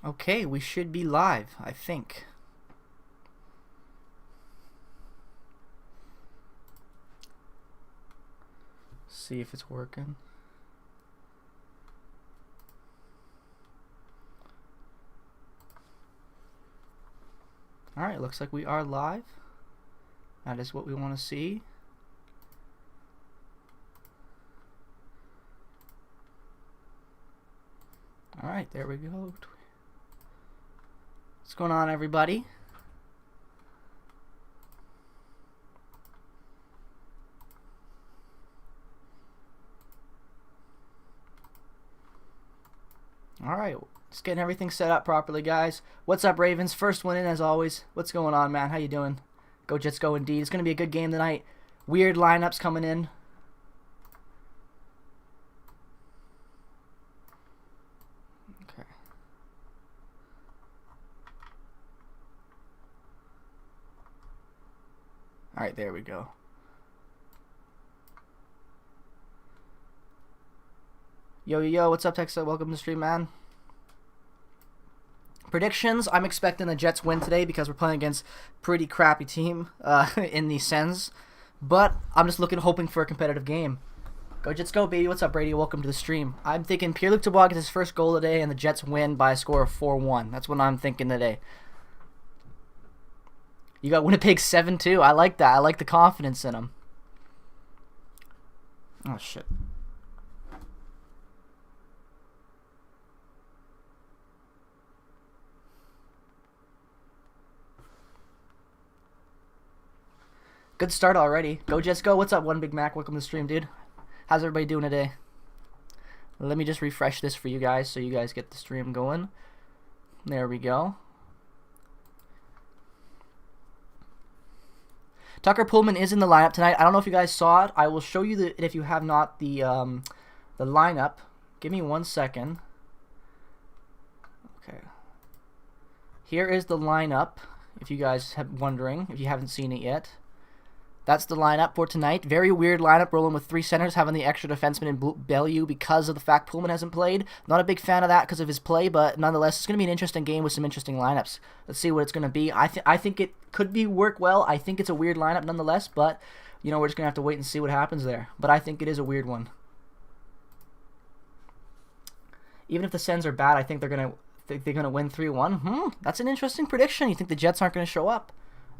Okay, we should be live, I think. See if it's working. Alright, looks like we are live. That is what we want to see. Alright, there we go. What's going on, everybody? Alright, just getting everything set up properly, guys. What's up, Ravens? First one in, as always. What's going on, man? How you doing? Go Jets, go indeed. It's going to be a good game tonight. Weird lineups coming in. Okay. Alright, there we go. Yo, what's up, Texas? Welcome to the stream, man. Predictions, I'm expecting the Jets win today because we're playing against a pretty crappy team in the SENS. But I'm just hoping for a competitive game. Go Jets, go, baby. What's up, Brady? Welcome to the stream. I'm thinking Pierre-Luc Dubois gets his first goal today and the Jets win by a score of 4-1. That's what I'm thinking today. You got Winnipeg 7-2. I like that. I like the confidence in them. Oh, shit. Good start already. Go Jets, go. What's up, One Big Mac? Welcome to the stream, dude. How's everybody doing today? Let me just refresh this for you guys so you guys get the stream going. There we go. Tucker Pullman is in the lineup tonight. I don't know if you guys saw it. I will show you it if you have not the lineup. Give me 1 second. Okay. Here is the lineup, if you guys have wondering, if you haven't seen it yet. That's the lineup for tonight. Very weird lineup, rolling with 3 centers, having the extra defenseman in Bellew because of the fact Pullman hasn't played. Not a big fan of that because of his play, but nonetheless, it's going to be an interesting game with some interesting lineups. Let's see what it's going to be. I think it could work well. I think it's a weird lineup nonetheless, but you know, we're just going to have to wait and see what happens there. But I think it is a weird one. Even if the Sens are bad, I think they're going to win 3-1. That's an interesting prediction. You think the Jets aren't going to show up?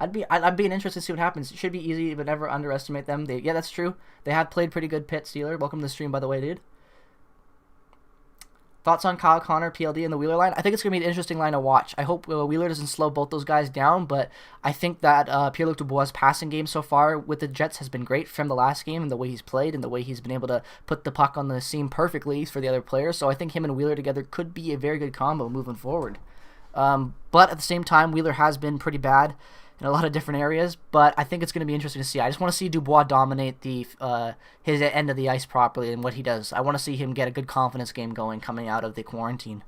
I'd be interested to see what happens. It should be easy, but never underestimate them. Yeah, that's true. They have played pretty good. Pitt Steeler. Welcome to the stream, by the way, dude. Thoughts on Kyle Connor, PLD, and the Wheeler line? I think it's going to be an interesting line to watch. I hope Wheeler doesn't slow both those guys down, but I think that Pierre-Luc Dubois' passing game so far with the Jets has been great from the last game and the way he's played and the way he's been able to put the puck on the seam perfectly for the other players. So I think him and Wheeler together could be a very good combo moving forward. But at the same time, Wheeler has been pretty bad in a lot of different areas, but I think it's going to be interesting to see. I just want to see Dubois dominate his end of the ice properly and what he does. I want to see him get a good confidence game going coming out of the quarantine.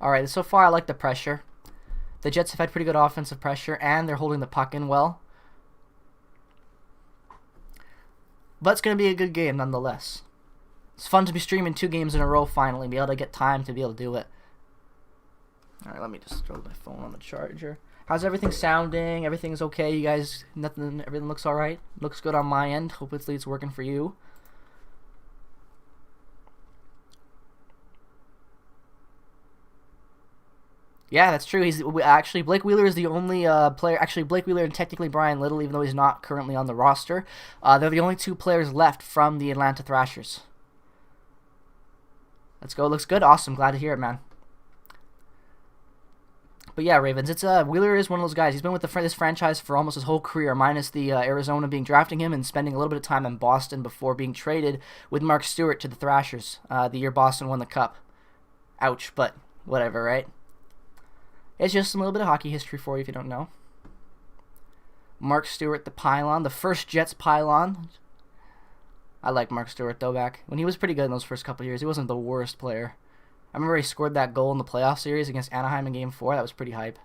Alright, so far I like the pressure. The Jets have had pretty good offensive pressure, and they're holding the puck in well. But it's going to be a good game nonetheless. It's fun to be streaming 2 games in a row finally, be able to get time to be able to do it. Alright, let me just throw my phone on the charger. How's everything sounding? Everything's okay? You guys, everything looks alright? Looks good on my end. Hopefully it's working for you. Yeah, that's true. Actually, Blake Wheeler is the only player. Actually, Blake Wheeler and technically Brian Little, even though he's not currently on the roster. They're the only 2 players left from the Atlanta Thrashers. Let's go. Looks good. Awesome. Glad to hear it, man. But yeah, Ravens. Wheeler is one of those guys. He's been with this franchise for almost his whole career, minus the Arizona drafting him and spending a little bit of time in Boston before being traded with Mark Stewart to the Thrashers the year Boston won the Cup. Ouch, but whatever, right? It's just a little bit of hockey history for you if you don't know. Mark Stewart, the pylon, the first Jets pylon. I like Mark Stewart, though, back when he was pretty good in those first couple of years. He wasn't the worst player. I remember he scored that goal in the playoff series against Anaheim in Game 4. That was pretty hype.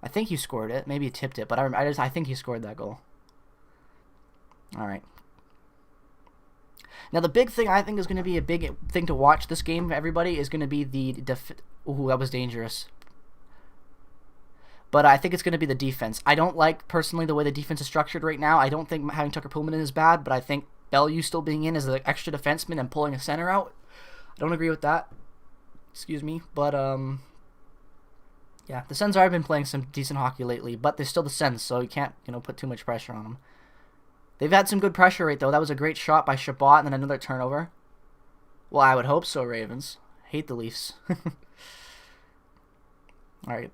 I think he scored it. Maybe he tipped it, but I think he scored that goal. All right. Now, the big thing I think is going to be a big thing to watch this game, everybody, is going to be the Ooh, that was dangerous. But I think it's going to be the defense. I don't like, personally, the way the defense is structured right now. I don't think having Tucker Pullman in is bad, but I think Bellew still being in as an extra defenseman and pulling a center out, I don't agree with that. Excuse me. But, yeah, the Sens have been playing some decent hockey lately, but they're still the Sens, so you can't, put too much pressure on them. They've had some good pressure rate, though. That was a great shot by Chabot and then another turnover. Well, I would hope so, Ravens. Hate the Leafs. All right.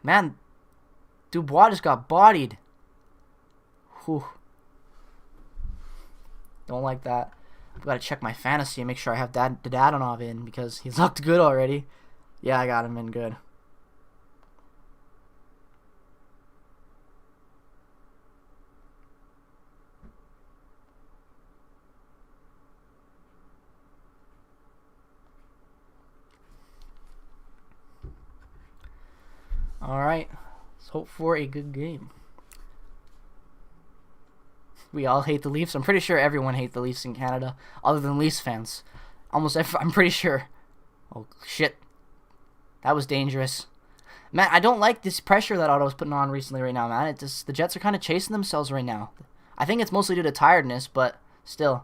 Man, Dubois just got bodied. Whew. Don't like that. I've got to check my fantasy and make sure I have Dadonov in because he's looked good already. Yeah, I got him in good. Alright, let's hope for a good game. We all hate the Leafs. I'm pretty sure everyone hates the Leafs in Canada, other than Leafs fans. I'm pretty sure. Oh, shit. That was dangerous. Man, I don't like this pressure that Ottawa's putting on recently right now, man. The Jets are kind of chasing themselves right now. I think it's mostly due to tiredness, but still.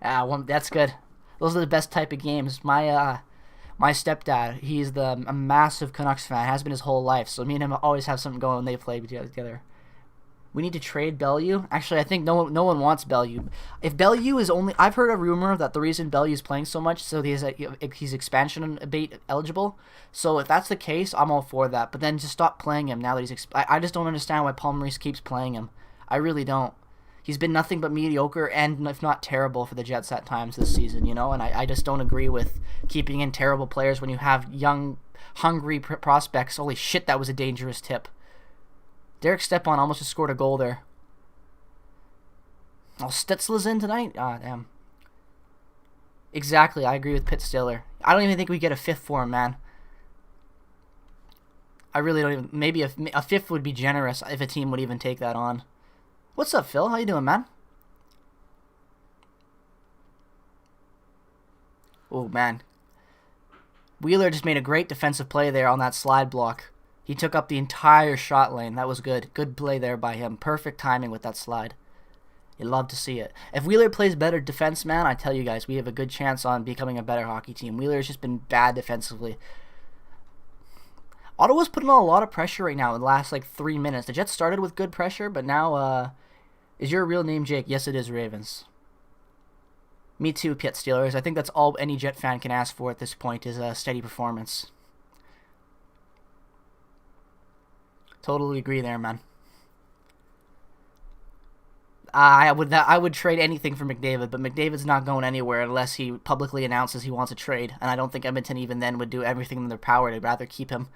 That's good. Those are the best type of games. My stepdad, he's a massive Canucks fan, has been his whole life, so me and him always have something going when they play together. We need to trade Bellew. Actually, I think no one wants Bellew. If Bellew is only... I've heard a rumor that the reason Bellew is playing so much so he's expansion bait eligible. So if that's the case, I'm all for that. But then just stop playing him now that he's... I just don't understand why Paul Maurice keeps playing him. I really don't. He's been nothing but mediocre and, if not terrible, for the Jets at times this season, And I just don't agree with keeping in terrible players when you have young, hungry prospects. Holy shit, that was a dangerous tip. Derek Stepan almost just scored a goal there. Oh, Stützle's in tonight? Ah, damn. Exactly, I agree with Pitt Stiller. I don't even think we get a fifth for him, man. I really don't even... Maybe a fifth would be generous if a team would even take that on. What's up, Phil? How you doing, man? Oh, man. Wheeler just made a great defensive play there on that slide block. He took up the entire shot lane. That was good. Good play there by him. Perfect timing with that slide. You'd love to see it. If Wheeler plays better defense, man, I tell you guys, we have a good chance on becoming a better hockey team. Wheeler's just been bad defensively. Ottawa's putting on a lot of pressure right now in the last, 3 minutes. The Jets started with good pressure, but now, is your real name Jake? Yes, it is, Ravens. Me too, Pitt Steelers. I think that's all any Jet fan can ask for at this point is a steady performance. Totally agree there, man. I would trade anything for McDavid, but McDavid's not going anywhere unless he publicly announces he wants a trade, and I don't think Edmonton even then would do everything in their power to rather keep him.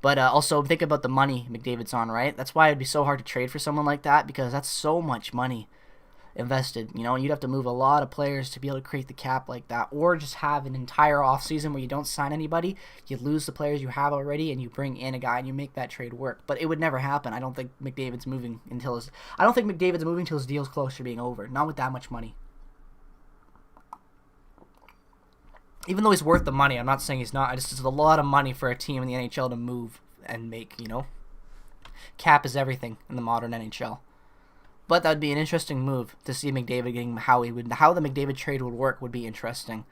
But also, think about the money McDavid's on, right? That's why it'd be so hard to trade for someone like that, because that's so much money invested, and you'd have to move a lot of players to be able to create the cap like that, or just have an entire offseason where you don't sign anybody, you lose the players you have already, and you bring in a guy and you make that trade work. But it would never happen. I don't think McDavid's moving until his deal's close to being over. Not with that much money. Even though he's worth the money, I'm not saying he's not. It's a lot of money for a team in the NHL to move and make, Cap is everything in the modern NHL. But that would be an interesting move to see McDavid getting how the McDavid trade would work would be interesting.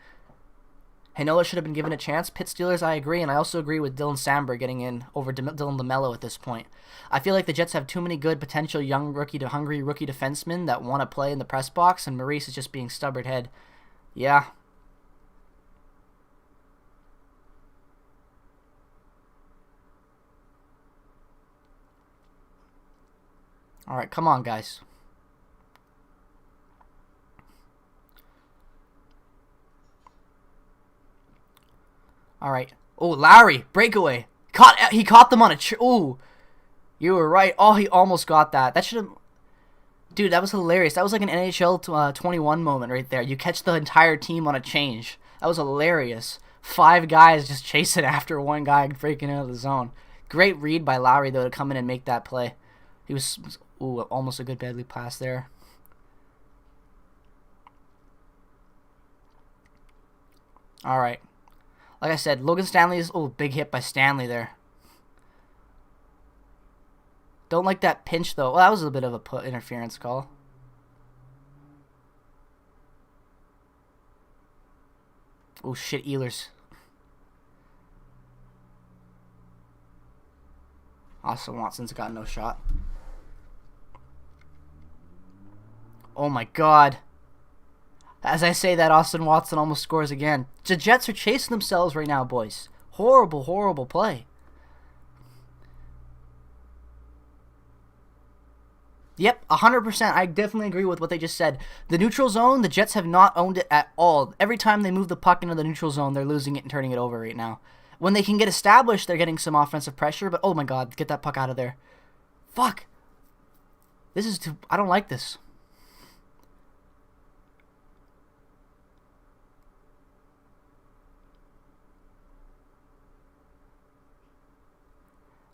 Heinola should have been given a chance. Pitt Steelers, I agree, and I also agree with Dylan Samberg getting in over Dylan LaMelo at this point. I feel like the Jets have too many good potential young hungry rookie defensemen that want to play in the press box, and Maurice is just being stubborn head. Yeah. All right, come on, guys. All right. Oh, Lowry, breakaway. He caught them on a... Ooh, you were right. Oh, he almost got that. That should have... Dude, that was hilarious. That was like an NHL 21 moment right there. You catch the entire team on a change. That was hilarious. 5 guys just chasing after one guy breaking out of the zone. Great read by Lowry, though, to come in and make that play. He was... Ooh, almost a good deadly pass there. All right. Like I said, Logan Stanley's... Oh, big hit by Stanley there. Don't like that pinch, though. Well, that was a bit of a interference call. Oh, shit, Ehlers. Austin Watson's got no shot. Oh, my God. As I say that, Austin Watson almost scores again. The Jets are chasing themselves right now, boys. Horrible, horrible play. Yep, 100%. I definitely agree with what they just said. The neutral zone, the Jets have not owned it at all. Every time they move the puck into the neutral zone, they're losing it and turning it over right now. When they can get established, they're getting some offensive pressure, but oh my God, get that puck out of there. Fuck. This is too... I don't like this.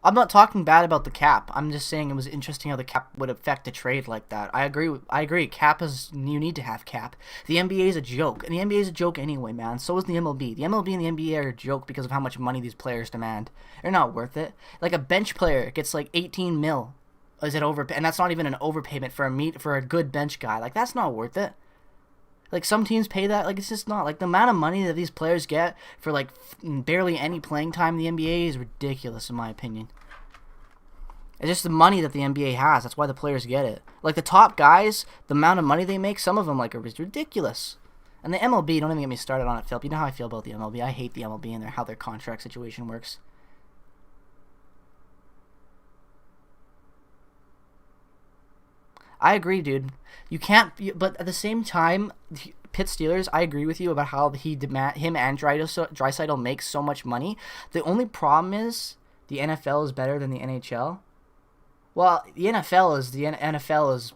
I'm not talking bad about the cap. I'm just saying it was interesting how the cap would affect a trade like that. I agree. Cap is... You need to have cap. The NBA is a joke. And the NBA is a joke anyway, man. So is the MLB. The MLB and the NBA are a joke because of how much money these players demand. They're not worth it. Like a bench player gets like 18 mil. Is it over? And that's not even an overpayment for a good bench guy. Like, that's not worth it. Like, some teams pay that. Like, it's just not. Like, the amount of money that these players get for, like, barely any playing time in the NBA is ridiculous, in my opinion. It's just the money that the NBA has. That's why the players get it. Like, the top guys, the amount of money they make, some of them, like, are ridiculous. And the MLB, don't even get me started on it, Philip. You know how I feel about the MLB. I hate the MLB and how their contract situation works. I agree, dude. You can't, but at the same time, Pitt Steelers, I agree with you about how him and Draisaitl make so much money. The only problem is the NFL is better than the NHL. Well, the NFL is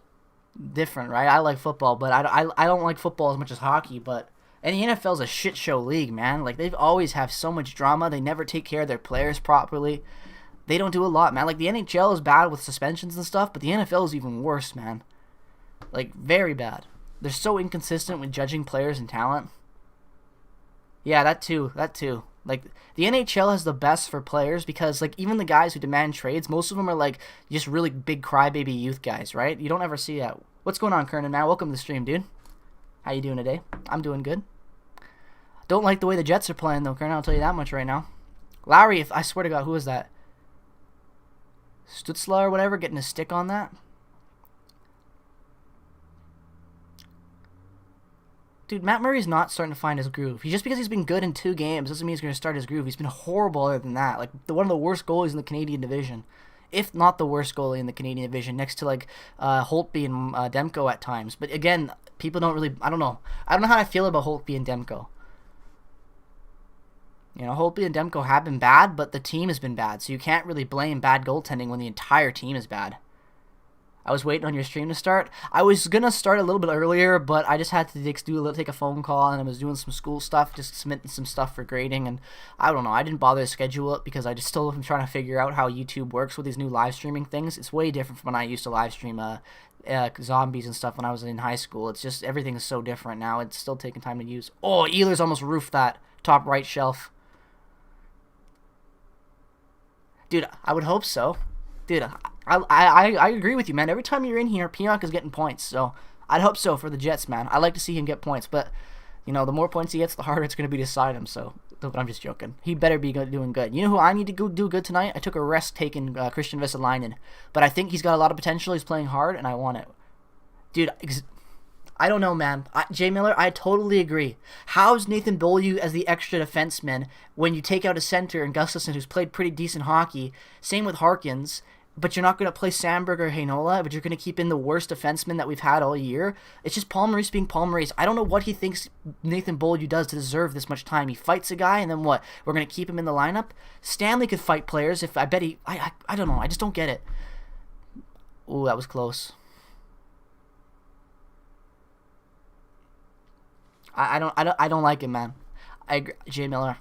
different, right? I like football, but I don't like football as much as hockey. But and the NFL is a shit show league, man. Like, they've always have so much drama. They never take care of their players properly. They don't do a lot, man. Like, the NHL is bad with suspensions and stuff, but the NFL is even worse, man. Like, very bad. They're so inconsistent with judging players and talent. Yeah, that too. Like, the NHL has the best for players because, like, even the guys who demand trades, most of them are, like, just really big crybaby youth guys, right? You don't ever see that. What's going on, Kernan, man? Welcome to the stream, dude. How you doing today? I'm doing good. Don't like the way the Jets are playing, though, Kernan. I'll tell you that much right now. Lowry, I swear to God, who is that? Stutzla or whatever, getting a stick on that? Dude, Matt Murray's not starting to find his groove. Just because he's been good in 2 games doesn't mean he's going to start his groove. He's been horrible other than that. Like, one of the worst goalies in the Canadian division. If not the worst goalie in the Canadian division, next to, like, Holtby and Demko at times. But again, people don't really... I don't know. I don't know how I feel about Holtby and Demko. You know, Holtby and Demko have been bad, but the team has been bad. So you can't really blame bad goaltending when the entire team is bad. I was waiting on your stream to start. I was going to start a little bit earlier, but I just had to take a phone call, and I was doing some school stuff, just submitting some stuff for grading, and I don't know. I didn't bother to schedule it because I just still am trying to figure out how YouTube works with these new live streaming things. It's way different from when I used to live stream zombies and stuff when I was in high school. It's just everything is so different now. It's still taking time to use. Oh, Ehlers almost roofed that top right shelf. Dude, I would hope so. Dude, I agree with you, man. Every time you're in here, Pionk is getting points. So I'd hope so for the Jets, man. I like to see him get points. But, you know, the more points he gets, the harder it's going to be to side him. So, but I'm just joking. He better be doing good. You know who I need to go do good tonight? I took a rest taking Christian Vesalainen. But I think he's got a lot of potential. He's playing hard, and I want it. Dude, I don't know, man. Jay Miller, I totally agree. How's Nathan Beaulieu as the extra defenseman when you take out a center in Gustafsson who's played pretty decent hockey? Same with Harkins. But you're not going to play Sandberg or Heinola, but you're going to keep in the worst defenseman that we've had all year. It's just Paul Maurice being Paul Maurice. I don't know what he thinks Nathan Beaulieu does to deserve this much time. He fights a guy, and then what? We're going to keep him in the lineup? Stanley could fight players. I don't know. I just don't get it. Ooh, that was close. I don't like it, man. I agree, Jay Miller.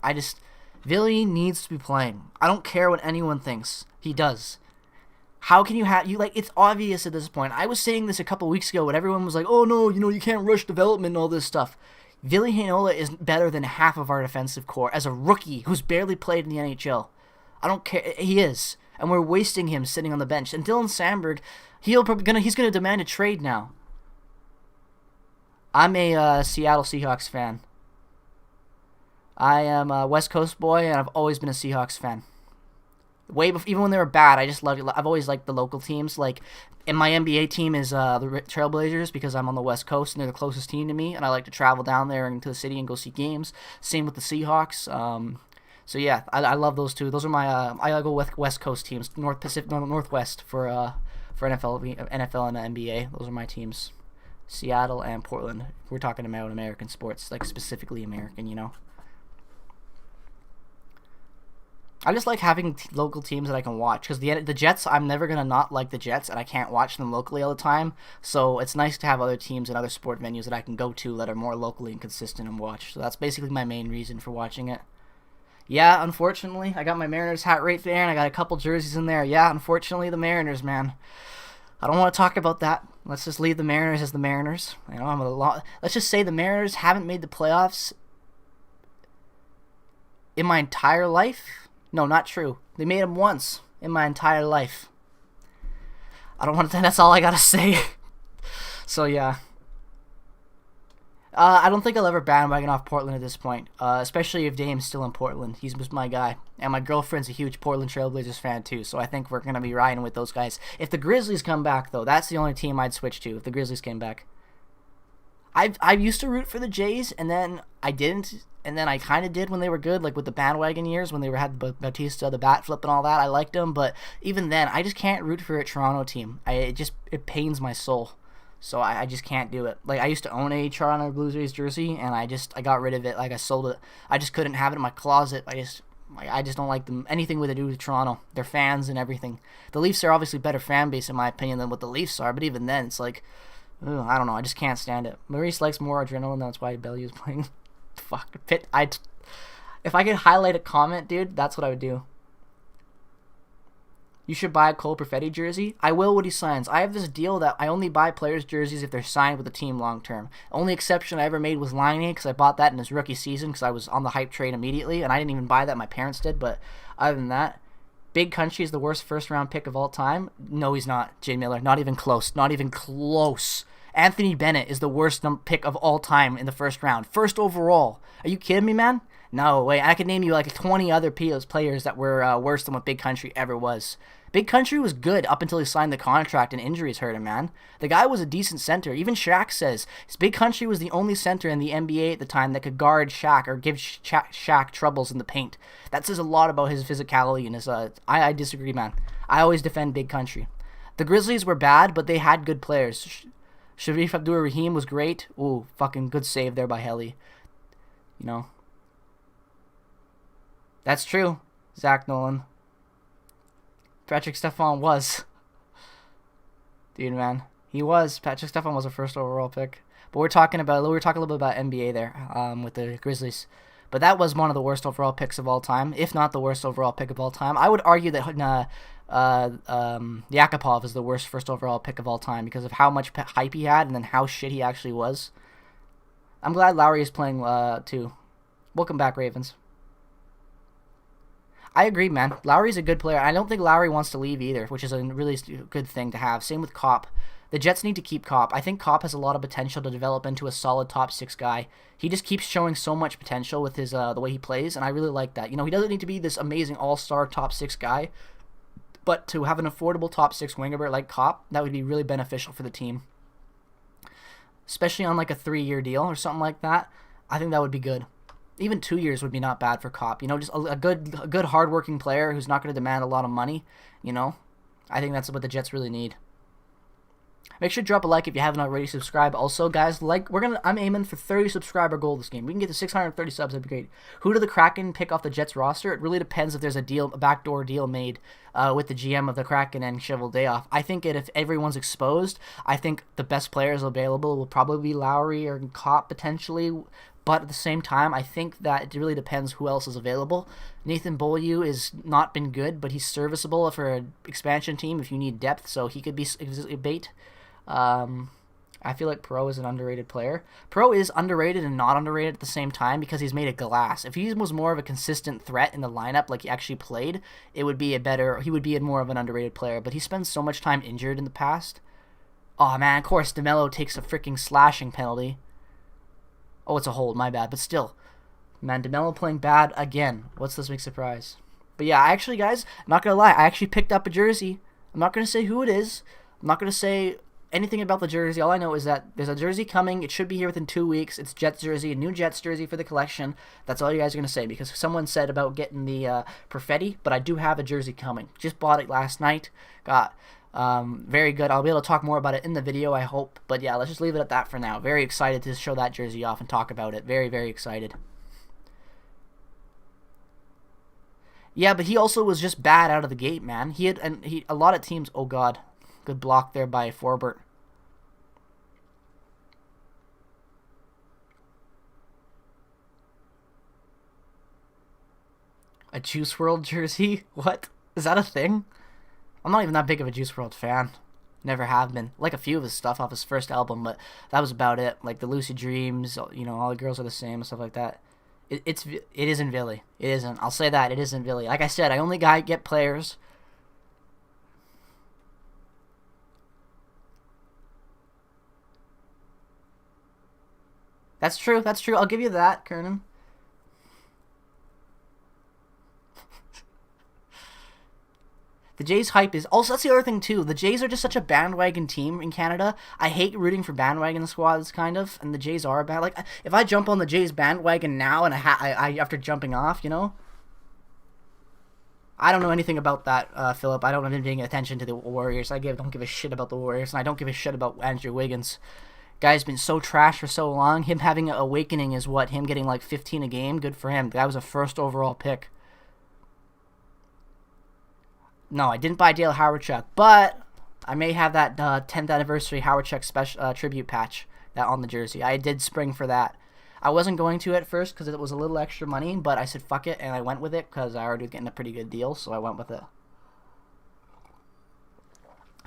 Villiers needs to be playing. I don't care what anyone thinks. He does. How can you have you like? It's obvious at this point. I was saying this a couple weeks ago when everyone was like, "Oh no, you can't rush development and all this stuff." Ville Heinola is better than half of our defensive core as a rookie who's barely played in the NHL. I don't care. He is, and we're wasting him sitting on the bench. And Dylan Sandberg, he's gonna demand a trade now. I'm a Seattle Seahawks fan. I am a West Coast boy, and I've always been a Seahawks fan. Way before, even when they were bad, I just loved it. I've always liked the local teams. Like, and my NBA team is the Trailblazers because I'm on the West Coast and they're the closest team to me, and I like to travel down there into the city and go see games. Same with the Seahawks. So yeah, I love those two. Those are my I go with West Coast teams, Northwest for NFL and NBA. Those are my teams. Seattle and Portland. We're talking about American sports, like specifically American, I just like having local teams that I can watch because the Jets, I'm never going to not like the Jets, and I can't watch them locally all the time. So it's nice to have other teams and other sport venues that I can go to that are more locally and consistent and watch. So that's basically my main reason for watching it. Yeah, unfortunately, I got my Mariners hat right there, and I got a couple jerseys in there. Yeah, unfortunately, the Mariners, man. I don't want to talk about that. Let's just leave the Mariners as the Mariners. Let's just say the Mariners haven't made the playoffs in my entire life. No, not true. They made them once in my entire life. I don't want to. That's all I gotta say. So yeah. I don't think I'll ever bandwagon off Portland at this point, especially if Dame's still in Portland. He's just my guy. And my girlfriend's a huge Portland Trailblazers fan too, so I think we're going to be riding with those guys. If the Grizzlies come back, though, that's the only team I'd switch to if the Grizzlies came back. I used to root for the Jays, and then I didn't, and then I kind of did when they were good, like with the bandwagon years when they had Bautista, the bat flip and all that. I liked them, but even then, I just can't root for a Toronto team. It pains my soul. So I just can't do it. Like, I used to own a Toronto Blue Jays jersey, and I got rid of it. Like, I sold it. I just couldn't have it in my closet. I just don't like them. Anything with to do with Toronto. Their fans and everything. The Leafs are obviously a better fan base, in my opinion, than what the Leafs are. But even then, it's like, I don't know. I just can't stand it. Maurice likes more adrenaline. That's why Bellieu's playing. Fuck. Pitt. If I could highlight a comment, dude, that's what I would do. You should buy a Cole Perfetti jersey. I will when he signs. I have this deal that I only buy players' jerseys if they're signed with the team long term. Only exception I ever made was Laine because I bought that in his rookie season because I was on the hype train immediately, and I didn't even buy that. My parents did, but other than that, Big Country is the worst first-round pick of all time. No, he's not, Jay Miller. Not even close. Not even close. Anthony Bennett is the worst pick of all time in the first round. First overall. Are you kidding me, man? No way. I could name you like 20 other players that were worse than what Big Country ever was. Big Country was good up until he signed the contract and injuries hurt him, man. The guy was a decent center. Even Shaq says Big Country was the only center in the NBA at the time that could guard Shaq or give Shaq troubles in the paint. That says a lot about his physicality and his. I disagree, man. I always defend Big Country. The Grizzlies were bad, but they had good players. Sharif Abdur-Rahim was great. Ooh, fucking good save there by Helly. That's true, Zach Nolan. Patrick Stephon was. Dude, man. He was. Patrick Stephon was a first overall pick. But we were talking a little bit about NBA there with the Grizzlies. But that was one of the worst overall picks of all time, if not the worst overall pick of all time. I would argue that Yakupov is the worst first overall pick of all time because of how much hype he had and then how shit he actually was. I'm glad Lowry is playing too. Welcome back, Ravens. I agree, man. Lowry's a good player. I don't think Lowry wants to leave either, which is a really good thing to have. Same with Kopp. The Jets need to keep Kopp. I think Kopp has a lot of potential to develop into a solid top 6 guy. He just keeps showing so much potential with his the way he plays, and I really like that. He doesn't need to be this amazing all-star top 6 guy, but to have an affordable top 6 winger like Kopp, that would be really beneficial for the team. Especially on like a 3-year deal or something like that. I think that would be good. Even 2 years would be not bad for Kopp. Just a good hard-working player who's not going to demand a lot of money. I think that's what the Jets really need. Make sure to drop a like if you haven't already. Subscribe. Also, guys, I'm aiming for 30 subscriber goal this game. We can get to 630 subs. That'd be great. Who do the Kraken pick off the Jets roster? It really depends if there's a backdoor deal made with the GM of the Kraken and Shovel Dayoff. I think if everyone's exposed, I think the best players available will probably be Lowry or Kopp potentially. But at the same time, I think that it really depends who else is available. Nathan Beaulieu has not been good, but he's serviceable for an expansion team if you need depth, so he could be a bait. I feel like Perreault is an underrated player. Perreault is underrated and not underrated at the same time because he's made of glass. If he was more of a consistent threat in the lineup, like he actually played, he would be more of an underrated player. But he spends so much time injured in the past. Oh man, of course DeMello takes a freaking slashing penalty. Oh, it's a hold, my bad. But still, man, DeMello playing bad again. What's this big surprise? But yeah, actually, guys, I'm not gonna lie, I actually picked up a jersey. I'm not gonna say who it is. I'm not gonna say anything about the jersey. All I know is that there's a jersey coming. It should be here within 2 weeks. It's Jets jersey, a new Jets jersey for the collection. That's all you guys are going to say because someone said about getting the Perfetti, but I do have a jersey coming. Just bought it last night. Got very good. I'll be able to talk more about it in the video, I hope. But yeah, let's just leave it at that for now. Very excited to show that jersey off and talk about it. Very, very excited. Yeah, but he also was just bad out of the gate, man. A lot of teams. Oh God, good block there by Forbert. A Juice WRLD jersey? What? Is that a thing? I'm not even that big of a Juice WRLD fan. Never have been. Like a few of his stuff off his first album, but that was about it. Like the Lucid Dreams, you know, All the Girls Are the Same and stuff like that. It isn't Villy. It isn't. I'll say that. It isn't Villy. Like I said, I only get players. That's true. That's true. I'll give you that, Kernan. The Jays hype is also, that's the other thing too. The Jays are just such a bandwagon team in Canada. I hate rooting for bandwagon squads, kind of, and the Jays are bad. Like if I jump on the Jays bandwagon now and I after jumping off, you know, I don't know anything about that, Philip. I don't have been paying attention to the Warriors. Don't give a shit about the Warriors, and I don't give a shit about Andrew Wiggins. Guy's been so trash for so long. Him having an awakening is what? Him getting like 15 a game? Good for him. The guy was a first overall pick. No, I didn't buy Dale Howardchuk, but I may have that 10th anniversary Howardchuk special tribute patch that on the jersey. I did spring for that. I wasn't going to at first because it was a little extra money, but I said fuck it, and I went with it because I already was getting a pretty good deal, so I went with it.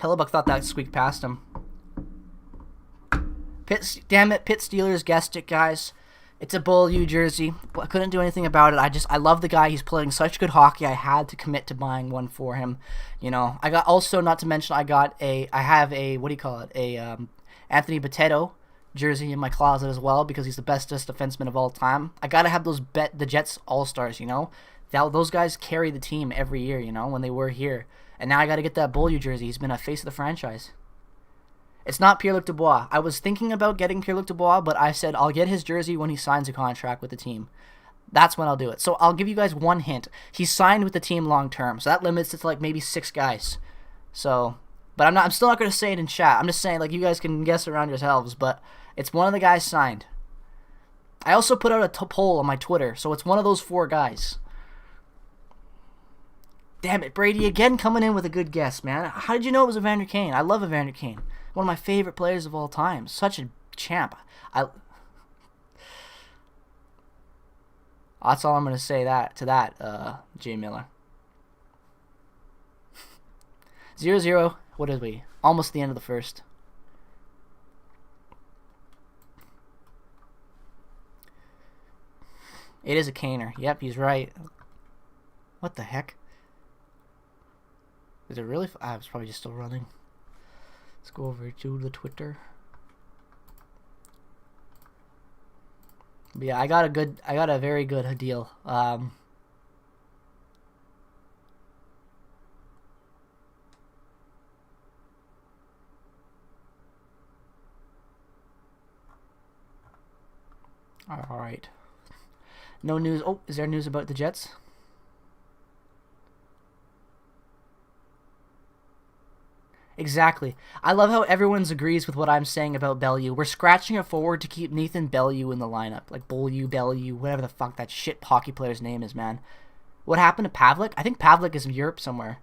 Hellebuck thought that squeaked past him. Damn it, Pitt Steelers guessed it, guys. It's a Beaulieu jersey. I couldn't do anything about it. I love the guy. He's playing such good hockey. I had to commit to buying one for him. You know, I got also, not to mention, I have a, what do you call it? Anthony Boteto jersey in my closet as well because he's the bestest defenseman of all time. I gotta have the Jets All-Stars, you know? Those guys carry the team every year, you know, when they were here. And now I gotta get that Beaulieu jersey. He's been a face of the franchise. It's not Pierre-Luc Dubois. I was thinking about getting Pierre-Luc Dubois, but I said I'll get his jersey when he signs a contract with the team. That's when I'll do it. So I'll give you guys one hint. He's signed with the team long term, so that limits it to like maybe 6 guys. So, but I'm still not going to say it in chat. I'm just saying like you guys can guess around yourselves, but it's one of the guys signed. I also put out a poll on my Twitter, so it's one of those 4 guys. Damn it, Brady again coming in with a good guess, man. How did you know it was Evander Kane? I love Evander Kane. One of my favorite players of all time. Such a champ. That's all I'm going to say to that, Jay Miller. 0-0. What is we? Almost the end of the first. It is a Kaner. Yep, he's right. What the heck? Is it really? I was probably just still running. Let's go over to the Twitter. But yeah, I got a very good deal. Alright. No news. Oh, is there news about the Jets? Exactly. I love how everyone agrees with what I'm saying about Bellew. We're scratching it forward to keep Nathan Bellew in the lineup. Like Bellew, whatever the fuck that shit hockey player's name is, man. What happened to Pavlik? I think Pavlik is in Europe somewhere.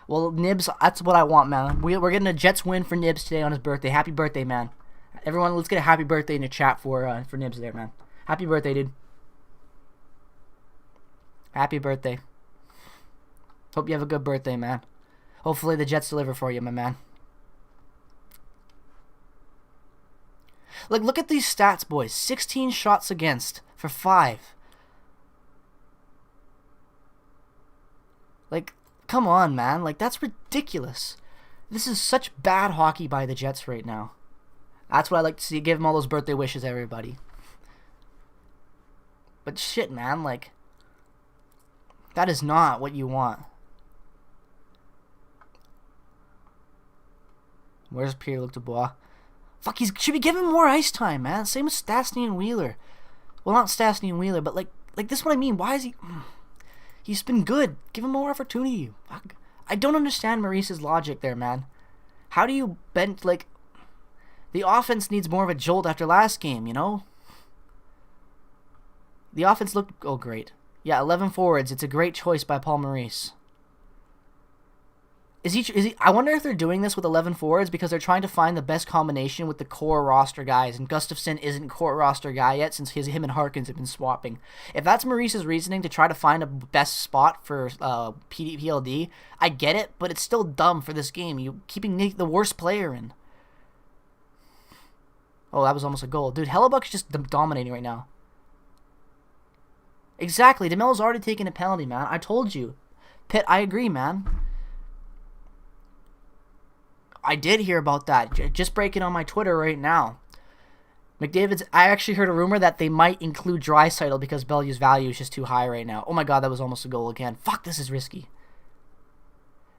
Well, Nibs, that's what I want, man. We're getting a Jets win for Nibs today on his birthday. Happy birthday, man. Everyone, let's get a happy birthday in the chat for Nibs there, man. Happy birthday, dude. Happy birthday. Hope you have a good birthday, man. Hopefully the Jets deliver for you, my man. Like, look at these stats, boys. 16 shots against for 5. Like, come on, man. Like, that's ridiculous. This is such bad hockey by the Jets right now. That's what I like to see. Give them all those birthday wishes, everybody. But shit, man. Like, that is not what you want. Where's Pierre-Luc Dubois? Fuck, he should be given more ice time, man. Same with Stastny and Wheeler. Well, not Stastny and Wheeler, but like this is what I mean. Why is he... He's been good. Give him more opportunity. Fuck. I don't understand Maurice's logic there, man. How do you bend, like... The offense needs more of a jolt after last game, you know? The offense looked... Oh, great. Yeah, 11 forwards. It's a great choice by Paul Maurice. Is he? I wonder if they're doing this with 11 forwards because they're trying to find the best combination with the core roster guys, and Gustafsson isn't core roster guy yet since him and Harkins have been swapping. If that's Maurice's reasoning to try to find a best spot for PLD, I get it, but it's still dumb for this game. You keeping the worst player in. Oh, that was almost a goal. Dude, Hellebuck's just dominating right now. Exactly. DeMello's already taken a penalty, man. I told you. Pitt, I agree, man. I did hear about that. Just breaking on my Twitter right now. McDavid's... I actually heard a rumor that they might include Draisaitl because Belleu's value is just too high right now. Oh my god, that was almost a goal again. Fuck, this is risky.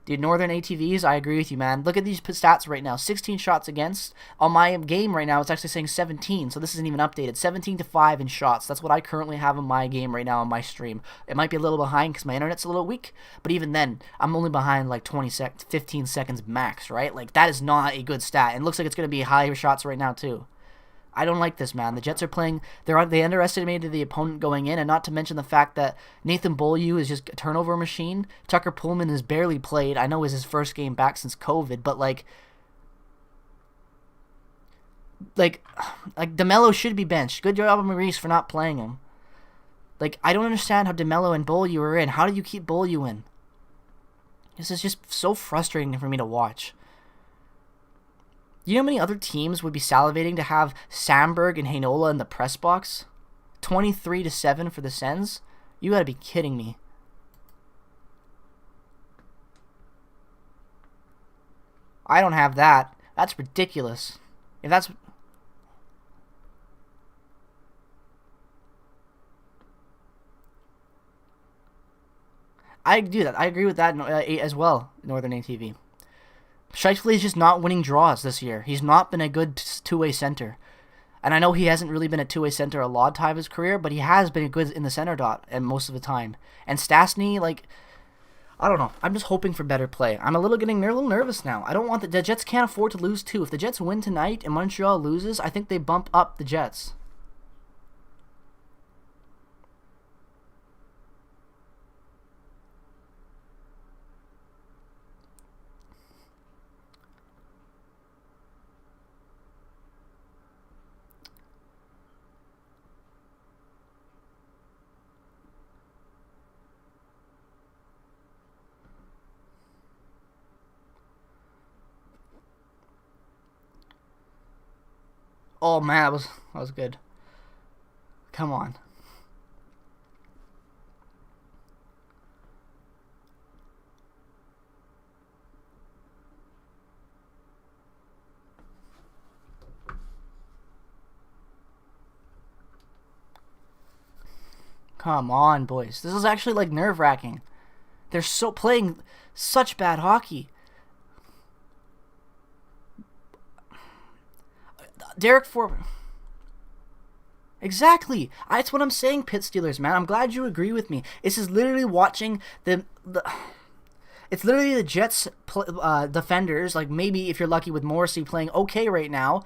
Dude, Northern ATVs, I agree with you, man. Look at these stats right now. 16 shots against. On my game right now, it's actually saying 17, so this isn't even updated. 17-5 in shots. That's what I currently have in my game right now on my stream. It might be a little behind because my internet's a little weak, but even then, I'm only behind like 15 seconds max, right? Like, that is not a good stat. And it looks like it's going to be higher shots right now, too. I don't like this, man. The Jets are playing... They underestimated the opponent going in, and not to mention the fact that Nathan Beaulieu is just a turnover machine. Tucker Pullman has barely played. I know it was his first game back since COVID, but like DeMello should be benched. Good job on Maurice for not playing him. Like, I don't understand how DeMello and Beaulieu are in. How do you keep Beaulieu in? This is just so frustrating for me to watch. You know how many other teams would be salivating to have Samberg and Heinola in the press box? 23-7 for the Sens? You gotta be kidding me. I don't have that. That's ridiculous. If that's... I do that. I agree with that as well, Northern ATV. Scheifele is just not winning draws this year. He's not been a good two-way center. And I know he hasn't really been a two-way center a lot of time of his career, but he has been good in the center dot and most of the time. And Stastny, like, I don't know. I'm just hoping for better play. I'm a little nervous now. I don't want the Jets can't afford to lose too. If the Jets win tonight and Montreal loses, I think they bump up the Jets. Oh man, that was good. Come on. Come on, boys. This is actually like nerve-wracking. They're playing such bad hockey. Derek Forbort. Exactly. That's what I'm saying, Pit Steelers, man. I'm glad you agree with me. This is literally watching it's literally the Jets defenders, like maybe if you're lucky with Morrissey playing okay right now.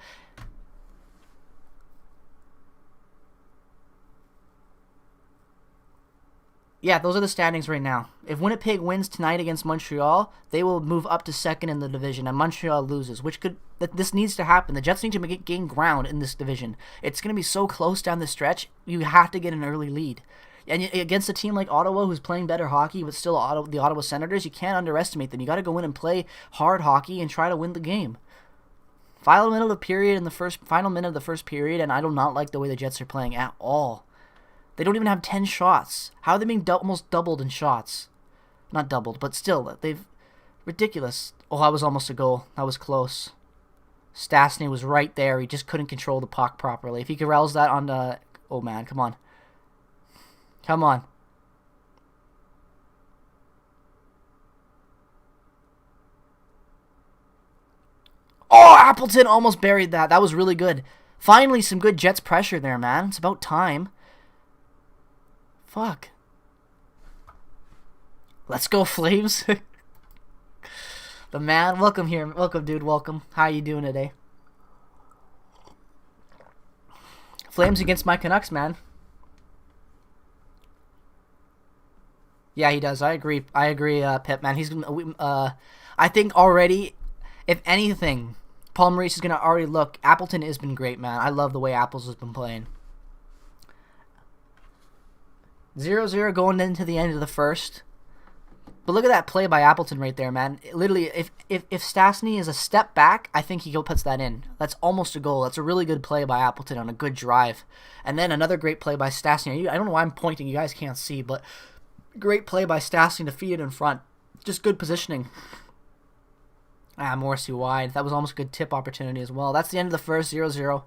Yeah, those are the standings right now. If Winnipeg wins tonight against Montreal, they will move up to second in the division, and Montreal loses, which could this needs to happen. The Jets need to gain ground in this division. It's going to be so close down the stretch. You have to get an early lead. And against a team like Ottawa, who's playing better hockey, but still the Ottawa Senators, you can't underestimate them. You got to go in and play hard hockey and try to win the game. Final minute of the first period, and I do not like the way the Jets are playing at all. They don't even have 10 shots. How are they being almost doubled in shots? Not doubled, but still, they've... Ridiculous. Oh, that was almost a goal. That was close. Stastny was right there. He just couldn't control the puck properly. If he corrals that on the... Oh, man, come on. Come on. Oh, Appleton almost buried that. That was really good. Finally, some good Jets pressure there, man. It's about time. Fuck. Let's go, Flames. The man. Welcome here. Welcome, dude. Welcome. How you doing today? Flames against my Canucks, man. Yeah, he does. I agree. Pip, man. He's gonna. I think already, if anything, Paul Maurice is gonna already look. Appleton has been great, man. I love the way Apples has been playing. 0-0 going into the end of the first. But look at that play by Appleton right there, man. Literally, if Stastny is a step back, I think he puts that in. That's almost a goal. That's a really good play by Appleton on a good drive. And then another great play by Stastny. I don't know why I'm pointing. You guys can't see, but great play by Stastny to feed it in front. Just good positioning. Morrissey wide. That was almost a good tip opportunity as well. That's the end of the first, 0-0.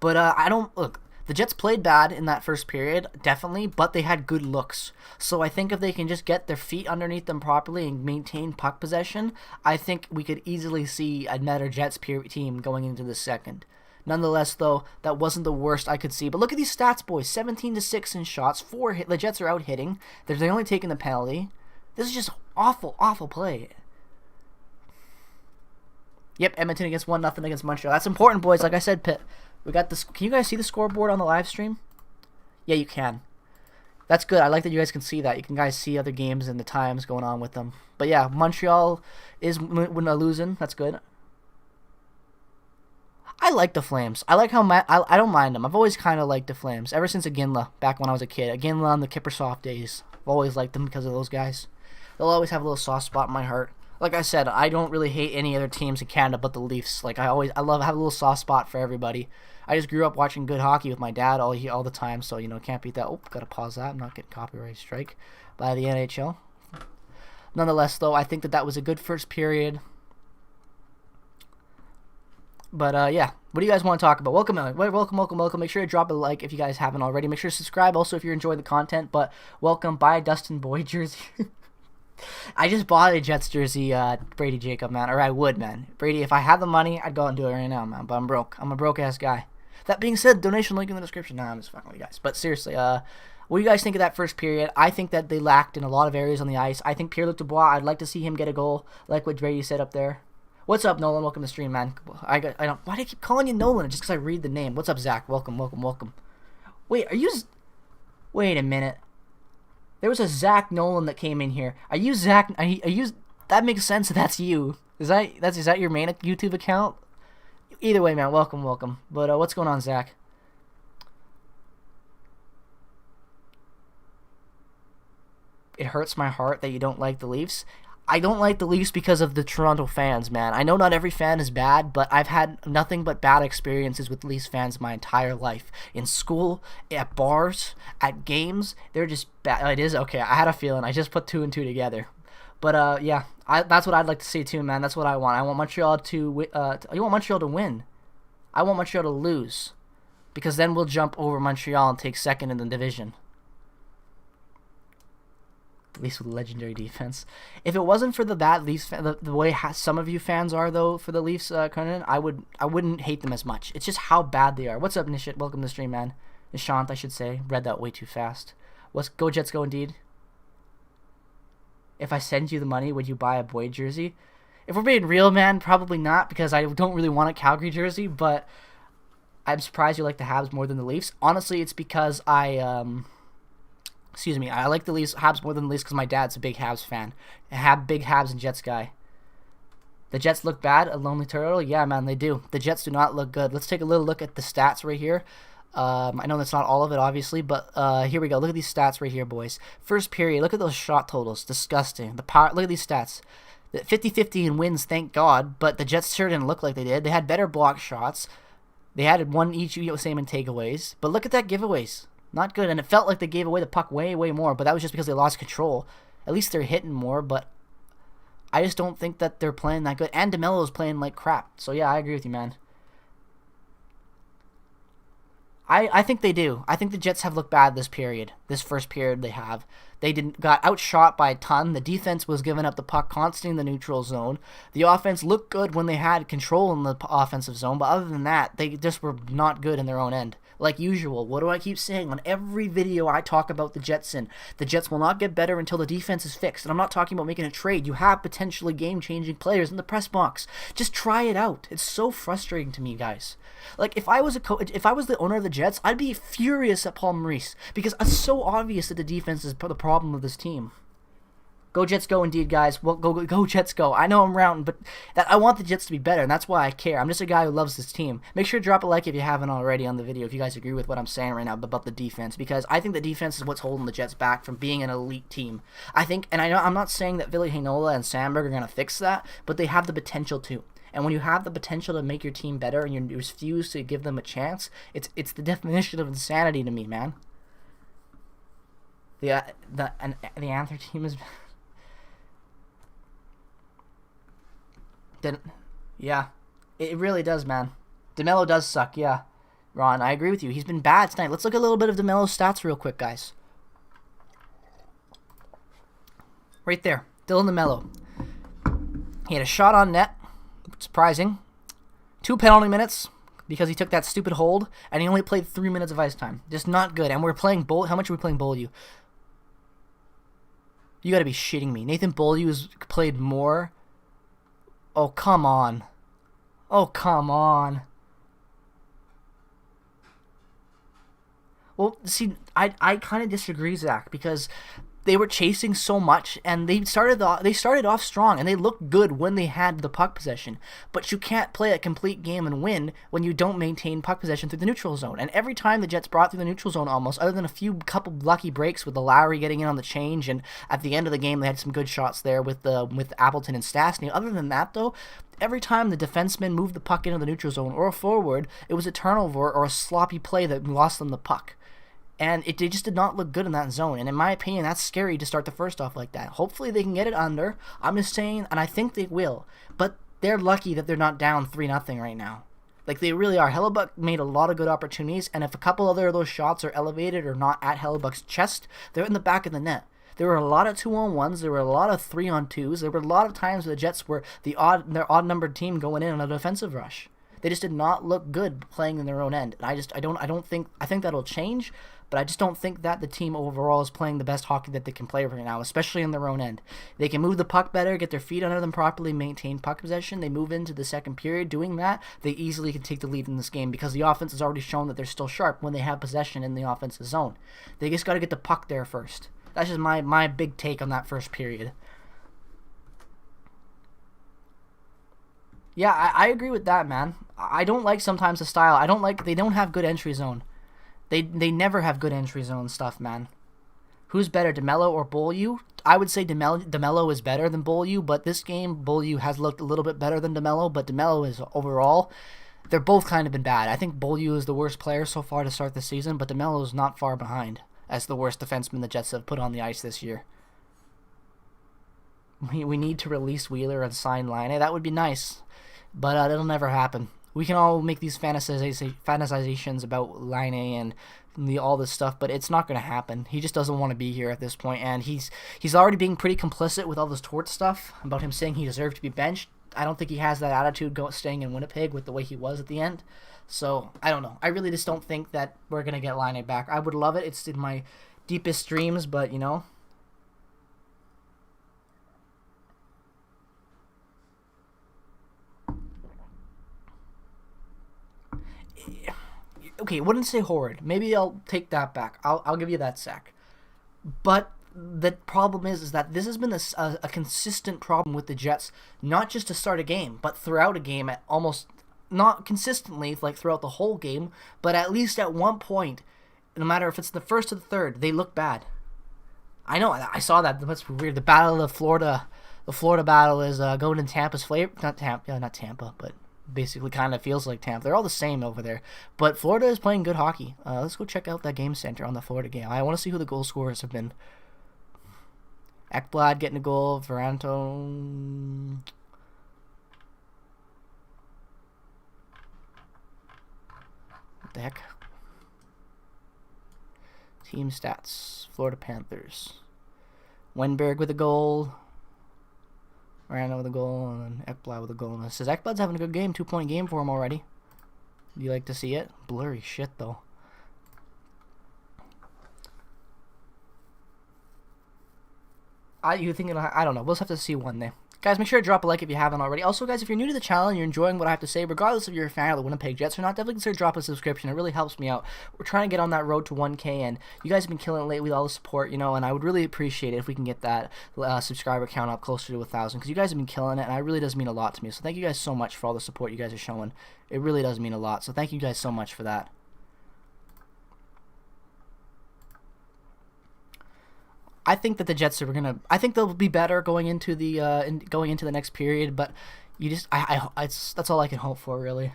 But look, the Jets played bad in that first period, definitely, but they had good looks. So I think if they can just get their feet underneath them properly and maintain puck possession, I think we could easily see another Jets team going into the second. Nonetheless, though, that wasn't the worst I could see. But look at these stats, boys. 17-6 in shots. The Jets are out hitting. They're only taking the penalty. This is just awful, awful play. Yep, Edmonton against 1-0 against Montreal. That's important, boys. Like I said, Pitt. We got this. Can you guys see the scoreboard on the live stream? Yeah, you can. That's good. I like that you guys can see that. You can guys see other games and the times going on with them. But yeah, Montreal is losing. That's good. I like the Flames. I like how I don't mind them. I've always kind of liked the Flames ever since Iginla back when I was a kid. Iginla on the Kippersoft days. I've always liked them because of those guys. They'll always have a little soft spot in my heart. Like I said, I don't really hate any other teams in Canada but the Leafs. Like I have a little soft spot for everybody. I just grew up watching good hockey with my dad all the time, so can't beat that. Oh, gotta pause that. I'm not getting copyright strike by the NHL. Nonetheless, though, I think that was a good first period. But yeah, what do you guys want to talk about? Welcome. Make sure to drop a like if you guys haven't already. Make sure to subscribe also if you're enjoying the content. But welcome, buy a Dustin Boyd jersey. I just bought a Jets jersey, Brady Jacob, man. Or I would, man. Brady, if I had the money, I'd go out and do it right now, man. But I'm broke. I'm a broke-ass guy. That being said, donation link in the description. Nah, I'm just fucking with you guys. But seriously, what do you guys think of that first period? I think that they lacked in a lot of areas on the ice. I think Pierre-Luc Dubois, I'd like to see him get a goal, like what Brady said up there. What's up, Nolan? Welcome to the stream, man. I don't. Why do I keep calling you Nolan? Just because I read the name. What's up, Zach? Welcome. Wait, wait a minute. There was a Zach Nolan that came in here. Are you Zach? Are you? That makes sense. That's you. Is that your main YouTube account? Either way, man. Welcome. But what's going on, Zach? It hurts my heart that you don't like the Leafs. I don't like the Leafs because of the Toronto fans, man. I know not every fan is bad, but I've had nothing but bad experiences with Leafs fans my entire life. In school, at bars, at games, they're just bad. It is okay. I had a feeling. I just put two and two together. But yeah, that's what I'd like to see too, man. That's what I want. I want Montreal to you want Montreal to win. I want Montreal to lose, because then we'll jump over Montreal and take second in the division. At least with legendary defense. If it wasn't for the bad Leafs, the way some of you fans are though for the Leafs, Conan, I wouldn't hate them as much. It's just how bad they are. What's up, Nishit? Welcome to the stream, man. Nishant, I should say. Read that way too fast. Go Jets, go indeed. If I send you the money, would you buy a Boyd jersey? If we're being real, man, probably not, because I don't really want a Calgary jersey. But I'm surprised you like the Habs more than the Leafs. Honestly, it's because I Excuse me. I like the Habs more than the Leafs because my dad's a big Habs fan. Big Habs and Jets guy. The Jets look bad. A lonely turtle? Yeah, man, they do. The Jets do not look good. Let's take a little look at the stats right here. I know that's not all of it, obviously, but here we go. Look at these stats right here, boys. First period. Look at those shot totals. Disgusting. The power. Look at these stats. 50-50 in wins, thank God, but the Jets sure didn't look like they did. They had better block shots. They had one each, same in takeaways. But look at that giveaways. Not good, and it felt like they gave away the puck way, way more, but that was just because they lost control. At least they're hitting more, but I just don't think that they're playing that good. And DeMelo's playing like crap. So, yeah, I agree with you, man. I think they do. I think the Jets have looked bad this period. This first period they have. They got outshot by a ton. The defense was giving up the puck constantly in the neutral zone. The offense looked good when they had control in the offensive zone, but other than that, they just were not good in their own end. Like usual, what do I keep saying? On every video I talk about the Jets in, the Jets will not get better until the defense is fixed. And I'm not talking about making a trade. You have potentially game-changing players in the press box. Just try it out. It's so frustrating to me, guys. Like, if I was if I was the owner of the Jets, I'd be furious at Paul Maurice because it's so obvious that the defense is the problem of this team. Go Jets, go indeed, guys. Well, go Jets, go. I know I'm rounding, but I want the Jets to be better, and that's why I care. I'm just a guy who loves this team. Make sure to drop a like if you haven't already on the video, if you guys agree with what I'm saying right now about the defense, because I think the defense is what's holding the Jets back from being an elite team. I think, and I know I'm not saying that Ville Heinola and Sandberg are going to fix that, but they have the potential to. And when you have the potential to make your team better and you refuse to give them a chance, it's the definition of insanity to me, man. The Anther team is... Yeah, it really does, man. DeMelo does suck, yeah. Ron, I agree with you. He's been bad tonight. Let's look at a little bit of DeMelo's stats real quick, guys. Right there, Dylan DeMelo. He had a shot on net, surprising. 2 penalty minutes because he took that stupid hold, and he only played 3 minutes of ice time. Just not good. And we're playing How much are we playing Beaulieu? You got to be shitting me. Nathan Beaulieu has played more. Oh, come on. Oh, come on. Well, see, I kind of disagree, Zach, because they were chasing so much, and they started off strong, and they looked good when they had the puck possession. But you can't play a complete game and win when you don't maintain puck possession through the neutral zone. And every time the Jets brought through the neutral zone, almost, other than a couple lucky breaks with the Lowry getting in on the change, and at the end of the game they had some good shots there with Appleton and Stastny. Other than that, though, every time the defenseman moved the puck into the neutral zone or forward, it was a turnover or a sloppy play that lost them the puck. And it just did not look good in that zone. And in my opinion, that's scary to start the first off like that. Hopefully they can get it under. I'm just saying, and I think they will. But they're lucky that they're not down 3-0 right now. Like, they really are. Hellebuck made a lot of good opportunities. And if a couple other of those shots are elevated or not at Hellebuck's chest, they're in the back of the net. There were a lot of 2-on-1s. There were a lot of 3-on-2s. There were a lot of times where the Jets were their odd-numbered team going in on a defensive rush. They just did not look good playing in their own end. And I think that'll change. But I just don't think that the team overall is playing the best hockey that they can play right now, especially in their own end. They can move the puck better, get their feet under them properly, maintain puck possession. They move into the second period doing that. They easily can take the lead in this game because the offense has already shown that they're still sharp when they have possession in the offensive zone. They just got to get the puck there first. That's just my big take on that first period. Yeah, I agree with that, man. I don't like sometimes the style. They don't have good entry zone. They never have good entry zone stuff, man. Who's better, DeMelo or Beaulieu? I would say DeMelo is better than Beaulieu, but this game, Beaulieu has looked a little bit better than DeMelo, but DeMelo is overall, they're both kind of been bad. I think Beaulieu is the worst player so far to start the season, but DeMelo is not far behind as the worst defenseman the Jets have put on the ice this year. We need to release Wheeler and sign Laine. That would be nice, but it'll never happen. We can all make these fantasizations about Laine and all this stuff, but it's not going to happen. He just doesn't want to be here at this point, and he's already being pretty complicit with all this Torts stuff about him saying he deserved to be benched. I don't think he has that attitude staying in Winnipeg with the way he was at the end. So, I don't know. I really just don't think that we're going to get Laine back. I would love it. It's in my deepest dreams, but, you know. Okay, wouldn't say horrid. Maybe I'll take that back. I'll give you that, Zach. But the problem is that this has been a consistent problem with the Jets, not just to start a game, but throughout a game, at almost not consistently, like throughout the whole game, but at least at one point, no matter if it's the first or the third, they look bad. I know, I saw that. That's weird. The battle of Florida, the Florida battle is going in Tampa's flavor. Not Tampa, but basically kind of feels like Tampa. They're all the same over there. But Florida is playing good hockey. Let's go check out that game center on the Florida game. I want to see who the goal scorers have been. Ekblad getting a goal. Varanto. What the heck? Team stats. Florida Panthers. Wenberg with a goal. Randall with a goal, and then Ekblad with a goal. And it says Ekblad's having a good game, 2-point game for him already. Do you like to see it? Blurry shit, though. You thinking? I don't know. We'll just have to see one day. Guys, make sure to drop a like if you haven't already. Also, guys, if you're new to the channel and you're enjoying what I have to say, regardless if you're a fan of the Winnipeg Jets or not, definitely consider dropping a subscription. It really helps me out. We're trying to get on that road to 1K, and you guys have been killing it lately with all the support, you know, and I would really appreciate it if we can get that subscriber count up closer to 1,000, because you guys have been killing it, and it really does mean a lot to me. So thank you guys so much for all the support you guys are showing. It really does mean a lot, so thank you guys so much for that. I think that the Jets are gonna. I think they'll be better going into the next period. But you just, that's all I can hope for, really.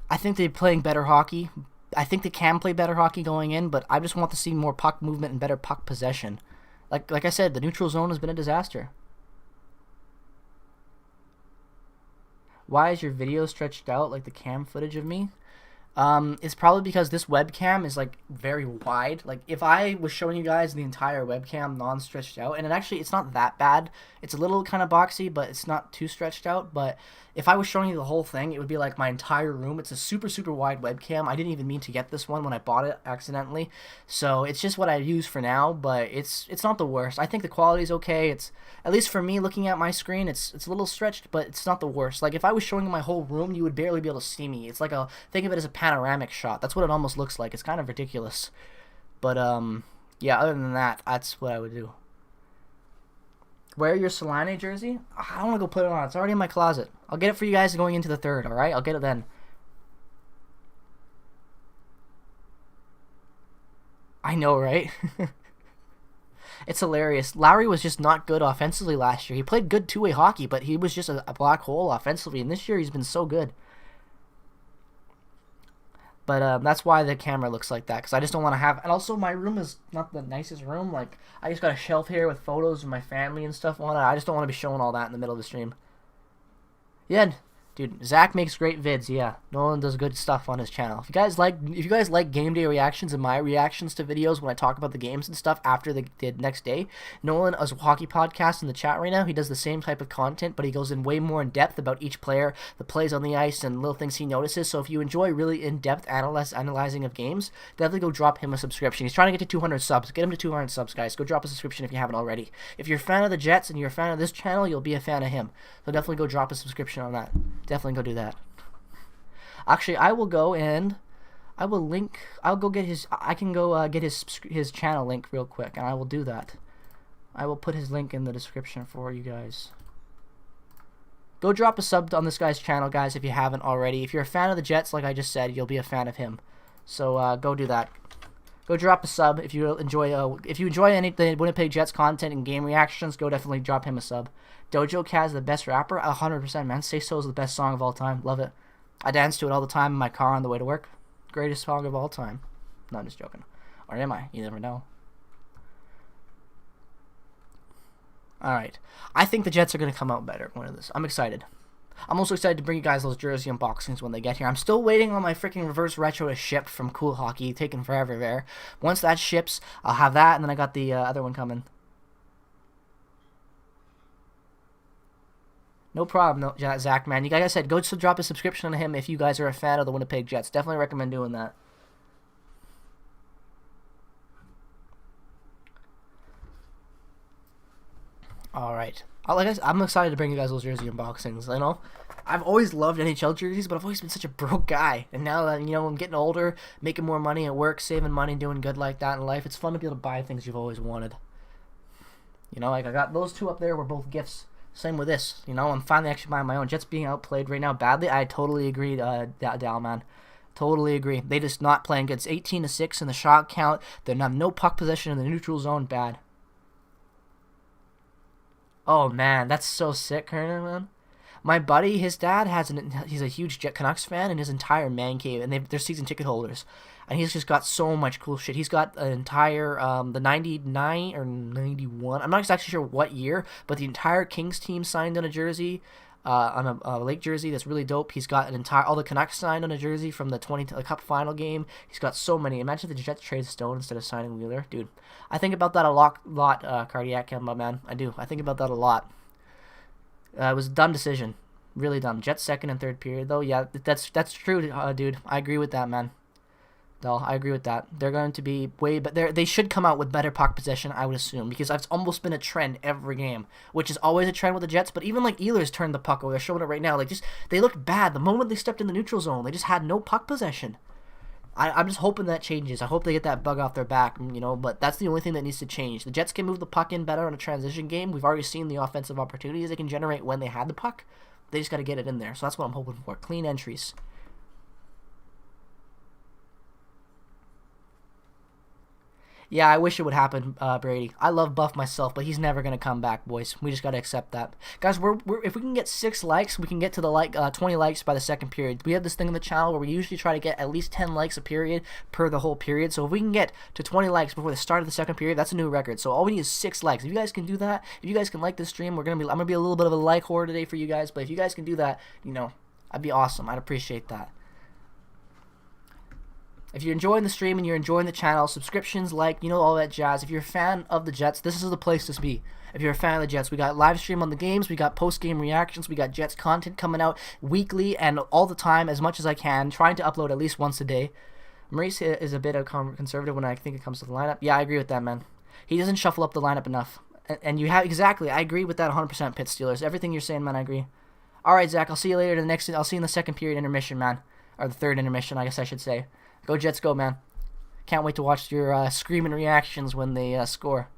I think they're playing better hockey. I think they can play better hockey going in. But I just want to see more puck movement and better puck possession. Like I said, the neutral zone has been a disaster. Why is your video stretched out like the cam footage of me? It's probably because this webcam is like very wide. Like if I was showing you guys the entire webcam non-stretched out, and it's not that bad. It's a little kind of boxy, but it's not too stretched out. But if I was showing you the whole thing, it would be like my entire room. It's a super, super wide webcam. I didn't even mean to get this one when I bought it accidentally. So it's just what I use for now, but it's not the worst. I think the quality is okay. It's, at least for me looking at my screen, it's a little stretched, but it's not the worst. Like if I was showing you my whole room, you would barely be able to see me. It's like think of it as a panoramic shot. That's what it almost looks like. It's kind of ridiculous. But yeah, other than that, that's what I would do. Wear your Solane jersey? I don't want to go put it on. It's already in my closet. I'll get it for you guys going into the third, alright? I'll get it then. I know, right? It's hilarious. Lowry was just not good offensively last year. He played good two-way hockey, but he was just a black hole offensively. And this year he's been so good. But that's why the camera looks like that, because I just don't want to have... And also, my room is not the nicest room. Like, I just got a shelf here with photos of my family and stuff on it. I just don't want to be showing all that in the middle of the stream. Yeah, dude, Zach makes great vids, yeah. Nolan does good stuff on his channel. If you guys like game day reactions and my reactions to videos when I talk about the games and stuff after the next day, Nolan has a hockey podcast in the chat right now. He does the same type of content, but he goes in way more in depth about each player, the plays on the ice, and little things he notices. So if you enjoy really in-depth analyzing of games, definitely go drop him a subscription. He's trying to get to 200 subs. Get him to 200 subs, guys. Go drop a subscription if you haven't already. If you're a fan of the Jets and you're a fan of this channel, you'll be a fan of him. So definitely go drop a subscription on that. Definitely go do that. Actually, I will go and I will link. I'll go get his. I can go get his channel link real quick, and I will do that. I will put his link in the description for you guys. Go drop a sub on this guy's channel, guys, if you haven't already. If you're a fan of the Jets, like I just said, you'll be a fan of him. So go do that. Go drop a sub if you enjoy any of the Winnipeg Jets content and game reactions. Go definitely drop him a sub. Dojo Cat's the best rapper, 100%, man. Say So is the best song of all time. Love it. I dance to it all the time in my car on the way to work. Greatest song of all time. No, I'm just joking. Or am I? You never know. Alright. I think the Jets are going to come out better one of this. I'm excited. I'm also excited to bring you guys those jersey unboxings when they get here. I'm still waiting on my freaking reverse retro to ship from Cool Hockey. Taking forever there. Once that ships, I'll have that, and then I got the other one coming. No problem, no, Zach, man. Like I said, go to drop a subscription on him if you guys are a fan of the Winnipeg Jets. Definitely recommend doing that. All right. I'm excited to bring you guys those jersey unboxings. I know I've always loved NHL jerseys, but I've always been such a broke guy. And now that, I'm getting older, making more money at work, saving money, doing good like that in life, it's fun to be able to buy things you've always wanted. Like I got those two up there were both gifts. Same with this. I'm finally actually buying my own. Jets being outplayed right now badly. I totally agree, Dal, man. Totally agree. They just not playing good. It's 18-6 in the shot count. They have no puck possession in the neutral zone. Bad. Oh man, that's so sick, Kerner, man. My buddy, his dad he's a huge Jet Canucks fan, and his entire man cave, and they're season ticket holders, and he's just got so much cool shit. He's got an entire the 99 or 91. I'm not exactly sure what year, but the entire Kings team signed on a jersey. On a Lake jersey that's really dope. He's got all the Canucks signed on a jersey from the Cup final game. He's got so many. Imagine if the Jets trade Stone instead of signing Wheeler, dude. I think about that a lot. Cardiac Kemba, man. I do. I think about that a lot. It was a dumb decision, really dumb. Jets second and third period though. Yeah, that's true, dude. I agree with that, man. I agree with that. They're going to be but they should come out with better puck possession, I would assume, because it's almost been a trend every game, which is always a trend with the Jets. But even like Ehlers turned the puck over. They're showing it right now. They looked bad the moment they stepped in the neutral zone. They just had no puck possession. I'm just hoping that changes. I hope they get that bug off their back, But that's the only thing that needs to change. The Jets can move the puck in better on a transition game. We've already seen the offensive opportunities they can generate when they had the puck. They just got to get it in there. So that's what I'm hoping for. Clean entries. Yeah, I wish it would happen, Brady. I love Buff myself, but he's never gonna come back, boys. We just gotta accept that, guys. If we can get 6 likes, we can get to the 20 likes by the second period. We have this thing on the channel where we usually try to get at least 10 likes a period per the whole period. So if we can get to 20 likes before the start of the second period, that's a new record. So all we need is 6 likes. If you guys can do that, if you guys can like this stream, I'm gonna be a little bit of a like whore today for you guys. But if you guys can do that, I'd be awesome. I'd appreciate that. If you're enjoying the stream and you're enjoying the channel, subscriptions, all that jazz. If you're a fan of the Jets, this is the place to be. If you're a fan of the Jets, we got live stream on the games, we got post-game reactions, we got Jets content coming out weekly and all the time as much as I can, trying to upload at least once a day. Maurice is a bit of conservative when I think it comes to the lineup. Yeah, I agree with that, man. He doesn't shuffle up the lineup enough. And you have, exactly, I agree with that 100%, Pitt Steelers. Everything you're saying, man, I agree. All right, Zach, I'll see you later. I'll see you in the second period intermission, man. Or the third intermission, I guess I should say. Go Jets, go, man. Can't wait to watch your screaming reactions when they score.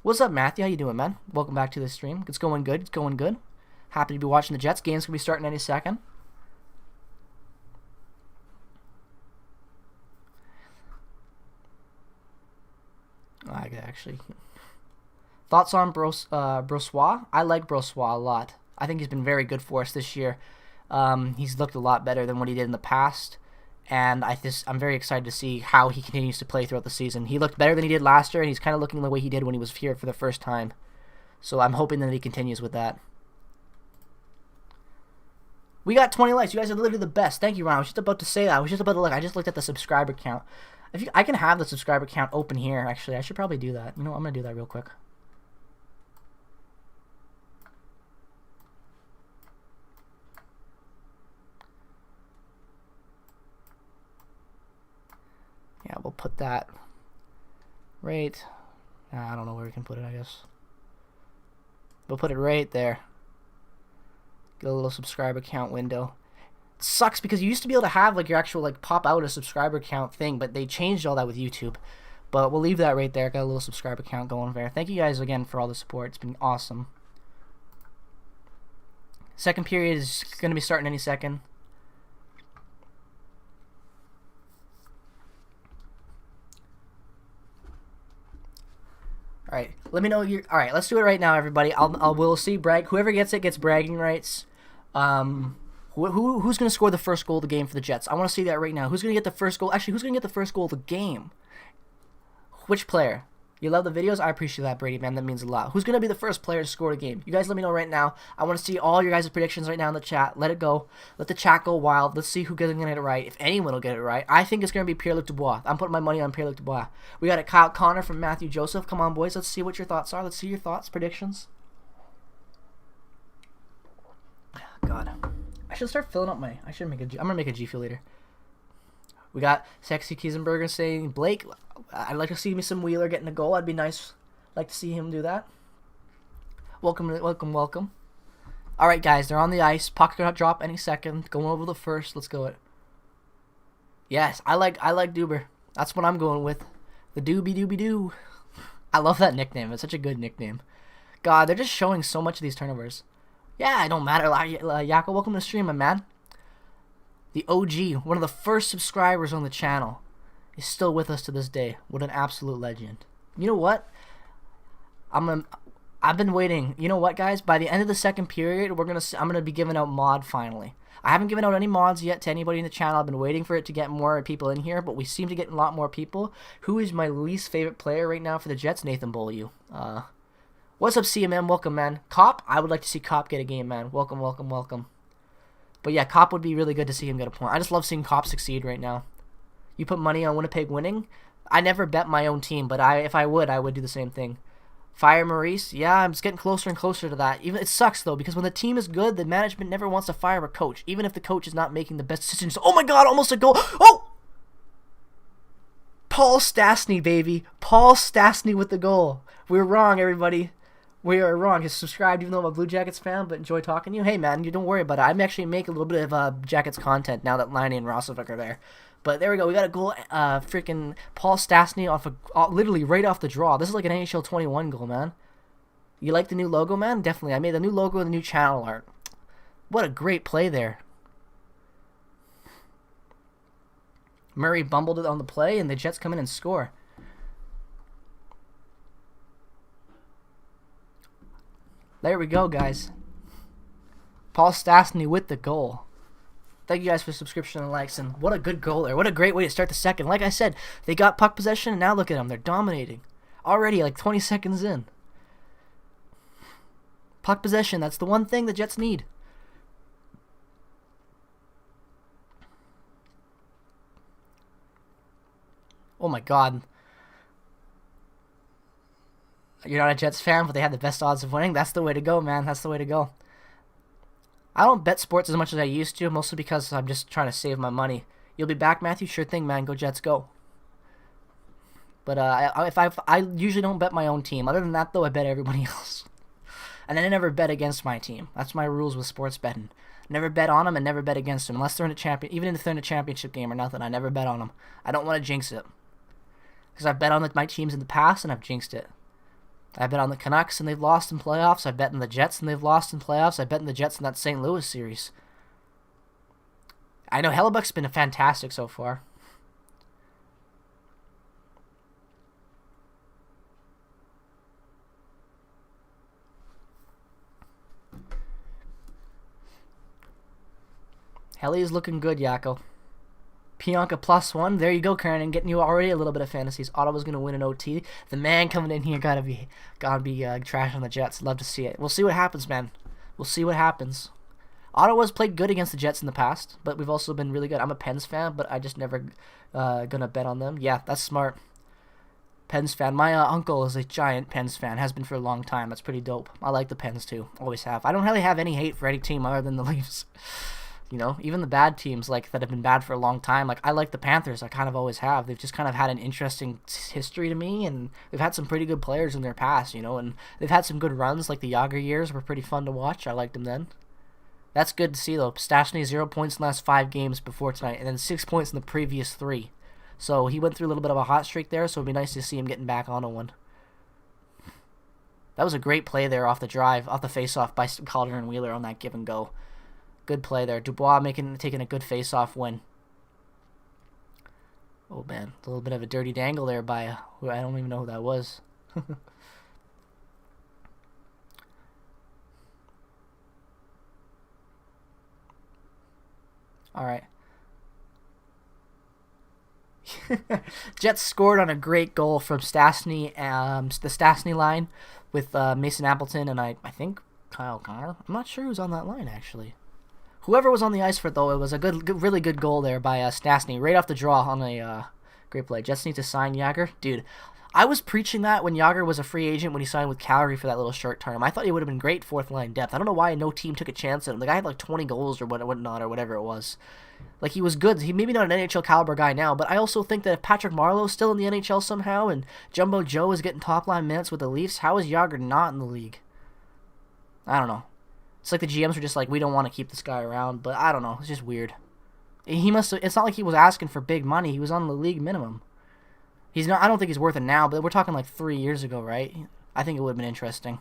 What's up, Matthew? How you doing, man? Welcome back to the stream. It's going good. It's going good. Happy to be watching the Jets. Game's going to be starting any second. I could actually... Thoughts on Brossois? I like Brossois a lot. I think he's been very good for us this year. He's looked a lot better than what he did in the past. And I'm very excited to see how he continues to play throughout the season. He looked better than he did last year, and he's kind of looking the way he did when he was here for the first time. So I'm hoping that he continues with that. We got 20 likes. You guys are literally the best. Thank you, Ron. I was just about to say that. I was just about to look. I just looked at the subscriber count. I can have the subscriber count open here, actually. I should probably do that. I'm going to do that real quick. Yeah, we'll put that right. I don't know where we can put it, I guess. We'll put it right there. Get a little subscriber count window. It sucks because you used to be able to have your actual pop out a subscriber count thing, but they changed all that with YouTube. But we'll leave that right there. Got a little subscriber count going there. Thank you guys again for all the support. It's been awesome. Second period is going to be starting any second. All right, let me know your. All right, let's do it right now, everybody. We'll see. Whoever gets it gets bragging rights. Who's gonna score the first goal of the game for the Jets? I want to see that right now. Who's gonna get the first goal? Actually, who's gonna get the first goal of the game? Which player? You love the videos? I appreciate that, Brady, man. That means a lot. Who's going to be the first player to score a game? You guys let me know right now. I want to see all your guys' predictions right now in the chat. Let it go. Let the chat go wild. Let's see who's going to get it right. If anyone will get it right. I think it's going to be Pierre-Luc Dubois. I'm putting my money on Pierre-Luc Dubois. We got a Kyle Connor from Matthew Joseph. Come on, boys. Let's see what your thoughts are. Let's see your thoughts, predictions. God. I should start filling up my... I'm going to make a G Fuel later. We got Sexy Kiesenberger saying, Blake, I'd like to see me some Wheeler getting a goal. I'd be nice. Like to see him do that. Welcome. All right, guys, they're on the ice. Puck gonna drop any second. Going over the first. Let's go. Yes, I like Duber. That's what I'm going with. The Doobie Doobie Doo. I love that nickname. It's such a good nickname. God, they're just showing so much of these turnovers. Yeah, it don't matter. Yako, welcome to the stream, my man. The OG, one of the first subscribers on the channel, is still with us to this day. What an absolute legend. You know what? I've been waiting. You know what, guys? By the end of the second period, I'm gonna be giving out mod finally. I haven't given out any mods yet to anybody in the channel. I've been waiting for it to get more people in here, but we seem to get a lot more people. Who is my least favorite player right now for the Jets? Nathan Beaulieu. What's up, CMM? Welcome, man. Cop, I would like to see Cop get a game, man. Welcome. But yeah, Cop would be really good to see him get a point. I just love seeing Cop succeed right now. You put money on Winnipeg winning? I never bet my own team, but if I would do the same thing. Fire Maurice? Yeah, I'm just getting closer and closer to that. It sucks, though, because when the team is good, the management never wants to fire a coach, even if the coach is not making the best decisions. Oh my god, almost a goal. Oh! Paul Stastny, baby. Paul Stastny with the goal. We're wrong, everybody. We are wrong. Just subscribed, even though I'm a Blue Jackets fan, but enjoy talking to you. Hey, man, you don't worry about it. I'm actually making a little bit of Jackets content now that Liney and Roslovic are there. But there we go. We got a goal. Freaking Paul Stastny literally right off the draw. This is like an NHL 21 goal, man. You like the new logo, man? Definitely. I made the new logo and the new channel art. What a great play there. Murray bumbled it on the play, and the Jets come in and score. There we go, guys. Paul Stastny with the goal. Thank you guys for subscription and likes, and what a good goal there. What a great way to start the second. Like I said, they got puck possession, and now look at them. They're dominating. Already, like 20 seconds in. Puck possession, that's the one thing the Jets need. Oh my god. You're not a Jets fan, but they have the best odds of winning? That's the way to go, man. That's the way to go. I don't bet sports as much as I used to, mostly because I'm just trying to save my money. You'll be back, Matthew? Sure thing, man. Go Jets, go. But I usually don't bet my own team. Other than that, though, I bet everybody else. And I never bet against my team. That's my rules with sports betting. Never bet on them and never bet against them. Unless they're in a even if they're in a championship game or nothing, I never bet on them. I don't want to jinx it. Because I've bet on my teams in the past and I've jinxed it. I bet on the Canucks and they've lost in playoffs. I bet on the Jets and they've lost in playoffs. I bet on the Jets in that St. Louis series. I know Hellebuck's been fantastic so far. Helly is looking good, Yako. Pionka +1. There you go, Karen, and getting you already a little bit of fantasies. Ottawa's gonna win an OT. The man coming in here gotta be trash on the Jets. Love to see it. We'll see what happens, man. We'll see what happens. Ottawa's played good against the Jets in the past, but we've also been really good. I'm a Pens fan, but I just never gonna bet on them. Yeah, that's smart. Pens fan. My uncle is a giant Pens fan. Has been for a long time. That's pretty dope. I like the Pens too. Always have. I don't really have any hate for any team other than the Leafs. You know, even the bad teams that have been bad for a long time. Like, I like the Panthers. I kind of always have. They've just kind of had an interesting history to me, and they've had some pretty good players in their past, you know, and they've had some good runs. Like, the Yager years were pretty fun to watch. I liked them then. That's good to see, though. Stastny, 0 points in the last 5 games before tonight, and then 6 points in the previous 3. So he went through a little bit of a hot streak there, so it'd be nice to see him getting back onto one. That was a great play there off the face-off by Calder and Wheeler on that give and go. Good play there. Dubois taking a good face-off win. Oh, man. A little bit of a dirty dangle there by who I don't even know who that was. All right. Jets scored on a great goal from Stastny, the Stastny line with Mason Appleton and I think Kyle Connor. I'm not sure who's on that line, actually. Whoever was on the ice for it, though, it was a really good goal there by Stastny, right off the draw on a great play. Jets need to sign Yager. Dude, I was preaching that when Yager was a free agent when he signed with Calgary for that little short term. I thought he would have been great fourth-line depth. I don't know why no team took a chance on him. The guy had like 20 goals or whatnot or whatever it was. Like, he was good. He maybe not an NHL caliber guy now, but I also think that if Patrick Marleau's still in the NHL somehow and Jumbo Joe is getting top-line minutes with the Leafs, how is Yager not in the league? I don't know. It's like the GMs were just like, we don't want to keep this guy around, but I don't know. It's just weird. He must. It's not like he was asking for big money. He was on the league minimum. He's not. I don't think he's worth it now, but we're talking like 3 years ago, right? I think it would have been interesting.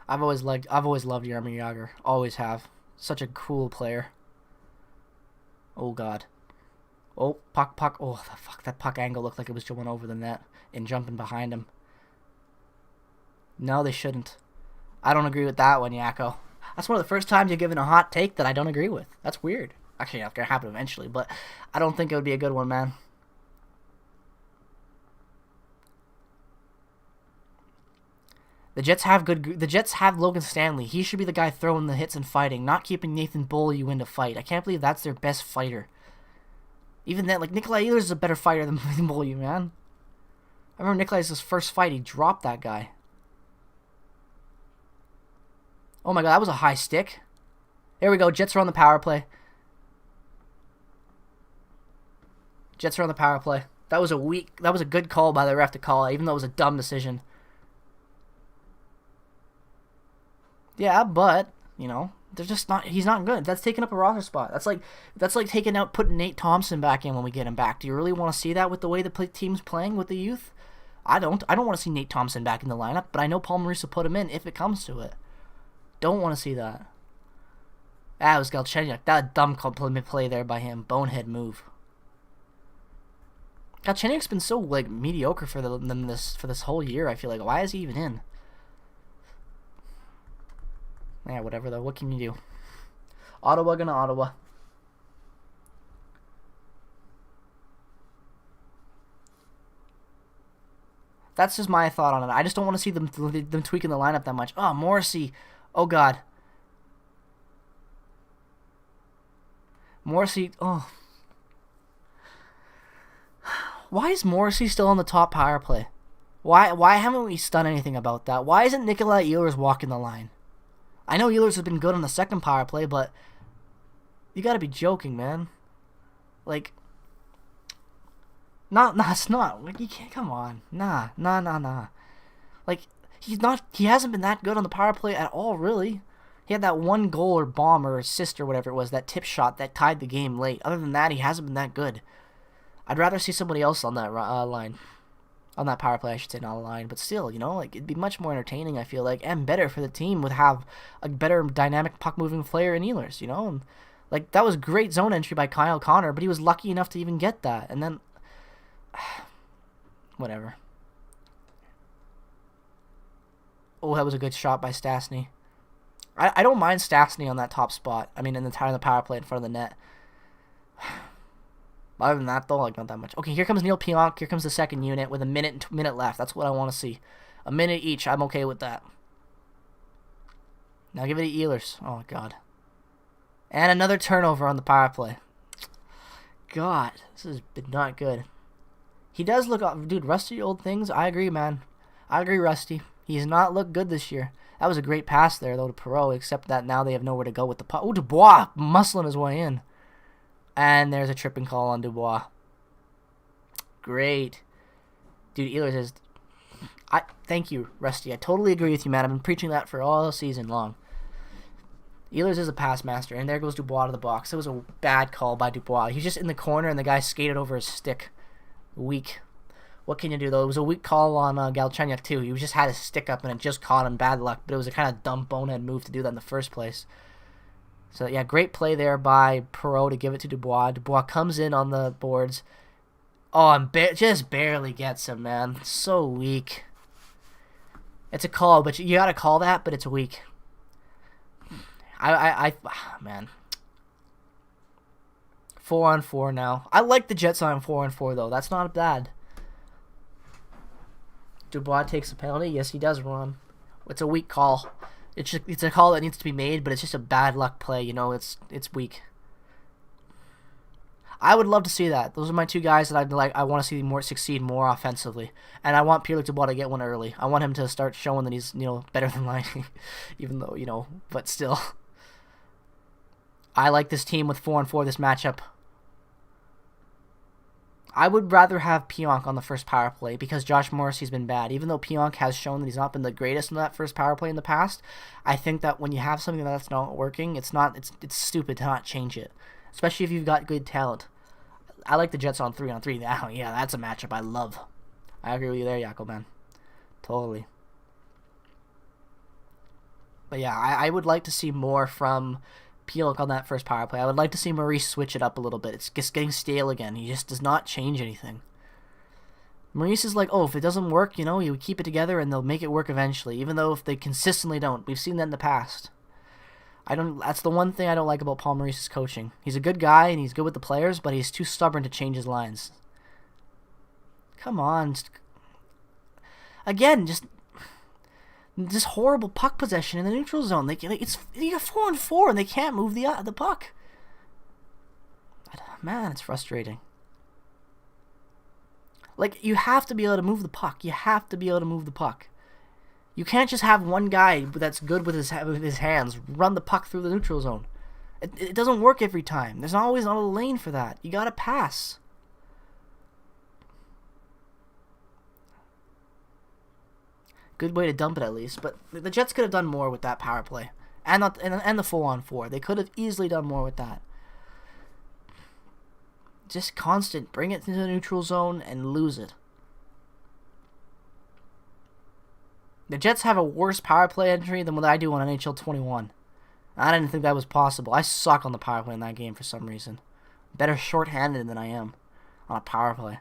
I've always loved Jaromir Jagr. Always have. Such a cool player. Oh God. Oh, puck. Oh, fuck. That puck angle looked like it was going over the net and jumping behind him. No, they shouldn't. I don't agree with that one, Yakko. That's one of the first times you've given a hot take that I don't agree with. That's weird. Actually, that's going to happen eventually, but I don't think it would be a good one, man. The Jets have Logan Stanley. He should be the guy throwing the hits and fighting, not keeping Nathan Beaulieu in to fight. I can't believe that's their best fighter. Even then, like, Nikolai Ehlers is a better fighter than Beaulieu, man. I remember Nikolai's first fight, he dropped that guy. Oh my God, that was a high stick. Here we go, Jets are on the power play. Jets are on the power play. That was a good call by the ref to call it, even though it was a dumb decision. Yeah, but, you know, they're just not. He's not good. That's taking up a roster spot. That's like putting Nate Thompson back in when we get him back. Do you really want to see that with the way the team's playing with the youth? I don't. I don't want to see Nate Thompson back in the lineup, but I know Paul Maurice will put him in if it comes to it. Don't want to see that. It was Galchenyuk. That dumb play there by him. Bonehead move. Galchenyuk's been so like mediocre for this whole year. I feel like, why is he even in? Yeah, whatever though. What can you do? Ottawa gonna Ottawa. That's just my thought on it. I just don't want to see them tweaking the lineup that much. Oh, Morrissey. Oh God. Morrissey. Oh. Why is Morrissey still on the top power play? Why haven't we done anything about that? Why isn't Nikolai Ehlers walking the line? I know Ehlers has been good on the second power play, but you gotta be joking, man. Like, it's not. Like, you can't, come on. Nah. Like, he hasn't been that good on the power play at all, really. He had that one goal or bomb or assist or whatever it was, that tip shot that tied the game late. Other than that, he hasn't been that good. I'd rather see somebody else on that line. On that power play, I should say, not a line. But still, you know, like, it'd be much more entertaining, I feel like, and better for the team would have a better dynamic puck-moving player in Ehlers, you know? And, like, that was great zone entry by Kyle Connor, but he was lucky enough to even get that. And then, whatever. Oh, that was a good shot by Stastny. I don't mind Stastny on that top spot. I mean, in the power play in front of the net. Other than that, though, like, not that much. Okay, here comes Neil Pionk. Here comes the second unit with a minute left. That's what I want to see. A minute each. I'm okay with that. Now give it to Ehlers. Oh, God. And another turnover on the power play. God, this has been not good. He does look... Dude, Rusty Old Things, I agree, man. I agree, Rusty. He's not looked good this year. That was a great pass there, though, to Perreault, except that now they have nowhere to go with the puck. Oh, Dubois muscling his way in. And there's a tripping call on Dubois. Great. Dude, Ehlers is... Thank you, Rusty. I totally agree with you, man. I've been preaching that for all season long. Ehlers is a pass master, and there goes Dubois to the box. It was a bad call by Dubois. He's just in the corner, and the guy skated over his stick. Weak. What can you do, though? It was a weak call on Galchenyuk, too. He just had his stick up, and it just caught him. Bad luck, but it was a kind of dumb bonehead move to do that in the first place. So, yeah, great play there by Perreault to give it to Dubois. Dubois comes in on the boards. Oh, and just barely gets him, man. So weak. It's a call, but you got to call that, but it's weak. Man. 4-on-4 now. I like the Jets on 4-on-4, though. That's not bad. Dubois takes a penalty. Yes, he does, Ron. It's a weak call. It's a call that needs to be made, but it's just a bad luck play. You know, it's weak. I would love to see that. Those are my two guys that I want to see succeed more offensively, and I want Pierre-Luc Dubois to get one early. I want him to start showing that he's better than Liney, even though but still. I like this team with 4-on-4 this matchup. I would rather have Pionk on the first power play because Josh Morrissey's been bad. Even though Pionk has shown that he's not been the greatest in that first power play in the past, I think that when you have something that's not working, it's stupid to not change it, especially if you've got good talent. I like the Jets on 3-on-3. Yeah, that's a matchup I love. I agree with you there, Yakko, man. Totally. But yeah, I would like to see more from Pionk on that first power play. I would like to see Maurice switch it up a little bit. It's just getting stale again. He just does not change anything. Maurice is like, oh, if it doesn't work, you keep it together and they'll make it work eventually, even though if they consistently don't. We've seen that in the past. That's the one thing I don't like about Paul Maurice's coaching. He's a good guy and he's good with the players, but he's too stubborn to change his lines. Come on. Again, just horrible puck possession in the neutral zone. You got 4-on-4 and they can't move the puck. Man, it's frustrating. Like, you have to be able to move the puck. You have to be able to move the puck. You can't just have one guy that's good with his hands run the puck through the neutral zone. It doesn't work every time. There's not always a lane for that. You gotta pass. Good way to dump it at least, but the Jets could have done more with that power play, and the 4-on-4. They could have easily done more with that. Just constant, bring it into the neutral zone and lose it. The Jets have a worse power play entry than what I do on NHL 21. I didn't think that was possible. I suck on the power play in that game for some reason. Better shorthanded than I am on a power play.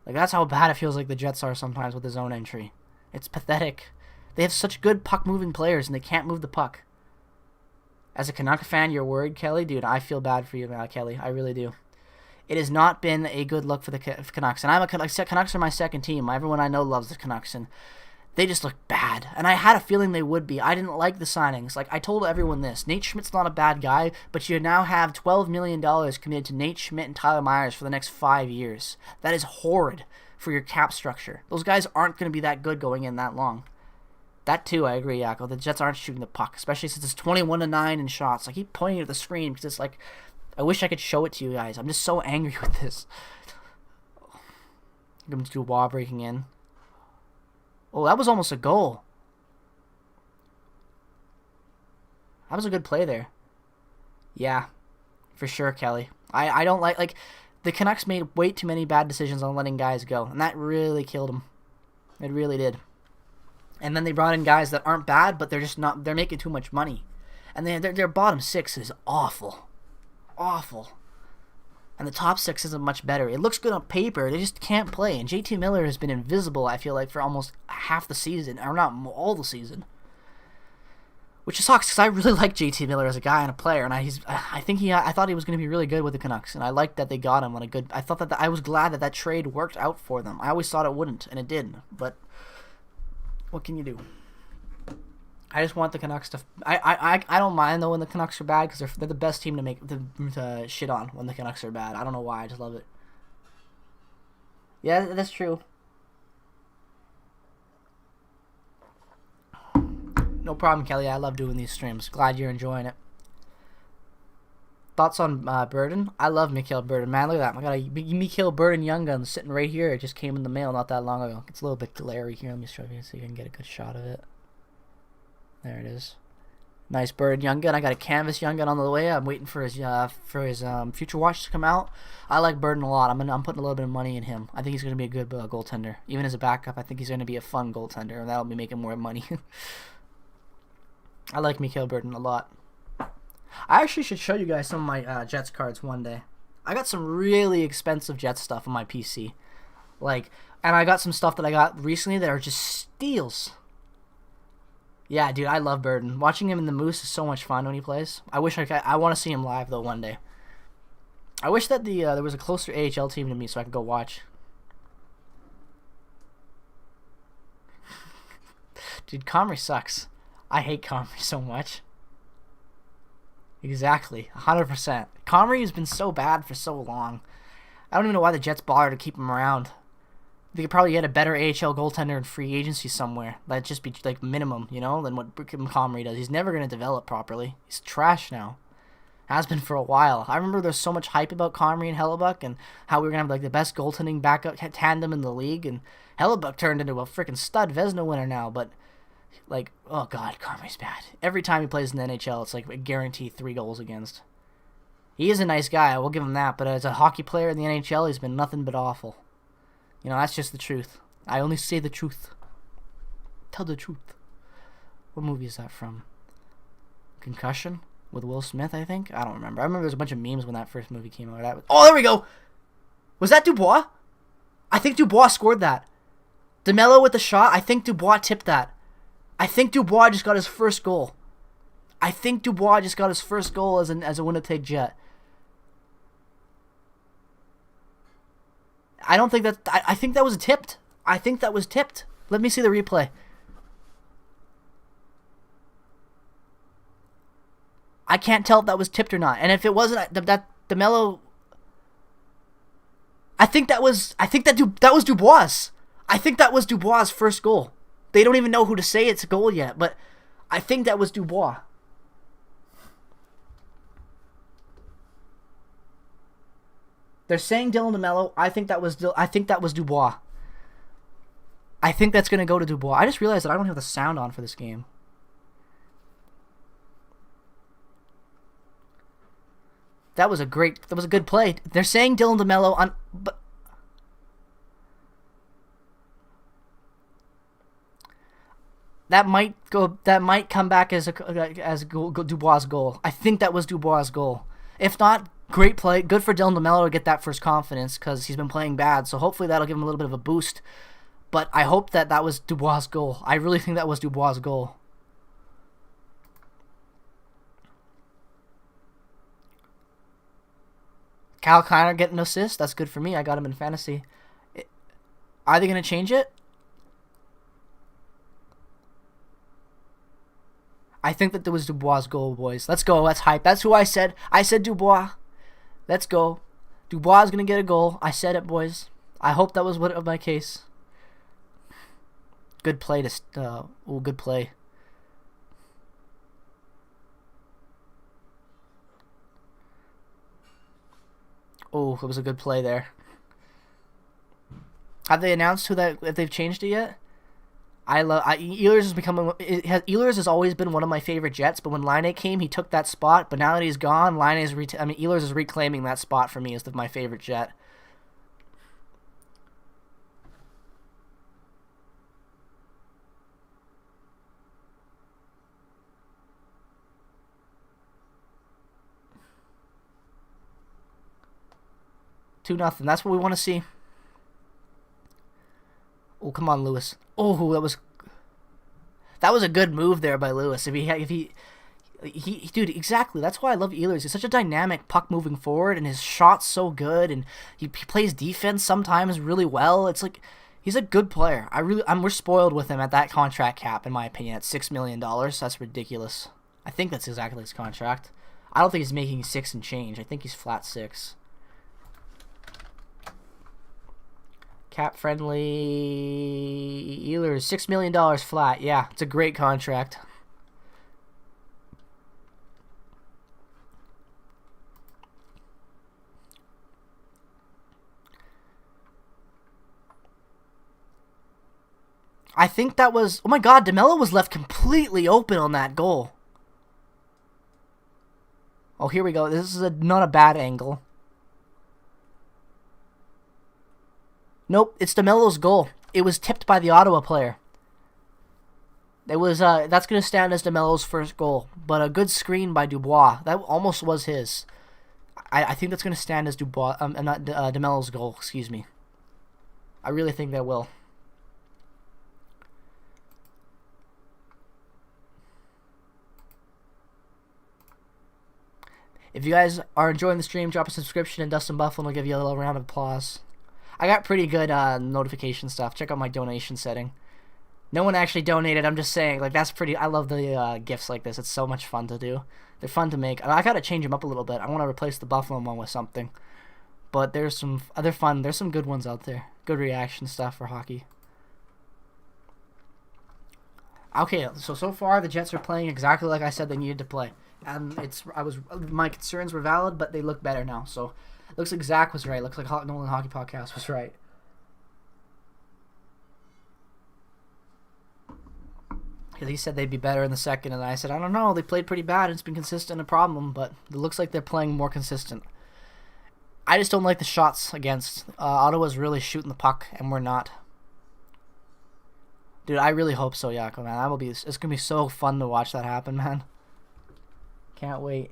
Like, that's how bad it feels like the Jets are sometimes with the zone entry. It's pathetic. They have such good puck-moving players, and they can't move the puck. As a Canuck fan, you're worried, Kelly? Dude, I feel bad for you, Kelly. I really do. It has not been a good look for the Canucks. And Canucks are my second team. Everyone I know loves the Canucks, and they just look bad. And I had a feeling they would be. I didn't like the signings. Like, I told everyone this. Nate Schmidt's not a bad guy, but you now have $12 million committed to Nate Schmidt and Tyler Myers for the next 5 years. That is horrid for your cap structure. Those guys aren't going to be that good going in that long. That too, I agree, Yakko. The Jets aren't shooting the puck, especially since it's 21-9 in shots. I keep pointing at the screen because it's like, I wish I could show it to you guys. I'm just so angry with this. I'm going to do wall breaking in. Oh, that was almost a goal. That was a good play there. Yeah, for sure, Kelly. I don't like the Canucks made way too many bad decisions on letting guys go, and that really killed them. It really did. And then they brought in guys that aren't bad, but they're making too much money. And their bottom six is awful. Awful. And the top six isn't much better. It looks good on paper. They just can't play. And JT Miller has been invisible, I feel like, for almost half the season. Or not all the season. Which sucks, because I really like JT Miller as a guy and a player. And I thought he was going to be really good with the Canucks. And I liked that they got him on a good... I was glad that trade worked out for them. I always thought it wouldn't, and it did. But what can you do? I just want the Canucks to... I don't mind, though, when the Canucks are bad, because they're the best team to shit on when the Canucks are bad. I don't know why. I just love it. Yeah, that's true. No problem, Kelly. I love doing these streams. Glad you're enjoying it. Thoughts on Burden? I love Mikhail Burden. Man, look at that. I got a Mikhail Burden Young Gun sitting right here. It just came in the mail not that long ago. It's a little bit glary here. Let me show you so you can get a good shot of it. There it is. Nice Bird Young Gun. I got a Canvas Young Gun on the way. I'm waiting for his Future Watch to come out. I like Burden a lot. I'm putting a little bit of money in him. I think he's going to be a good goaltender. Even as a backup, I think he's going to be a fun goaltender, and that'll be making more money. I like Mikhail Burden a lot. I actually should show you guys some of my Jets cards one day. I got some really expensive Jets stuff on my PC. And I got some stuff that I got recently that are just steals. Yeah, dude, I love Burden. Watching him in the Moose is so much fun when he plays. I want to see him live, though, one day. I wish that there was a closer AHL team to me so I could go watch. Dude, Comrie sucks. I hate Comrie so much. Exactly, 100%. Comrie has been so bad for so long. I don't even know why the Jets bother to keep him around. They could probably get a better AHL goaltender in free agency somewhere. That'd just be like minimum, than what Comrie does. He's never going to develop properly. He's trash now. Has been for a while. I remember there's so much hype about Comrie and Hellebuck and how we were gonna have like the best goaltending backup tandem in the league, and Hellebuck turned into a freaking stud Vezina winner now. But like, oh god, Comrie's bad. Every time he plays in the NHL, it's like a guarantee 3 goals against. He is a nice guy, I will give him that. But as a hockey player in the NHL, he's been nothing but awful. You know, that's just the truth. I only say the truth. Tell the truth. What movie is that from? Concussion? With Will Smith, I think? I don't remember. I remember there's a bunch of memes when that first movie came out. Oh, there we go! Was that Dubois? I think Dubois scored that. DeMello with the shot. I think Dubois tipped that. I think Dubois just got his first goal. I think Dubois just got his first goal as a Winnipeg Jet. I don't think that... I think that was tipped. I think that was tipped. Let me see the replay. I can't tell if that was tipped or not. And if it wasn't, that DeMello... I think that was Dubois. I think that was Dubois' first goal. They don't even know who to say it's a goal yet, but I think that was Dubois. They're saying Dylan DeMello. I think that was Dubois. I think that's gonna go to Dubois. I just realized that I don't have the sound on for this game. That was a good play. They're saying Dylan DeMello on, but that might come back as Dubois' goal. I think that was Dubois' goal. If not, great play. Good for Dylan DeMello to get that first confidence because he's been playing bad. So hopefully that'll give him a little bit of a boost. But I hope that was Dubois' goal. I really think that was Dubois' goal. Kyle Kleiner getting an assist. That's good for me. I got him in fantasy. Are they going to change it? I think that there was Dubois' goal, boys. Let's go. That's hype. That's who I said. I said Dubois. Let's go. Dubois is going to get a goal. I said it, boys. I hope that was my case. Good play. Good play. Oh, it was a good play there. Have they announced if they've changed it yet? Ehlers has always been one of my favorite Jets, but when Laine came, he took that spot. But now that he's gone, Ehlers is reclaiming that spot for me as my favorite Jet. Nothing. That's what we want to see. Oh, come on, Lewis. Oh, that was a good move there by Lewis. Dude, exactly. That's why I love Ehlers. He's such a dynamic puck moving forward, and his shot's so good, and he plays defense sometimes really well. It's like he's a good player. We're spoiled with him at that contract cap, in my opinion, at $6 million. That's ridiculous. I think that's exactly his contract. I don't think he's making 6 and change. I think he's flat 6. Cap friendly Ehlers, $6 million flat. Yeah, it's a great contract. I think that was... Oh my god, DeMello was left completely open on that goal. Oh, here we go. This is not a bad angle. Nope, it's DeMello's goal. It was tipped by the Ottawa player. It was that's going to stand as DeMello's first goal, but a good screen by Dubois. That almost was his. I think that's going to stand as DeMello's goal. Excuse me. I really think that will. If you guys are enjoying the stream, drop a subscription, and Dustin Buffalo will give you a little round of applause. I got pretty good notification stuff. Check out my donation setting. No one actually donated. I'm just saying, like, that's pretty... I love the gifts like this. It's so much fun to do. They're fun to make. I got to change them up a little bit. I want to replace the Buffalo one with something. But there's some other fun. There's some good ones out there. Good reaction stuff for hockey. Okay, so far the Jets are playing exactly like I said they needed to play, and my concerns were valid, but they look better now. So it looks like Zach was right. Looks like Nolan Hockey Podcast was right. Because he said they'd be better in the second, and I said I don't know. They played pretty bad. It's been consistent, a problem, but it looks like they're playing more consistent. I just don't like the shots against Ottawa's really shooting the puck, and we're not. Dude, I really hope so, Yako, man. It's gonna be so fun to watch that happen, man. Can't wait.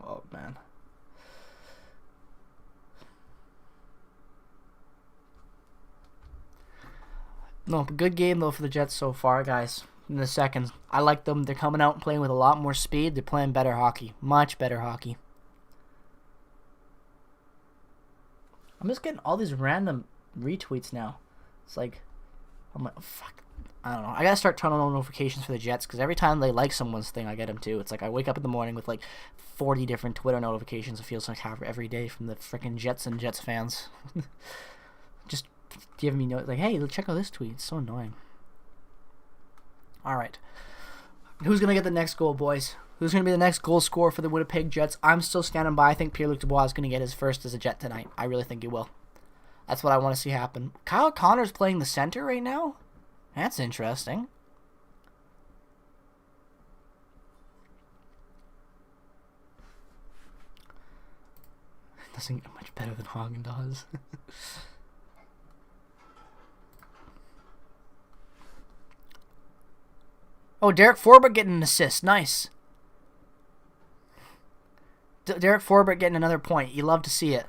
Oh, man. No, good game, though, for the Jets so far, guys. In the second, I like them. They're coming out and playing with a lot more speed. They're playing better hockey. Much better hockey. I'm just getting all these random retweets now. It's like, I'm like, oh, fuck. I don't know. I gotta start turning on notifications for the Jets because every time they like someone's thing, I get them too. It's like I wake up in the morning with like 40 different Twitter notifications. It feels like every day from the freaking Jets and Jets fans. Just giving me notes like, hey, check out this tweet. It's so annoying. All right. Who's going to get the next goal, boys? Who's going to be the next goal scorer for the Winnipeg Jets? I'm still standing by. I think Pierre-Luc Dubois is going to get his first as a Jet tonight. I really think he will. That's what I want to see happen. Kyle Connor's playing the center right now? That's interesting. Doesn't get much better than Hagen does. Oh, Derek Forbert getting an assist. Nice. Derek Forbert getting another point. You love to see it.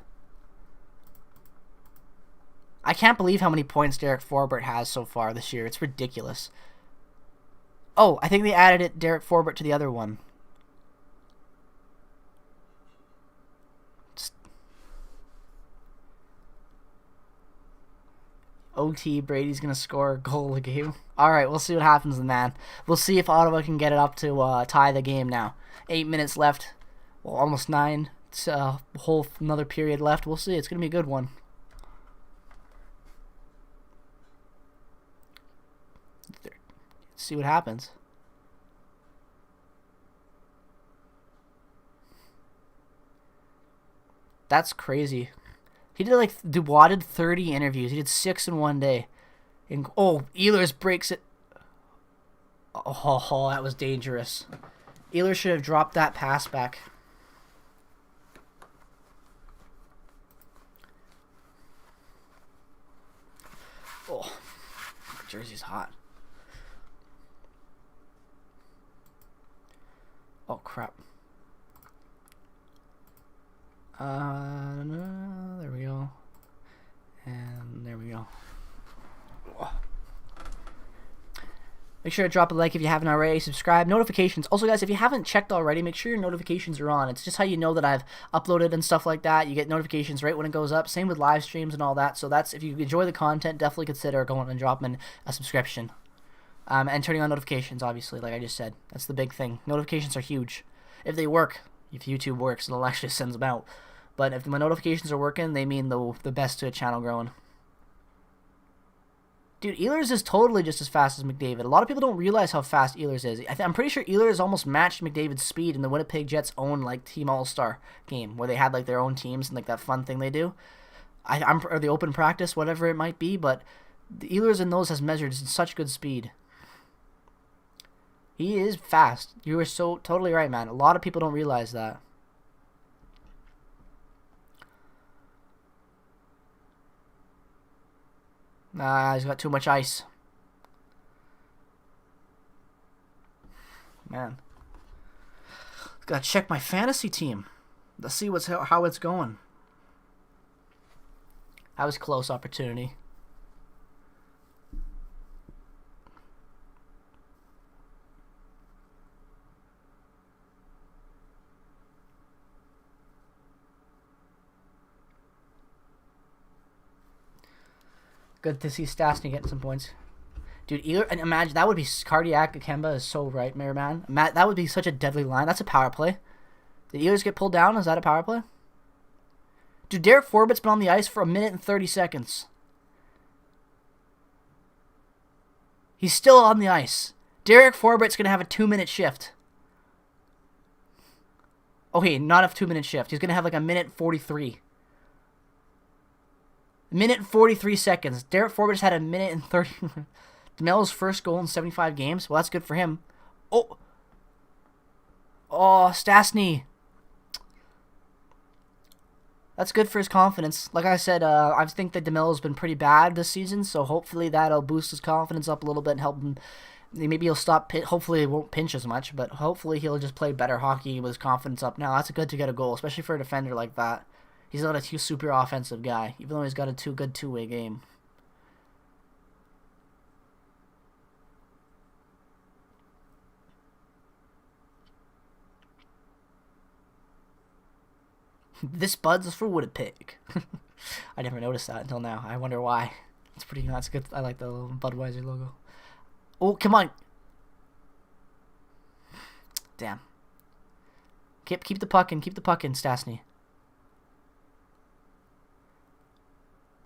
I can't believe how many points Derek Forbert has so far this year. It's ridiculous. Oh, I think they added Derek Forbert to the other one. OT, Brady's going to score a goal a game. All right, we'll see what happens in that. We'll see if Ottawa can get it up to tie the game now. 8 minutes left. Well, almost 9. It's a whole another period left. We'll see. It's going to be a good one. Let's see what happens. That's crazy. He did like Dubois did 30 interviews. He did 6 in one day. And Ehlers breaks it. Oh, that was dangerous. Ehlers should have dropped that pass back. Oh, jersey's hot. Oh crap. There we go. And there we go. Make sure to drop a like if you haven't already. Subscribe. Notifications. Also, guys, if you haven't checked already, make sure your notifications are on. It's just how you know that I've uploaded and stuff like that. You get notifications right when it goes up. Same with live streams and all that. So that's, if you enjoy the content, definitely consider going and dropping a subscription. And turning on notifications, obviously, like I just said. That's the big thing. Notifications are huge. If they work, if YouTube works, it'll actually send them out. But if my notifications are working, they mean the best to a channel growing. Dude, Ehlers is totally just as fast as McDavid. A lot of people don't realize how fast Ehlers is. I'm pretty sure Ehlers almost matched McDavid's speed in the Winnipeg Jets' own like Team All-Star game, where they had like their own teams and like that fun thing they do. Or the open practice, whatever it might be. But the Ehlers in those has measured in such good speed. He is fast. You were so totally right, man. A lot of people don't realize that. Nah, he's got too much ice. Man. Gotta check my fantasy team. Let's see how it's going. That was close opportunity. Good to see Stastny getting some points. Dude, and imagine that would be cardiac. Kemba is so right, Mayor Man. Matt, that would be such a deadly line. That's a power play. Did Ehlers get pulled down? Is that a power play? Dude, Derek Forbett's been on the ice for 1:30. He's still on the ice. Derek Forbett's going to have a 2-minute shift. Okay, not a 2-minute shift. He's going to have like 1:43. 1:43. Derek Forbett's had 1:30. DeMelo's first goal in 75 games. Well, that's good for him. Oh, Stastny. That's good for his confidence. Like I said, I think that DeMelo's been pretty bad this season, so hopefully that'll boost his confidence up a little bit and help him. Maybe he'll stop. Hopefully he won't pinch as much, but hopefully he'll just play better hockey with his confidence up. Now, that's good to get a goal, especially for a defender like that. He's not a super offensive guy, even though he's got a good two-way game. This Buds is for Winnipeg. I never noticed that until now. I wonder why. It's pretty. That's good. I like the little Budweiser logo. Oh, come on. Damn. Keep the puck in. Keep the puck in, Stastny.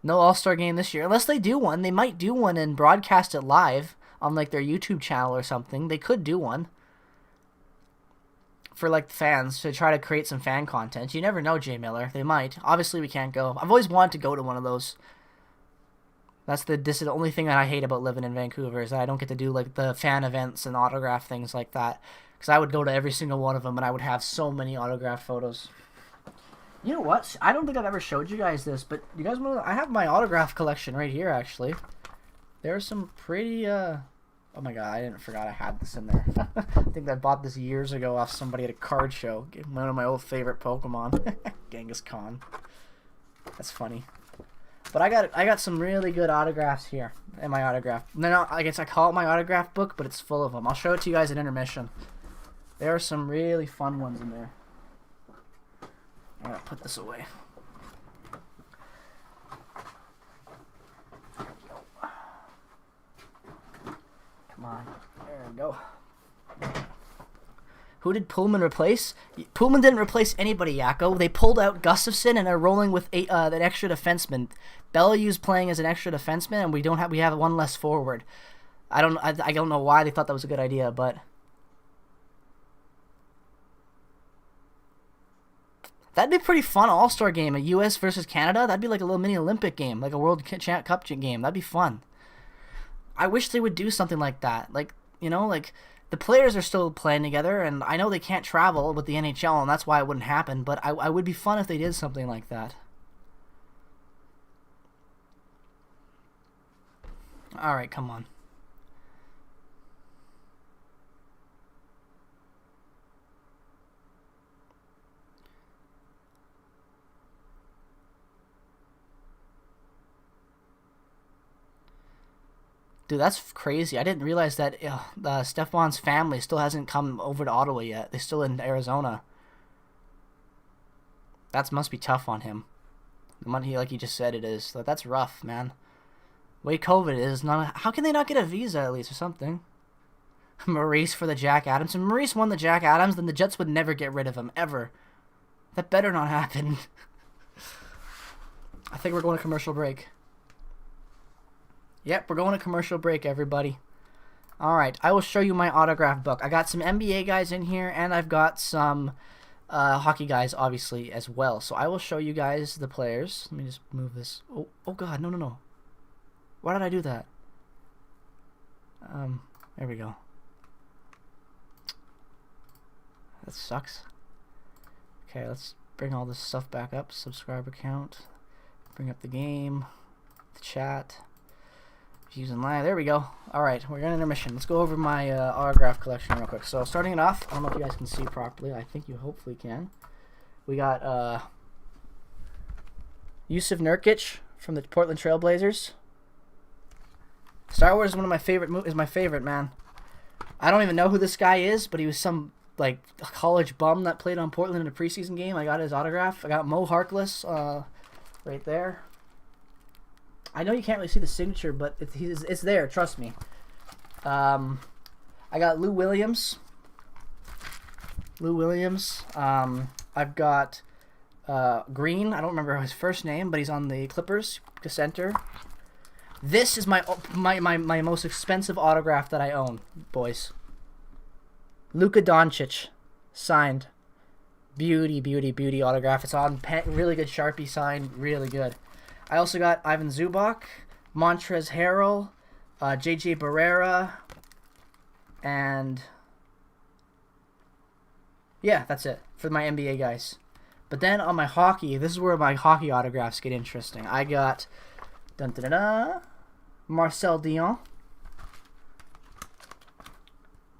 No All-Star game this year. Unless they do one. They might do one and broadcast it live on like their YouTube channel or something. They could do one. For like fans to try to create some fan content. You never know, Jay Miller. They might. Obviously, we can't go. I've always wanted to go to one of those. This is the only thing that I hate about living in Vancouver is that I don't get to do like the fan events and autograph things like that. Because I would go to every single one of them and I would have so many autograph photos. You know what? I don't think I've ever showed you guys this, but you guys want? I have my autograph collection right here. Actually, there are some pretty. Oh my god, I forgot I had this in there. I think I bought this years ago off somebody at a card show. One of my old favorite Pokemon. Genghis Khan. That's funny. But I got some really good autographs here in my autograph. No, I guess I call it my autograph book, but it's full of them. I'll show it to you guys at intermission. There are some really fun ones in there. I'm gonna put this away. Come on. There we go. Who did Pullman replace? Pullman didn't replace anybody, Yakko. They pulled out Gustafsson and are rolling with that extra defenseman. Bellieu's playing as an extra defenseman, and we have one less forward. I don't know why they thought that was a good idea, but that'd be a pretty fun All-Star game. A U.S. versus Canada. That'd be like a little mini Olympic game, like a World Cup game. That'd be fun. I wish they would do something like that. Like, you know, like the players are still playing together, and I know they can't travel with the NHL, and that's why it wouldn't happen, but I would be fun if they did something like that. Alright, come on. Dude, that's crazy. I didn't realize that Stefan's family still hasn't come over to Ottawa yet. They're still in Arizona. That must be tough on him. The money, like you just said, it is. That's rough, man. The way COVID is, how can they not get a visa at least or something? Maurice for the Jack Adams. If Maurice won the Jack Adams, then the Jets would never get rid of him, ever. That better not happen. I think we're going to commercial break. Yep, we're going to commercial break, everybody. Alright, I will show you my autograph book. I got some NBA guys in here, and I've got some hockey guys, obviously, as well. So I will show you guys the players. Let me just move this. Oh God, no. Why did I do that? There we go. That sucks. Okay, let's bring all this stuff back up. Subscriber count. Bring up the game. The chat. Using live. There we go. Alright, we're going to intermission. Let's go over my autograph collection real quick. So, starting it off, I don't know if you guys can see properly. I think you hopefully can. We got Yusuf Nurkic from the Portland Trail Blazers. Star Wars is one of my favorite, man. I don't even know who this guy is, but he was some like college bum that played on Portland in a preseason game. I got his autograph. I got Mo Harkless right there. I know you can't really see the signature, but it's there. Trust me. I got Lou Williams. I've got Green. I don't remember his first name, but he's on the Clippers center. This is my most expensive autograph that I own, boys. Luka Doncic, signed. Beauty autograph. It's on pen, really good Sharpie sign, really good. I also got Ivan Zubac, Montrezl Harrell, JJ Barrera, and yeah, that's it for my NBA guys. But then on my hockey, this is where my hockey autographs get interesting. I got Marcel Dion,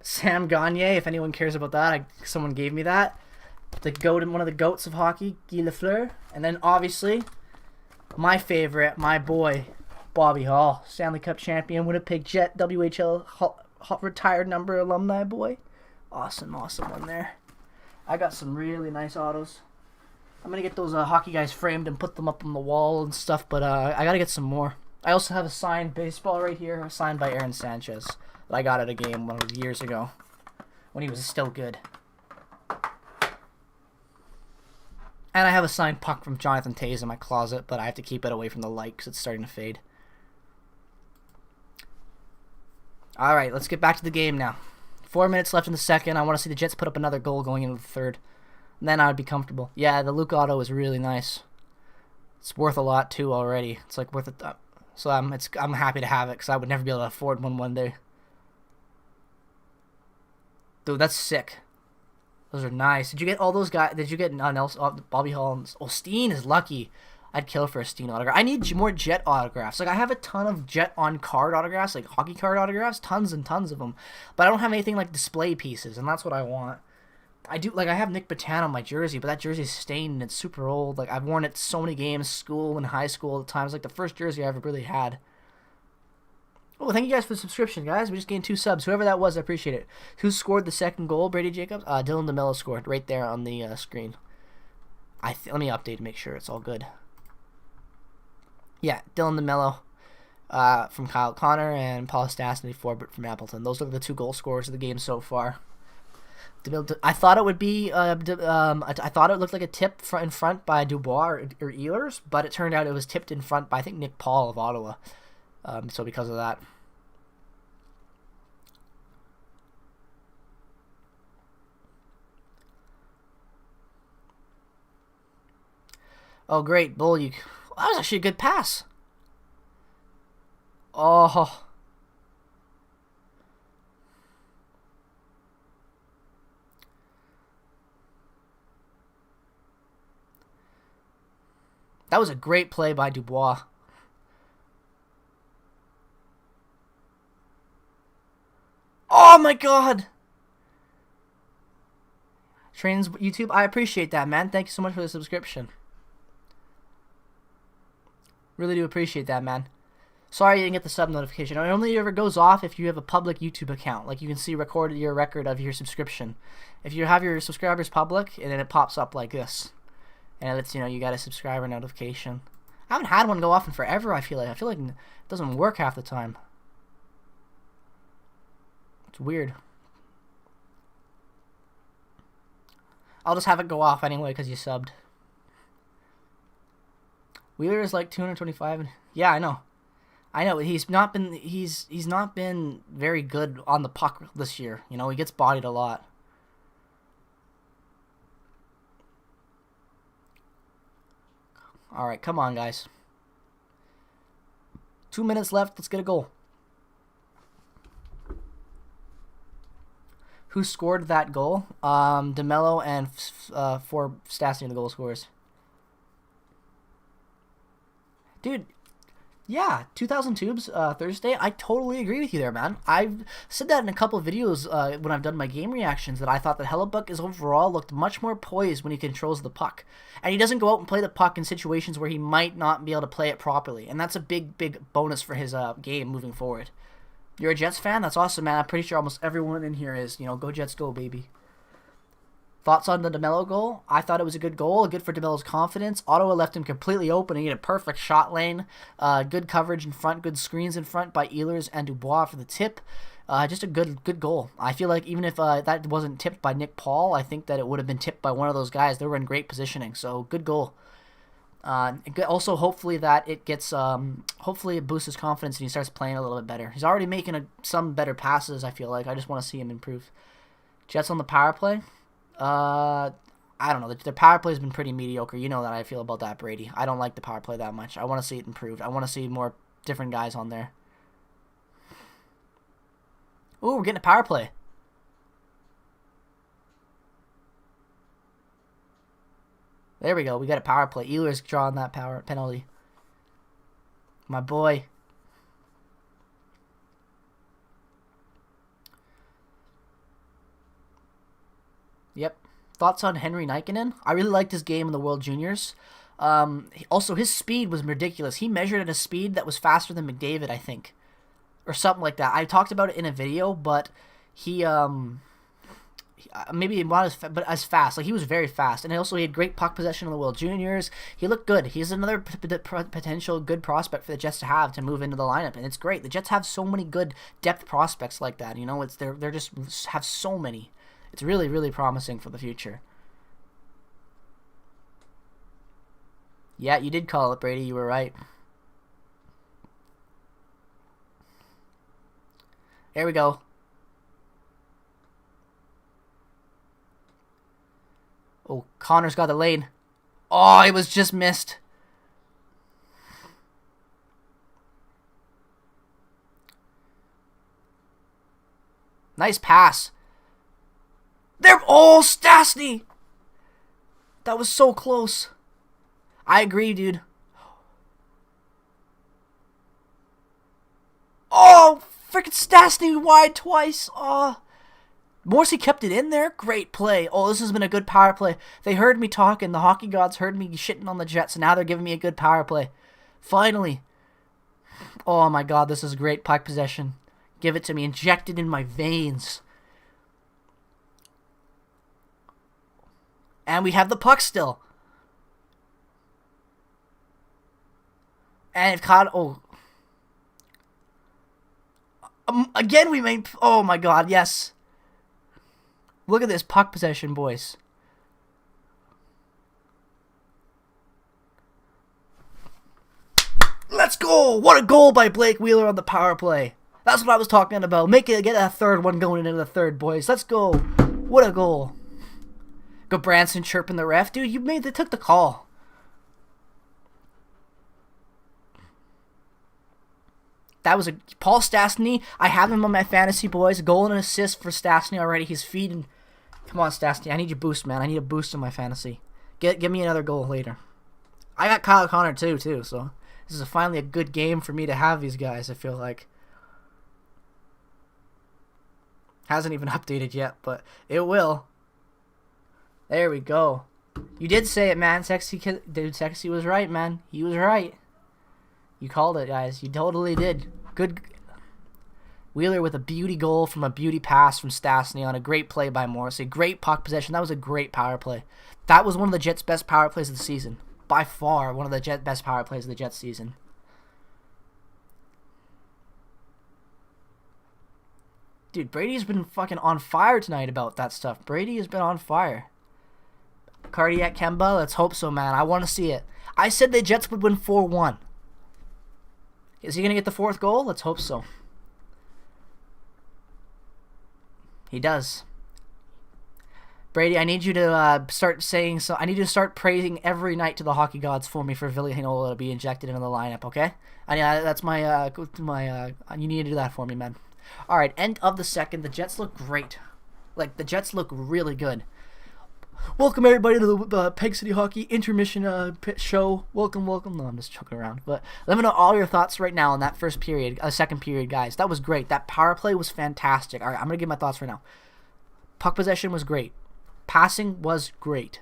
Sam Gagner, if anyone cares about that. Someone gave me that. The goat, one of the goats of hockey, Guy Lafleur. And then obviously, my favorite, my boy, Bobby Hall, Stanley Cup champion, Winnipeg Jet, WHL retired number alumni boy. Awesome one there. I got some really nice autos. I'm going to get those hockey guys framed and put them up on the wall and stuff, but I got to get some more. I also have a signed baseball right here, signed by Aaron Sanchez, that I got at a game years ago when he was still good. And I have a signed puck from Jonathan Toews in my closet, but I have to keep it away from the light because it's starting to fade. Alright, let's get back to the game now. 4 minutes left in the second. I want to see the Jets put up another goal going into the third. And then I would be comfortable. Yeah, the Luke auto is really nice. It's worth a lot too already. It's like worth it. So I'm happy to have it because I would never be able to afford one day. Dude, that's sick. Those are nice. Did you get all those guys? Did you get Nelson, Bobby Hall? Oh, Steen is lucky. I'd kill for a Steen autograph. I need more Jet autographs. Like, I have a ton of Jet on card autographs, like hockey card autographs, tons and tons of them. But I don't have anything like display pieces, and that's what I want. I do, like, I have Nick Batan on my jersey, but that jersey's stained and it's super old. Like, I've worn it so many games, school and high school at times. Like, the first jersey I ever really had. Oh, thank you guys for the subscription, guys. We just gained 2 subs. Whoever that was, I appreciate it. Who scored the second goal, Brady Jacobs? Dylan DeMello scored right there on the screen. Let me update to make sure it's all good. Yeah, Dylan DeMello from Kyle Connor and Paul Stastny Forbert from Appleton. Those are the 2 goal scorers of the game so far. I thought it would be. I thought it looked like a tip in front by Dubois or Ehlers, but it turned out it was tipped in front by I think Nick Paul of Ottawa. So because of that. Oh, great. Bull, that was actually a good pass. Oh. That was a great play by Dubois. Oh my god! Trains YouTube, I appreciate that, man. Thank you so much for the subscription. Really do appreciate that, man. Sorry you didn't get the sub notification. It only ever goes off if you have a public YouTube account. Like, you can see your record of your subscription. If you have your subscribers public, and then it pops up like this. And it lets you know you got a subscriber notification. I haven't had one go off in forever, I feel like. It doesn't work half the time. It's weird. I'll just have it go off anyway because you subbed. Wheeler is like 225. Yeah, I know. He's not been very good on the puck this year. You know, he gets bodied a lot. All right, come on, guys. 2 minutes left. Let's get a goal. Who scored that goal? DeMello and Stastny, the goal scorers. Dude, yeah, 2,000 tubes Thursday. I totally agree with you there, man. I've said that in a couple of videos when I've done my game reactions, that I thought that Hellebuck is overall looked much more poised when he controls the puck. And he doesn't go out and play the puck in situations where he might not be able to play it properly. And that's a big, big bonus for his game moving forward. You're a Jets fan? That's awesome, man. I'm pretty sure almost everyone in here is. You know, go Jets, go, baby. Thoughts on the DeMello goal? I thought it was a good goal, good for DeMello's confidence. Ottawa left him completely open. He had a perfect shot lane. Good coverage in front, good screens in front by Ehlers and Dubois for the tip. Just a good goal. I feel like even if that wasn't tipped by Nick Paul, I think that it would have been tipped by one of those guys. They were in great positioning, so good goal. Also, hopefully that it gets, hopefully it boosts his confidence and he starts playing a little bit better. He's already making some better passes, I feel like. I just want to see him improve. Jets on the power play. I don't know. Their power play has been pretty mediocre. You know that I feel about that, Brady. I don't like the power play that much. I want to see it improved. I want to see more different guys on there. Ooh, we're getting a power play. There we go. We got a power play. Ehlers drawing that power penalty. My boy. Yep. Thoughts on Henry Nikkanen? I really liked his game in the World Juniors. Also, his speed was ridiculous. He measured at a speed that was faster than McDavid, I think. Or something like that. I talked about it in a video, but he maybe not as fast. Like, he was very fast, and also he had great puck possession in the World Juniors. He looked good. He's another potential good prospect for the Jets to have to move into the lineup, and it's great. The Jets have so many good depth prospects like that. You know, they're just have so many. It's really, really promising for the future. Yeah, you did call it, Brady. You were right. There we go. Oh, Connor's got the lane. Oh, it was just missed. Nice pass. There. Oh, Stastny. That was so close. I agree, dude. Oh, freaking Stastny wide twice. Oh. Morrissey kept it in there. Great play. Oh, this has been a good power play. They heard me talking. The hockey gods heard me shitting on the Jets, and now they're giving me a good power play. Finally. Oh, my God. This is great puck possession. Give it to me. Inject it in my veins. And we have the puck still. And if caught... Oh. Again, we made... Oh, my God. Yes. Look at this puck possession, boys. Let's go! What a goal by Blake Wheeler on the power play. That's what I was talking about. Get a third one going into the third, boys. Let's go. What a goal. Go Branson chirping the ref. Dude, they took the call. That was Paul Stastny. I have him on my fantasy, boys. A goal and an assist for Stastny already. He's feeding. Come on, Stastny. I need your boost, man. I need a boost in my fantasy. Give me another goal later. I got Kyle Connor too, so this is finally a good game for me to have these guys, I feel like. Hasn't even updated yet, but it will. There we go. You did say it, man. Dude, Sexy was right, man. He was right. You called it, guys. You totally did. Good. Wheeler with a beauty goal from a beauty pass from Stastny on a great play by Morrissey. Great puck possession. That was a great power play. That was one of the Jets' best power plays of the season. By far, one of the best power plays of the Jets season. Dude, Brady's been fucking on fire tonight about that stuff. Brady has been on fire. Cardiac Kemba, let's hope so, man. I want to see it. I said the Jets would win 4-1. Is he going to get the fourth goal? Let's hope so. He does. Brady, I need you to start saying so. I need you to start praising every night to the hockey gods for me for Ville Heinola to be injected into the lineup, okay? That's my you need to do that for me, man. All right, end of the second. The Jets look great. Like, the Jets look really good. Welcome, everybody, to the Peg City Hockey intermission show. Welcome. No, I'm just joking around. But let me know all your thoughts right now on that first period, second period, guys. That was great. That power play was fantastic. All right, I'm going to give my thoughts right now. Puck possession was great. Passing was great.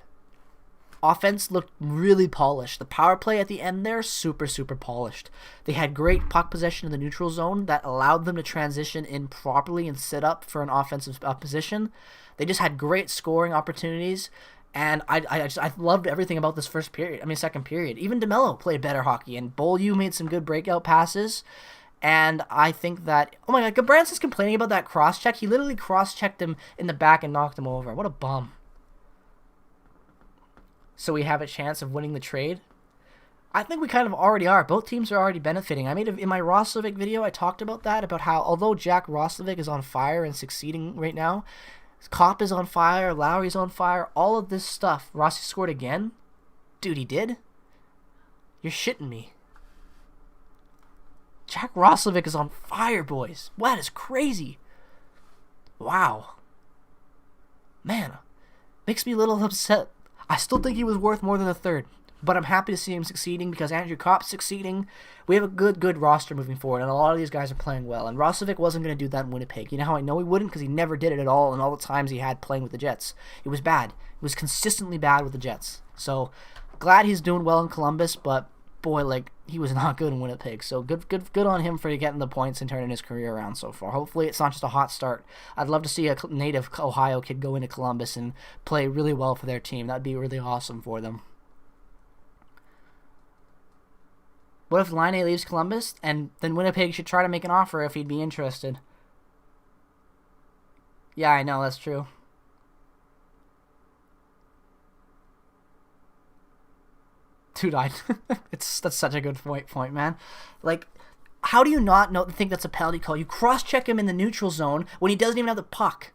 Offense looked really polished. The power play at the end there, super, super polished. They had great puck possession in the neutral zone that allowed them to transition in properly and set up for an offensive position. They just had great scoring opportunities, and I loved everything about this second period. Even DeMello played better hockey, and Beaulieu made some good breakout passes, And I think that, oh my god, Gabranson's complaining about that cross check. He literally cross checked him in the back and knocked him over. What a bum. So we have a chance of winning the trade. I think we kind of already are. Both teams are already benefiting. In my Roslovic video, I talked about that, about how although Jack Roslovic is on fire and succeeding right now, Kopp is on fire, Lowry's on fire, all of this stuff. Rossi scored again? Dude, he did? You're shitting me. Jack Roslovic is on fire, boys. Wow, that is crazy. Wow. Man, makes me a little upset. I still think he was worth more than a third, but I'm happy to see him succeeding because Andrew Kopp's succeeding. We have a good roster moving forward, and a lot of these guys are playing well. And Roslovic wasn't going to do that in Winnipeg. You know how I know he wouldn't? Because he never did it at all, and all the times he had playing with the Jets. It was bad. It was consistently bad with the Jets. So, glad he's doing well in Columbus, but boy, like, he was not good in Winnipeg. So good on him for getting the points and turning his career around so far. Hopefully it's not just a hot start. I'd love to see a native Ohio kid go into Columbus and play really well for their team. That'd be really awesome for them. What if Laine leaves Columbus, and then Winnipeg should try to make an offer if he'd be interested? Yeah, I know, that's true. Dude, that's such a good point, man. Like, how do you not think that's a penalty call? You cross-check him in the neutral zone when he doesn't even have the puck.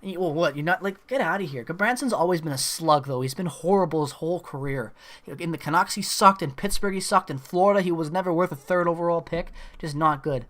Well, what? You're not, like, get out of here. Branson's always been a slug, though. He's been horrible his whole career. In the Canucks, he sucked. In Pittsburgh, he sucked. In Florida, he was never worth a third overall pick. Just not good.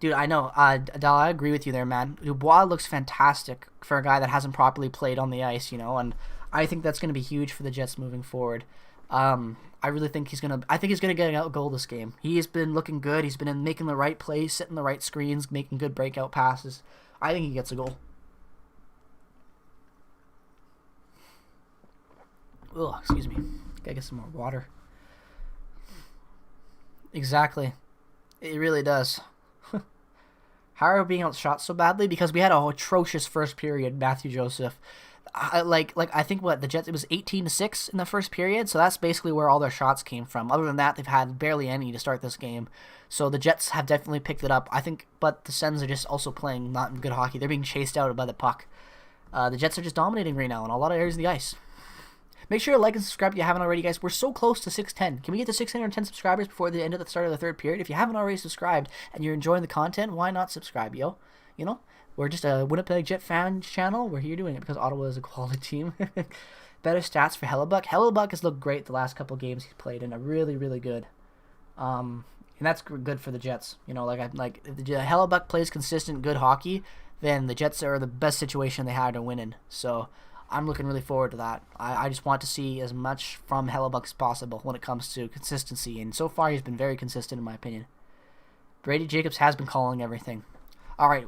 Dude, I know. Adele, I agree with you there, man. Dubois looks fantastic for a guy that hasn't properly played on the ice, you know, and I think that's going to be huge for the Jets moving forward. I really think he's going to get a goal this game. He has been looking good. He's been making the right plays, setting the right screens, making good breakout passes. I think he gets a goal. Oh, excuse me. Gotta get some more water. Exactly. It really does. How are we being outshot so badly? Because we had an atrocious first period, Matthew Joseph. I think the Jets, it was 18-6 in the first period, so that's basically where all their shots came from. Other than that, they've had barely any to start this game. So the Jets have definitely picked it up, I think, but the Sens are just also playing not good hockey. They're being chased out by the puck. The Jets are just dominating right now in a lot of areas of the ice. Make sure to like and subscribe if you haven't already, guys. We're so close to 610. Can we get to 610 subscribers before the end of the start of the third period? If you haven't already subscribed and you're enjoying the content, why not subscribe, yo? You know? We're just a Winnipeg Jet fan channel. We're here doing it because Ottawa is a quality team. Better stats for Hellebuck. Hellebuck has looked great the last couple games he's played and are really, really good. And that's good for the Jets. You know, if the Hellebuck plays consistent, good hockey, then the Jets are the best situation they had to win in. So I'm looking really forward to that. I just want to see as much from Hellebuck as possible when it comes to consistency. And so far, he's been very consistent, in my opinion. Brady Jacobs has been calling everything. All right,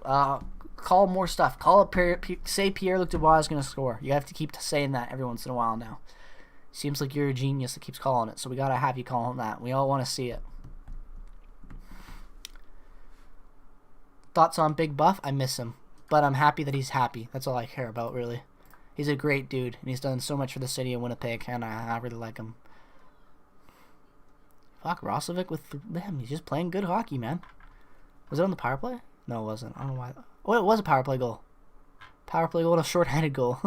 call more stuff. Say Pierre-Luc Dubois is going to score. You have to keep saying that every once in a while now. Seems like you're a genius that keeps calling it, so we got to have you calling that. We all want to see it. Thoughts on Big Buff? I miss him, but I'm happy that he's happy. That's all I care about, really. He's a great dude, and he's done so much for the city of Winnipeg, and I really like him. Fuck, Roslovic with them. He's just playing good hockey, man. Was it on the power play? No, it wasn't. I don't know why. Oh, it was a power play goal. Power play goal and a shorthanded goal.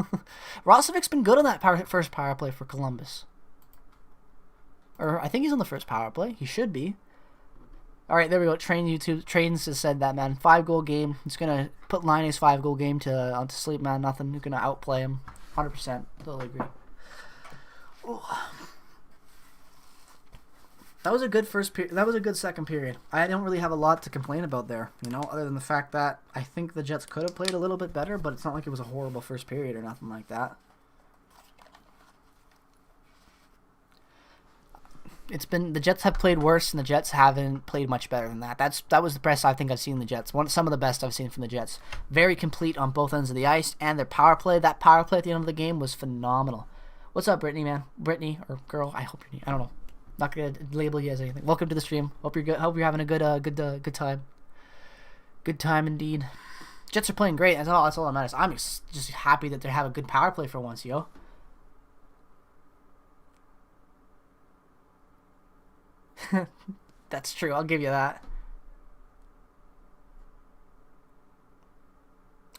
Roslovic's been good on that first power play for Columbus. Or I think he's on the first power play. He should be. All right, there we go. Trains has said that, man. 5-goal game. It's going to put Laine's 5-goal game to sleep, man. Nothing. You're going to outplay him. 100%. Totally agree. Ooh. That was a good first period. That was a good second period. I don't really have a lot to complain about there, you know, other than the fact that I think the Jets could have played a little bit better, but it's not like it was a horrible first period or nothing like that. The Jets have played worse, and the Jets haven't played much better than that. That was the best I think I've seen the Jets. Some of the best I've seen from the Jets. Very complete on both ends of the ice, and their power play. That power play at the end of the game was phenomenal. What's up, Brittany, man? Brittany or girl? I hope you're. I don't know. Not gonna label you as anything. Welcome to the stream. Hope you're good. Hope you're having a good time. Good time indeed. Jets are playing great. That's all that matters. I'm just happy that they have a good power play for once, yo. That's true. I'll give you that.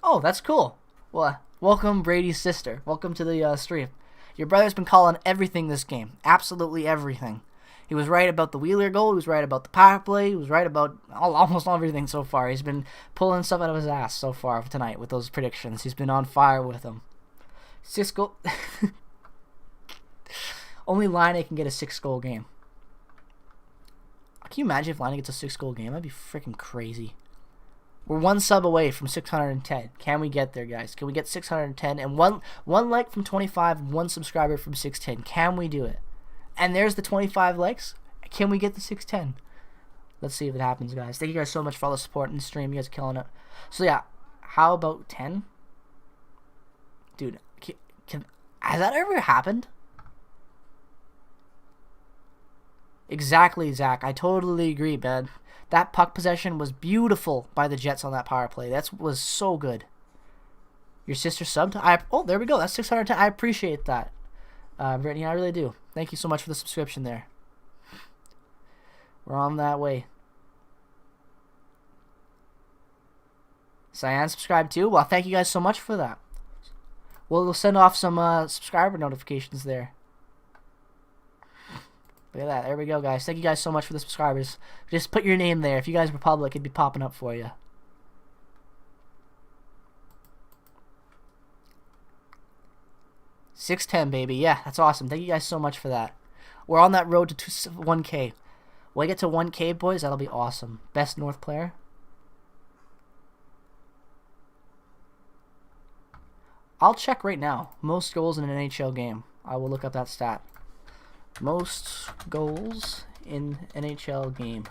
Oh, that's cool. Well, welcome Brady's sister. Welcome to the stream. Your brother's been calling everything this game. Absolutely everything. He was right about the Wheeler goal. He was right about the power play. He was right about almost everything so far. He's been pulling stuff out of his ass so far tonight with those predictions. He's been on fire with them. 6 goal. Only Line can get a 6-goal game. Can you imagine if Line gets a 6-goal game? That'd be freaking crazy. We're 1 sub away from 610. Can we get there, guys? Can we get 610? And one like from 25, 1 subscriber from 610. Can we do it? And there's the 25 likes. Can we get the 610? Let's see if it happens, guys. Thank you guys so much for all the support in the stream. You guys are killing it. So, yeah. How about 10? Dude, has that ever happened? Exactly, Zach. I totally agree, man. That puck possession was beautiful by the Jets on that power play. That was so good. Your sister subbed? Oh, there we go. That's 610. I appreciate that. Brittany, I really do. Thank you so much for the subscription there. We're on that way. Cyan subscribed too. Well, thank you guys so much for that. We'll send off some subscriber notifications there. Look at that. There we go, guys. Thank you guys so much for the subscribers. Just put your name there. If you guys were public, it'd be popping up for you. $610, baby. Yeah, that's awesome. Thank you guys so much for that. We're on that road to 1K. When I get to 1K, boys, that'll be awesome. Best North player. I'll check right now. Most goals in an NHL game. I will look up that stat. Most goals in NHL game.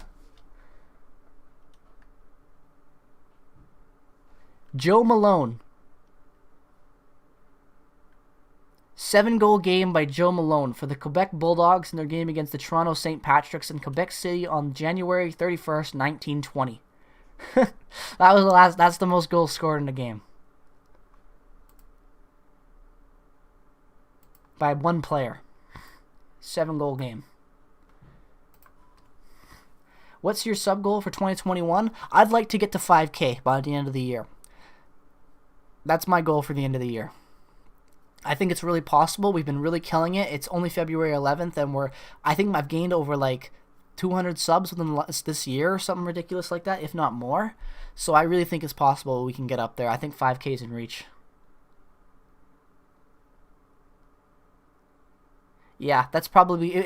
Joe Malone. 7-goal game by Joe Malone for the Quebec Bulldogs in their game against the Toronto St. Patrick's in Quebec City on January 31st, 1920. That's the most goals scored in a game. By one player. 7-goal game. What's your sub goal for 2021? I'd like to get to 5K by the end of the year. That's my goal for the end of the year. I think it's really possible. We've been really killing it. It's only February 11th, and I think I've gained over like 200 subs within this year or something ridiculous like that, if not more. So I really think it's possible we can get up there. I think 5K is in reach. Yeah, it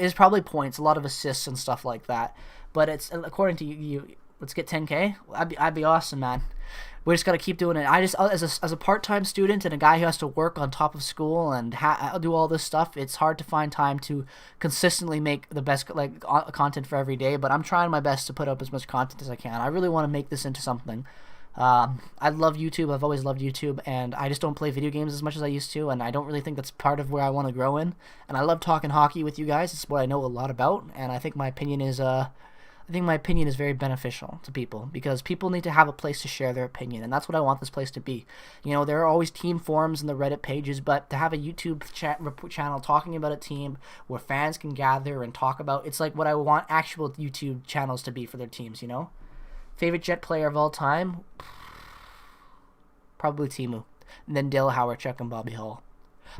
is probably points, a lot of assists and stuff like that. But it's according to you. Let's get 10K. I'd be awesome, man. We just gotta keep doing it. I just as a part-time student and a guy who has to work on top of school and do all this stuff, it's hard to find time to consistently make the best content for every day. But I'm trying my best to put up as much content as I can. I really want to make this into something. I love YouTube. I've always loved YouTube, and I just don't play video games as much as I used to, and I don't really think that's part of where I want to grow in. And I love talking hockey with you guys. It's what I know a lot about, and I think my opinion is very beneficial to people, because people need to have a place to share their opinion, and that's what I want this place to be. You know, there are always team forums and the Reddit pages, but to have a YouTube channel talking about a team where fans can gather and talk about, it's like what I want actual YouTube channels to be for their teams, you know? Favorite Jet player of all time? Probably Timu. And then Dale Howard, and Bobby Hull.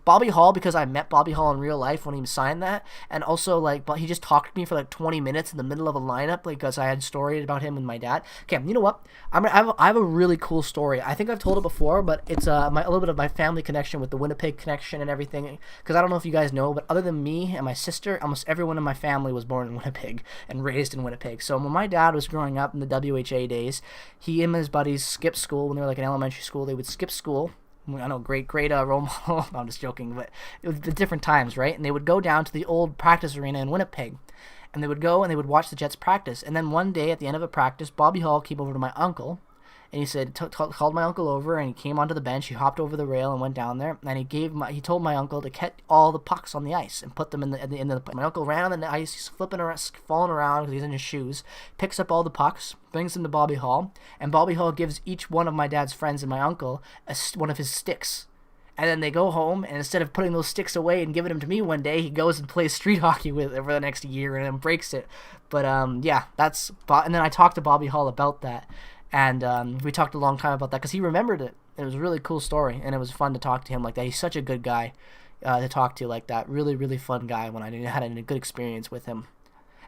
Bobby Hull, because I met Bobby Hull in real life when he signed that, and also but he just talked to me for like 20 minutes in the middle of a lineup, because I had stories about him and my dad. Okay, you know what? I have a really cool story. I think I've told it before, but it's a little bit of my family connection with the Winnipeg connection and everything. Because I don't know if you guys know, but other than me and my sister, almost everyone in my family was born in Winnipeg and raised in Winnipeg. So when my dad was growing up in the WHA days, he and his buddies skipped school when they were like in elementary school. They would skip school. I know, great role model. No, I'm just joking, but it was the different times, right? And they would go down to the old practice arena in Winnipeg, and they would go and they would watch the Jets practice. And then one day at the end of a practice, Bobby Hull came over to my uncle, and he said, called my uncle over, and he came onto the bench. He hopped over the rail and went down there, and he told my uncle to catch all the pucks on the ice and put them in the. My uncle ran on the ice, he's flipping around, falling around because he's in his shoes, picks up all the pucks, brings them to Bobby Hull, and Bobby Hull gives each one of my dad's friends and my uncle one of his sticks. And then they go home, and instead of putting those sticks away and giving them to me one day, he goes and plays street hockey with it for the next year and then breaks it. But yeah, and then I talked to Bobby Hall about that, and we talked a long time about that because he remembered it. It was a really cool story, and it was fun to talk to him like that. He's such a good guy to talk to like that. Really, really fun guy when I had a good experience with him.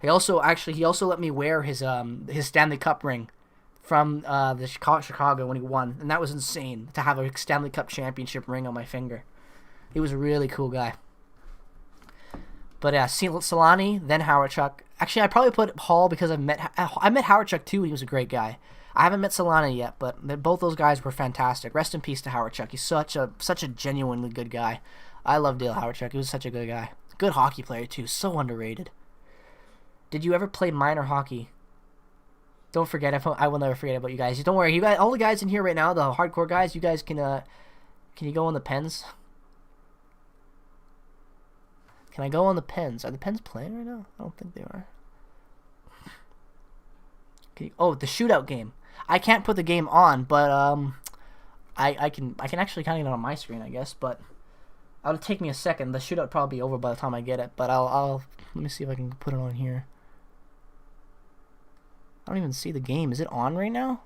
He also let me wear his Stanley Cup ring from the Chicago when he won, and that was insane to have a Stanley Cup championship ring on my finger. He was a really cool guy. But yeah, Solani, then Howardchuk. Actually, I probably put Hall because I met Howardchuk too. He was a great guy. I haven't met Solani yet, but both those guys were fantastic. Rest in peace to Howardchuk. He's such a genuinely good guy. I love Dale Howardchuk. He was such a good guy. Good hockey player too. So underrated. Did you ever play minor hockey? Don't forget, I will never forget about you guys. Don't worry, you guys, all the guys in here right now, the hardcore guys, you guys can you go on the Pens? Can I go on the Pens? Are the Pens playing right now? I don't think they are. Oh, the shootout game. I can't put the game on, but I can actually kind of get it on my screen, I guess. But it'll take me a second. The shootout will probably be over by the time I get it. But I'll let me see if I can put it on here. I don't even see the game. Is it on right now?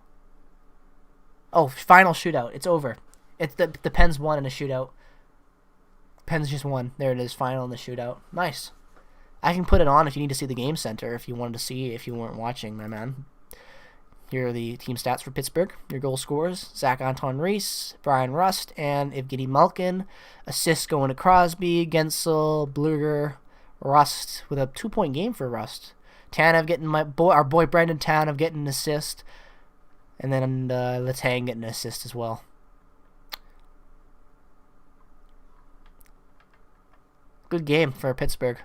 Oh, final shootout. It's over. It's the Pens won in a shootout. Pens just won. There it is. Final in the shootout. Nice. I can put it on if you need to see the game center. If you wanted to see, if you weren't watching, my man. Here are the team stats for Pittsburgh. Your goal scorers: Zach Anton Reese, Brian Rust, and Evgeny Malkin. Assists going to Crosby, Gensel, Bluger, Rust with a 2-point game for Rust. Tanev getting our boy Brendan Tanev getting an assist, and then Letang getting an assist as well. Good game for Pittsburgh.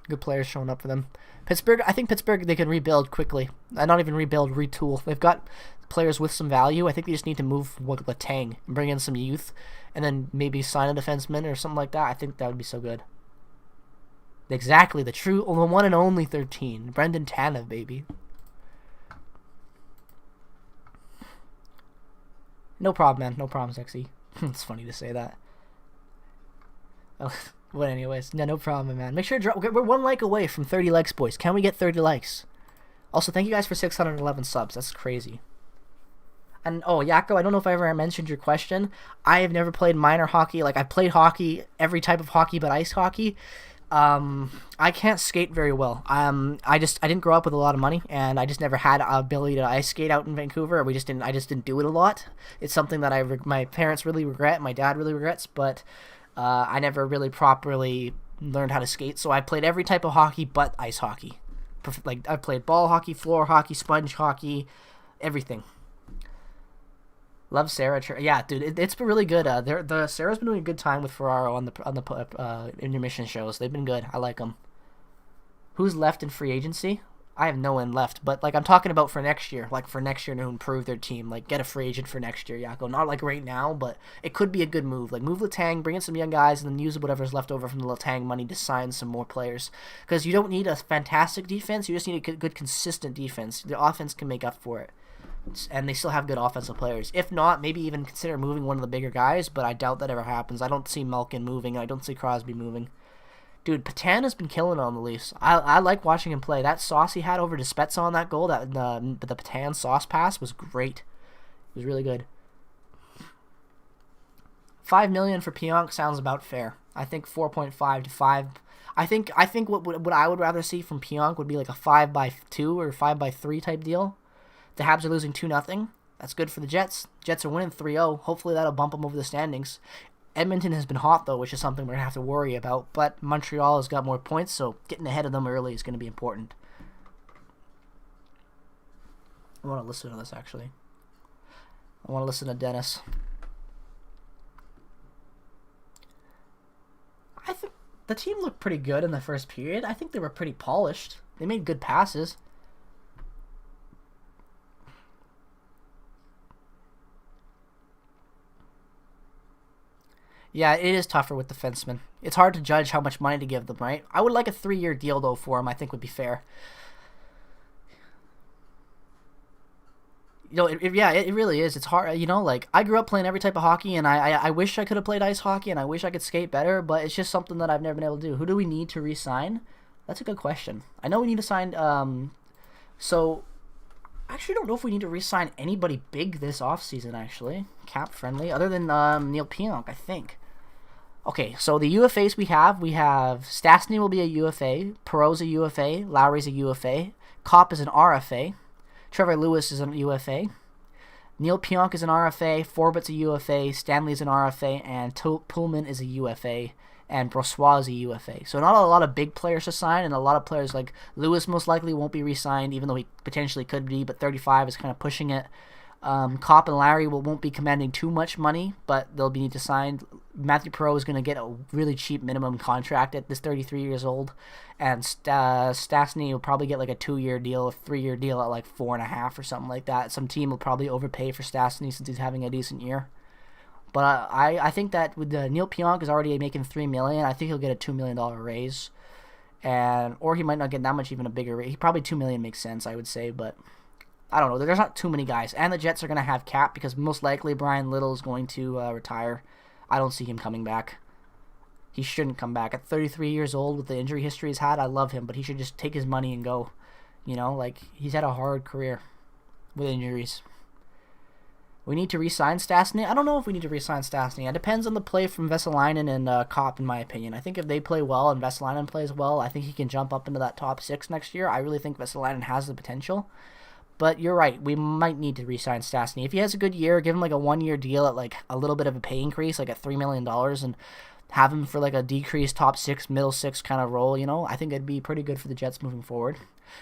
Good players showing up for them. I think Pittsburgh, they can rebuild quickly. Not even rebuild, retool. They've got players with some value. I think they just need to move Letang and bring in some youth, and then maybe sign a defenseman or something like that. I think that would be so good. Exactly, the one and only 13. Brendan Tanev, baby. No problem, man. No problem, sexy. It's funny to say that. Oh, but anyways, no problem, man. Make sure to we're 1 like away from 30 likes, boys. Can we get 30 likes? Also, thank you guys for 611 subs. That's crazy. And, oh, Yako, I don't know if I ever mentioned your question. I have never played minor hockey. Like, I've played hockey, every type of hockey but ice hockey. I can't skate very well. I didn't grow up with a lot of money, and I just never had an ability to ice skate out in Vancouver. I just didn't do it a lot. It's something that my parents really regret, my dad really regrets, but I never really properly learned how to skate. So I played every type of hockey but ice hockey. Like, I played ball hockey, floor hockey, sponge hockey, everything. Love Sarah. Yeah, dude, it's been really good. Sarah's been doing a good time with Ferraro on the intermission shows. They've been good. I like them. Who's left in free agency? I have no one left, but like I'm talking about for next year. Like for next year to improve their team. Like get a free agent for next year, Yako. Not like right now, but it could be a good move. Like move Letang, bring in some young guys, and then use whatever's left over from the Letang money to sign some more players. Because you don't need a fantastic defense. You just need a good consistent defense. The offense can make up for it. And they still have good offensive players. If not, maybe even consider moving one of the bigger guys, but I doubt that ever happens. I don't see Malkin moving. I don't see Crosby moving. Dude, Patan has been killing it on the Leafs. I like watching him play. That sauce he had over to Spezza on that goal, the Patan sauce pass was great. It was really good. $5 million for Pionk sounds about fair. I think 4.5 to 5. I think what I would rather see from Pionk would be like a 5x2 or 5x3 type deal. The Habs are losing 2-0. That's good for the Jets. Jets are winning 3-0. Hopefully that'll bump them over the standings. Edmonton has been hot, though, which is something we're going to have to worry about. But Montreal has got more points, so getting ahead of them early is going to be important. I want to listen to this, actually. I want to listen to Dennis. I think the team looked pretty good in the first period. I think they were pretty polished. They made good passes. Yeah, it is tougher with defensemen. It's hard to judge how much money to give them, right? I would like a 3-year deal, though, for him. I think would be fair. Yeah, it really is. It's hard. Like I grew up playing every type of hockey, and I wish I could have played ice hockey, and I wish I could skate better, but it's just something that I've never been able to do. Who do we need to re-sign? That's a good question. I know we need to sign. So I actually don't know if we need to re-sign anybody big this offseason, actually. Cap friendly, other than Neil Pionk, I think. Okay, so the UFAs we have Stastny will be a UFA, Perreault's a UFA, Lowry's a UFA, Kopp is an RFA, Trevor Lewis is an UFA, Neil Pionk is an RFA, Forbett's a UFA, Stanley's an RFA, and Pullman is a UFA, and Brossois is a UFA. So not a lot of big players to sign, and a lot of players like Lewis most likely won't be re-signed, even though he potentially could be, but 35 is kind of pushing it. Kopp and Larry won't be commanding too much money, but they'll be need to sign. Matthew Perreault is going to get a really cheap minimum contract at this 33 years old, and Stastny will probably get like a 2-year deal, a 3-year deal at like 4.5 or something like that. Some team will probably overpay for Stastny since he's having a decent year. But I think that with Neil Pionk is already making $3 million. I think he'll get a $2 million raise, or he might not get that much, even a bigger raise. Probably $2 million makes sense, I would say, but I don't know. There's not too many guys. And the Jets are going to have cap because most likely Brian Little is going to retire. I don't see him coming back. He shouldn't come back. At 33 years old with the injury history he's had, I love him, but he should just take his money and go. Like he's had a hard career with injuries. We need to re-sign Stastny. I don't know if we need to re-sign Stastny. It depends on the play from Vesalainen and Kopp, in my opinion. I think if they play well and Vesalainen plays well, I think he can jump up into that top 6 next year. I really think Vesalainen has the potential. But you're right, we might need to re-sign Stastny. If he has a good year, give him like a 1-year deal at like a little bit of a pay increase, like at $3 million, and have him for like a decreased top 6, middle 6 kind of role, I think it'd be pretty good for the Jets moving forward.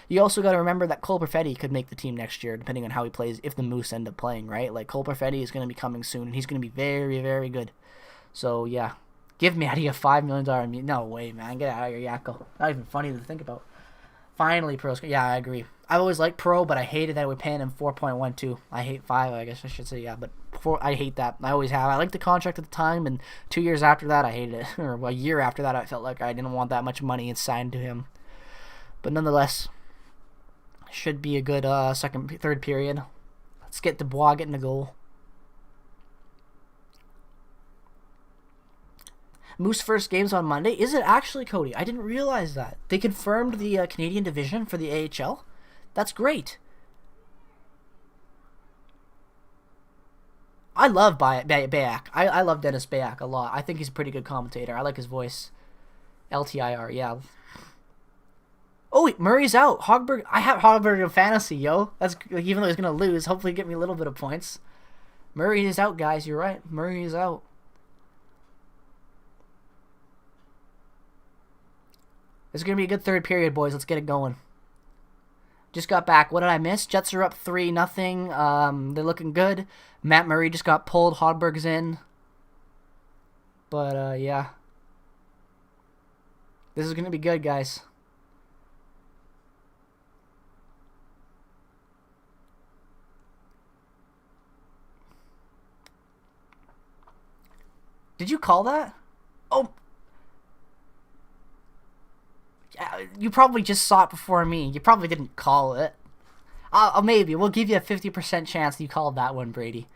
You also got to remember that Cole Perfetti could make the team next year, depending on how he plays, if the Moose end up playing, right? Like, Cole Perfetti is going to be coming soon, and he's going to be very, very good. So, yeah. Give Matty a $5 million. No way, man. Get out of here, Yakko. Not even funny to think about. Finally, Perreault's. Yeah, I agree. I always liked Perreault, but I hated that we're paying him 4.12. I hate 5, I guess I should say, yeah. But I hate that. I always have. I liked the contract at the time, and 2 years after that, I hated it. Or a year after that, I felt like I didn't want that much money assigned to him. But nonetheless, should be a good third period. Let's get Dubois getting a goal. Moose first game's on Monday. Is it actually, Cody? I didn't realize that. They confirmed the Canadian division for the AHL. That's great. I love Bayak. I love Dennis Bayak a lot. I think he's a pretty good commentator. I like his voice. LTIR, yeah. Oh, wait, Murray's out. Hogberg. I have Hogberg in fantasy, yo. That's even though he's going to lose, hopefully get me a little bit of points. Murray is out, guys. You're right. Murray is out. This is going to be a good third period, boys. Let's get it going. Just got back. What did I miss? Jets are up 3-0. They're looking good. Matt Murray just got pulled. Hogberg's in. But, yeah. This is going to be good, guys. Did you call that? Oh. You probably just saw it before me. You probably didn't call it. Maybe. We'll give you a 50% chance you called that one, Brady.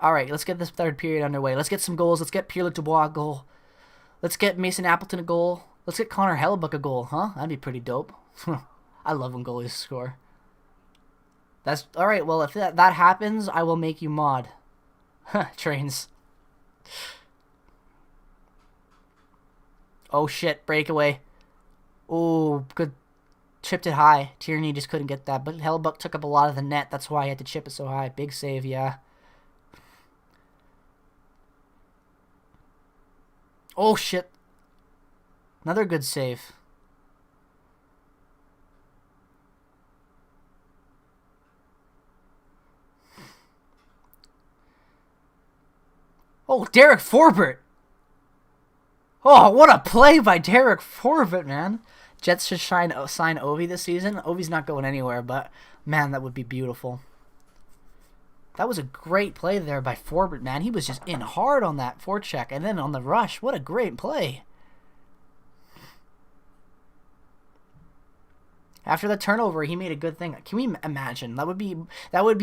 Alright, let's get this third period underway. Let's get some goals. Let's get Pierre-Luc Dubois a goal. Let's get Mason Appleton a goal. Let's get Connor Hellebuck a goal, huh? That'd be pretty dope. I love when goalies score. That's alright, well, if that happens, I will make you mod. Trains. Oh shit, breakaway. Oh, good. Chipped it high. Tierney just couldn't get that, but Hellebuck took up a lot of the net. That's why he had to chip it so high. Big save, yeah. Oh shit. Another good save. Oh, Derek Forbert. Oh, what a play by Derek Forbert, man. Jets should sign Ovi this season. Ovi's not going anywhere, but, man, that would be beautiful. That was a great play there by Forbert, man. He was just in hard on that forecheck, and then on the rush. What a great play. After the turnover, he made a good thing. Can we imagine? That would be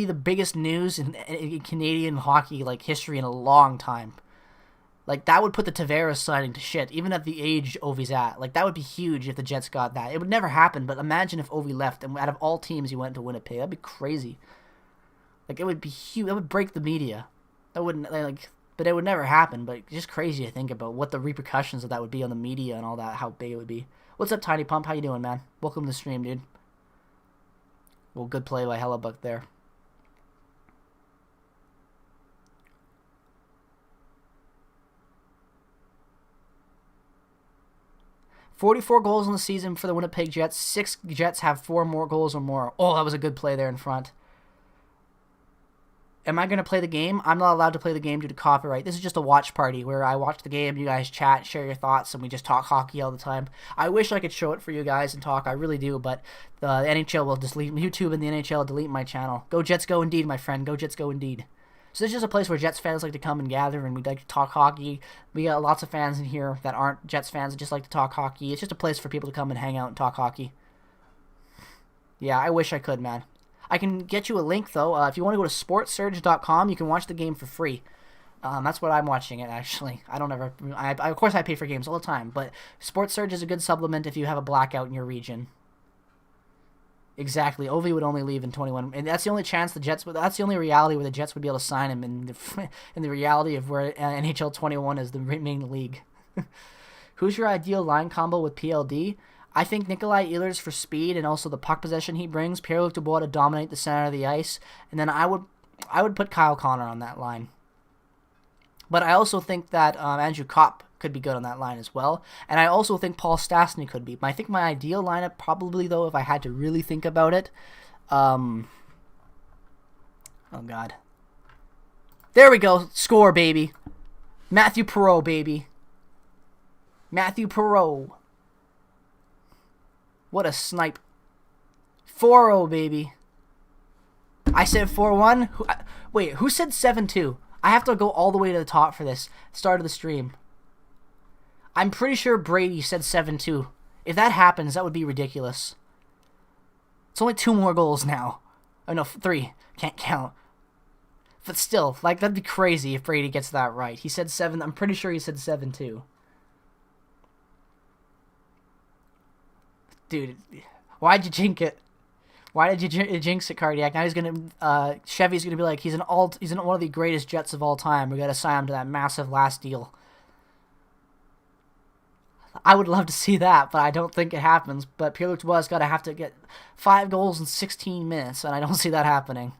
the biggest news in Canadian hockey like history in a long time. Like, that would put the Tavares signing to shit, even at the age Ovi's at. Like, that would be huge if the Jets got that. It would never happen, but imagine if Ovi left, and out of all teams he went to Winnipeg. That'd be crazy. Like, it would be huge. That would break the media. That wouldn't, like, but it would never happen, but just crazy to think about what the repercussions of that would be on the media and all that, how big it would be. What's up, Tiny Pump? How you doing, man? Welcome to the stream, dude. Well, good play by Hellebuck there. 44 goals in the season for the Winnipeg Jets. 6 Jets have 4 more goals or more. Oh, that was a good play there in front. Am I going to play the game? I'm not allowed to play the game due to copyright. This is just a watch party where I watch the game, you guys chat, share your thoughts, and we just talk hockey all the time. I wish I could show it for you guys and talk. I really do, but the NHL will delete YouTube and the NHL will delete my channel. Go Jets, go indeed, my friend. Go Jets, go indeed. So this is just a place where Jets fans like to come and gather, and we like to talk hockey. We got lots of fans in here that aren't Jets fans that just like to talk hockey. It's just a place for people to come and hang out and talk hockey. Yeah, I wish I could, man. I can get you a link, though. If you want to go to sportsurge.com, you can watch the game for free. That's what I'm watching it, actually. I don't ever... of course, I pay for games all the time, but Sports Surge is a good supplement if you have a blackout in your region. Exactly. Ovi would only leave in 21, and that's the only chance the Jets would. That's the only reality where the Jets would be able to sign him in the reality of where NHL 21 is the main league. Who's your ideal line combo with PLD? I think Nikolai Ehlers for speed and also the puck possession he brings. Pierre-Luc Dubois to dominate the center of the ice, and then I would put Kyle Connor on that line. But I also think that Andrew Kopp could be good on that line as well. And I also think Paul Stastny could be. But I think my ideal lineup probably, though, if I had to really think about it... oh, God. There we go. Score, baby. Matthew Perreault, baby. Matthew Perreault. What a snipe. 4-0, baby. I said 4-1? Wait, who said 7-2? I have to go all the way to the top for this. Start of the stream. I'm pretty sure Brady said 7-2. If that happens, that would be ridiculous. It's only 2 more goals now. Oh, no, 3. Can't count. But still, like, that'd be crazy if Brady gets that right. He said 7. I'm pretty sure he said 7-2. Dude, why'd you jinx it? Why did you jinx it, Cardiac? Now he's gonna, Chevy's gonna be like, he's one of the greatest Jets of all time. We gotta sign him to that massive last deal. I would love to see that, but I don't think it happens. But Pierre-Luc Dubois gotta have to get 5 goals in 16 minutes, and I don't see that happening.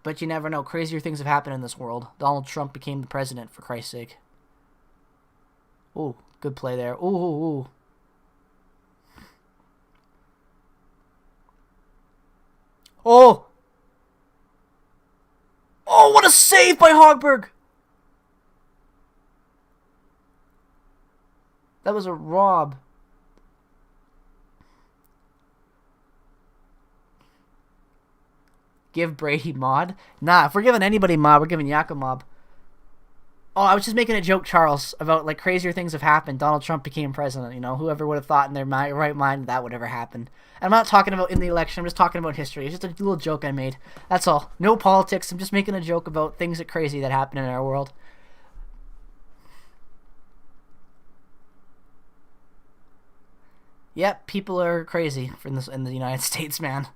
But you never know. Crazier things have happened in this world. Donald Trump became the president, for Christ's sake. Ooh, good play there. Ooh. Oh! Oh, what a save by Hogberg! That was a rob. Give Brady mod? Nah, if we're giving anybody mod, we're giving Yaka mod. Oh, I was just making a joke, Charles, about, like, crazier things have happened. Donald Trump became president, you know? Whoever would have thought in their right mind that would ever happen. I'm not talking about in the election. I'm just talking about history. It's just a little joke I made. That's all. No politics. I'm just making a joke about things that crazy that happen in our world. Yep, people are crazy in the United States, man.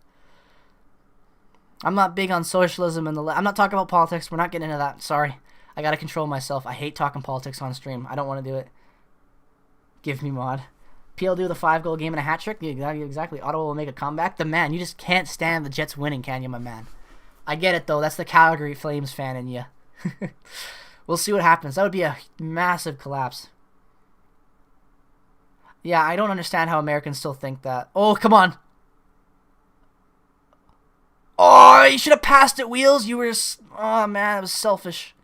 I'm not big on socialism and I'm not talking about politics. We're not getting into that. Sorry. I gotta control myself. I hate talking politics on stream. I don't want to do it. Give me mod. PL do the 5-goal game and a hat trick? Yeah, exactly. Ottawa will make a comeback. The man, you just can't stand the Jets winning, can you, my man? I get it, though. That's the Calgary Flames fan in you. We'll see what happens. That would be a massive collapse. Yeah, I don't understand how Americans still think that. Oh, come on. Oh, you should have passed it, Wheels. You were... Oh, man, that was selfish.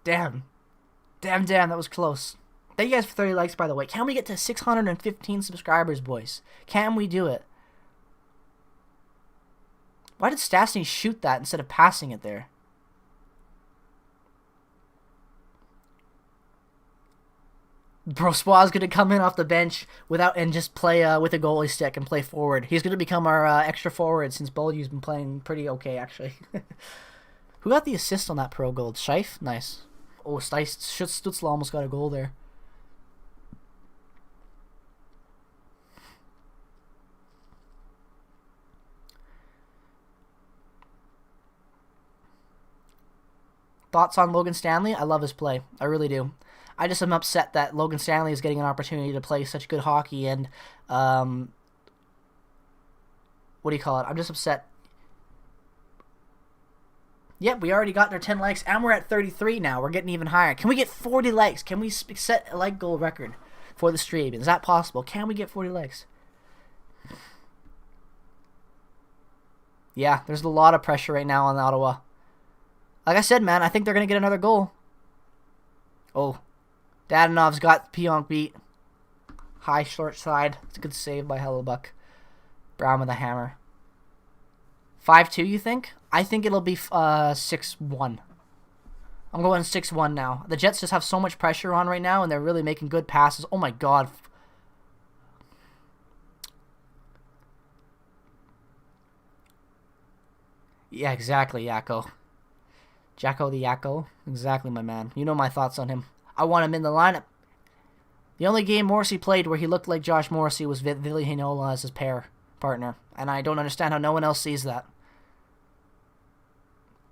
Damn, that was close. Thank you guys for 30 likes, by the way. Can we get to 615 subscribers, boys? Can we do it? Why did Stastny shoot that instead of passing it there? Brossois is going to come in off the bench without and just play with a goalie stick and play forward. He's going to become our extra forward since Beaulieu's been playing pretty okay, actually. Who got the assist on that pro goal? Scheif? Nice. Oh, Stutzla almost got a goal there. Thoughts on Logan Stanley? I love his play. I really do. I just am upset that Logan Stanley is getting an opportunity to play such good hockey and, what do you call it? I'm just upset. Yep, we already got our 10 likes, and we're at 33 now. We're getting even higher. Can we get 40 likes? Can we set a like goal record for the stream? Is that possible? Can we get 40 likes? Yeah, there's a lot of pressure right now on Ottawa. Like I said, man, I think they're going to get another goal. Oh, Dadonov's got Pionk beat. High short side. It's a good save by Hellebuck. Brown with a hammer. 5-2, you think? I think it'll be 6-1. I'm going 6-1 now. The Jets just have so much pressure on right now, and they're really making good passes. Oh, my God. Yeah, exactly, Yakko. Jacko the Yakko. Exactly, my man. You know my thoughts on him. I want him in the lineup. The only game Morrissey played where he looked like Josh Morrissey was Ville Heinola as his partner. And I don't understand how no one else sees that.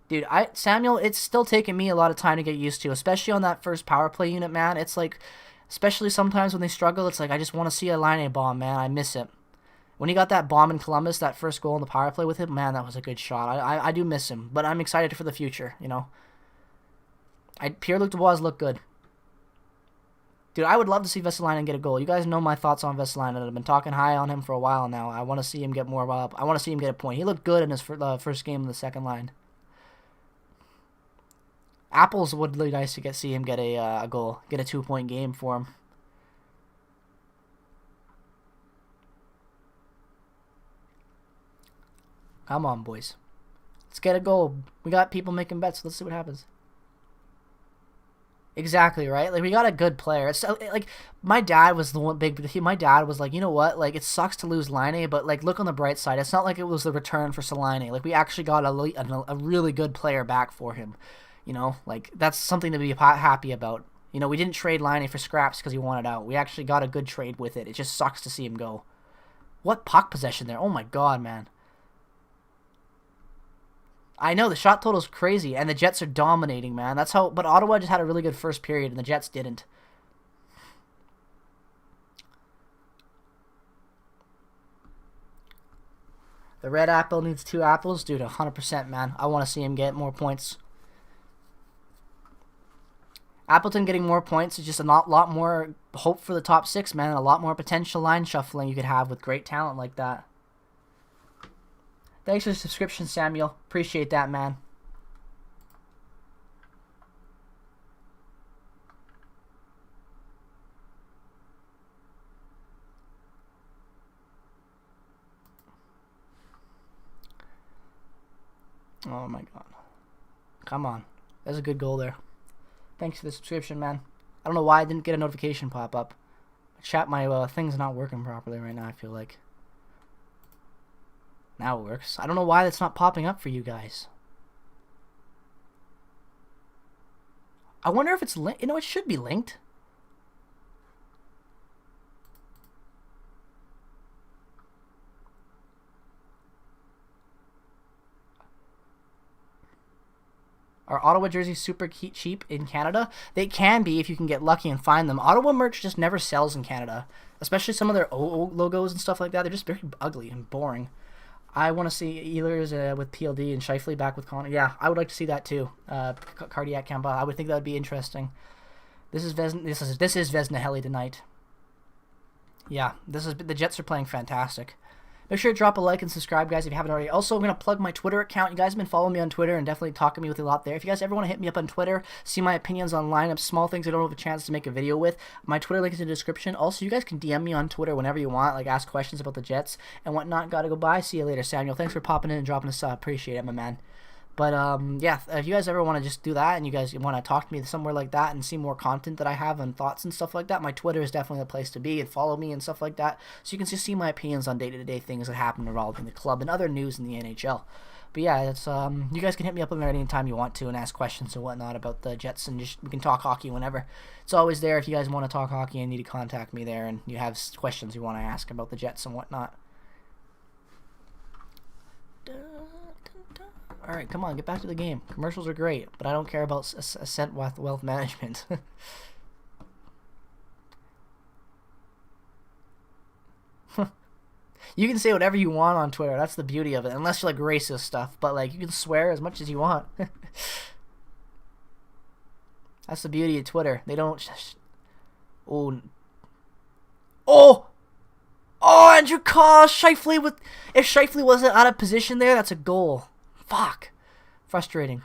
Dude, Samuel, it's still taking me a lot of time to get used to, especially on that first power play unit, man. It's like, especially sometimes when they struggle, it's like I just want to see a line A bomb, man. I miss it. When he got that bomb in Columbus, that first goal in the power play with him, man, that was a good shot. I do miss him, but I'm excited for the future, you know. Pierre-Luc Dubois looked good. Dude, I would love to see Vesalainen get a goal. You guys know my thoughts on Vesalainen. I've been talking high on him for a while now. I want to see him get more up. I want to see him get a point. He looked good in his first game in the second line. Apples would be nice to see him get a goal, get a 2-point game for him. Come on, boys. Let's get a goal. We got people making bets. Let's see what happens. Exactly, right? Like, we got a good player. It's like, my dad was the one my dad was like, you know what? Like, it sucks to lose Laine, but, like, look on the bright side. It's not like it was the return for Laine. Like, we actually got a really good player back for him. You know, like, that's something to be happy about. You know, we didn't trade Laine for scraps because he wanted out. We actually got a good trade with it. It just sucks to see him go. What puck possession there? Oh, my God, man. I know, the shot total is crazy, and the Jets are dominating, man. That's how. But Ottawa just had a really good first period, and the Jets didn't. The red apple needs 2 apples? Dude, 100%, man. I want to see him get more points. Appleton getting more points is just a lot more hope for the top 6, man. A lot more potential line shuffling you could have with great talent like that. Thanks for the subscription, Samuel. Appreciate that, man. Oh, my God. Come on. That's a good goal there. Thanks for the subscription, man. I don't know why I didn't get a notification pop up. My thing's not working properly right now, I feel like. Now it works. I don't know why that's not popping up for you guys. I wonder if it's linked. You know, it should be linked. Are Ottawa jerseys super cheap in Canada? They can be if you can get lucky and find them. Ottawa merch just never sells in Canada. Especially some of their logos and stuff like that. They're just very ugly and boring. I want to see Ehlers with PLD and Scheifele back with Connor. Yeah, I would like to see that too. Cardiac Kemba. I would think that would be interesting. This is Vezina Heli tonight. Yeah, the Jets are playing fantastic. Make sure to drop a like and subscribe, guys, if you haven't already. Also, I'm going to plug my Twitter account. You guys have been following me on Twitter and definitely talking to me with a lot there. If you guys ever want to hit me up on Twitter, see my opinions on lineups, small things I don't have a chance to make a video with, my Twitter link is in the description. Also, you guys can DM me on Twitter whenever you want, like ask questions about the Jets and whatnot. Gotta go bye. See you later, Samuel. Thanks for popping in and dropping a sub. Appreciate it, my man. But yeah, if you guys ever want to just do that and you guys want to talk to me somewhere like that and see more content that I have and thoughts and stuff like that, my Twitter is definitely the place to be, and follow me and stuff like that, so you can just see my opinions on day-to-day things that happen involving the club and other news in the NHL. But yeah, it's you guys can hit me up at any time you want to and ask questions and whatnot about the Jets, and just we can talk hockey whenever. It's always there if you guys want to talk hockey and need to contact me there, and you have questions you want to ask about the Jets and whatnot. Alright, come on, get back to the game. Commercials are great, but I don't care about ascent wealth management. You can say whatever you want on Twitter. That's the beauty of it, unless you like racist stuff. But like, you can swear as much as you want. That's the beauty of Twitter. They don't. Oh, Andrew Caw, Scheifele with. If Scheifele wasn't out of position there, that's a goal. Fuck. Frustrating.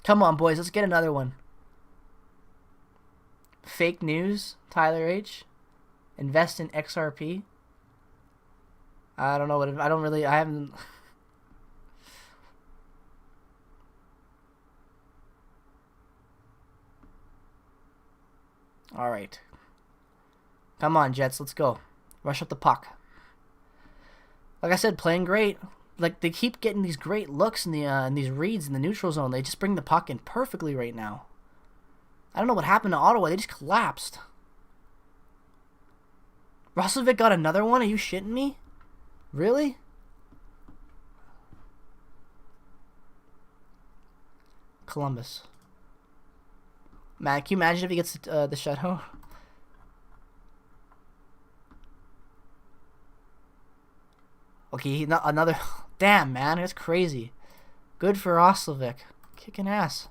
Come on, boys. Let's get another one. Fake news, Tyler H. Invest in XRP. I don't know what. I haven't. All right. Come on, Jets. Let's go. Rush up the puck. Like I said, playing great. Like, they keep getting these great looks in the in these reads in the neutral zone. They just bring the puck in perfectly right now. I don't know what happened to Ottawa. They just collapsed. Roslovic got another one? Are you shitting me? Really? Columbus. Man, can you imagine if he gets the shutout? Okay, another. Damn, man, that's crazy. Good for Roslovic. Kicking ass.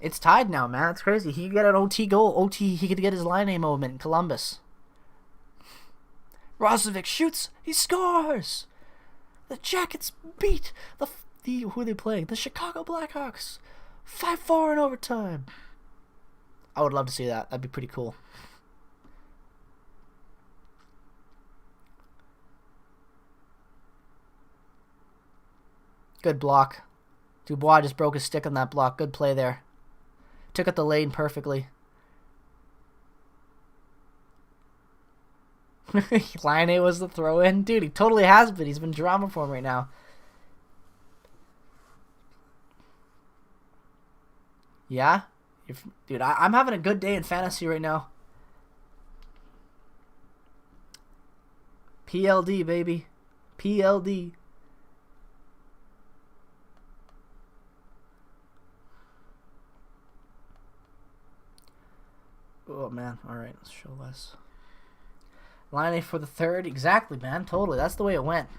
It's tied now, man. It's crazy. He could get an OT goal. OT, he could get his line A moment in Columbus. Roslovic shoots. He scores. The Jackets beat who are they playing? The Chicago Blackhawks. 5-4 in overtime. I would love to see that. That'd be pretty cool. Good block. Dubois just broke his stick on that block. Good play there. Took out the lane perfectly. Line was the throw-in. Dude, he totally has been. He's been drama for him right now. Yeah? Dude, I'm having a good day in fantasy right now. PLD, baby. PLD. Oh, man. All right. Let's show less. Line A for the third. Exactly, man. Totally. That's the way it went.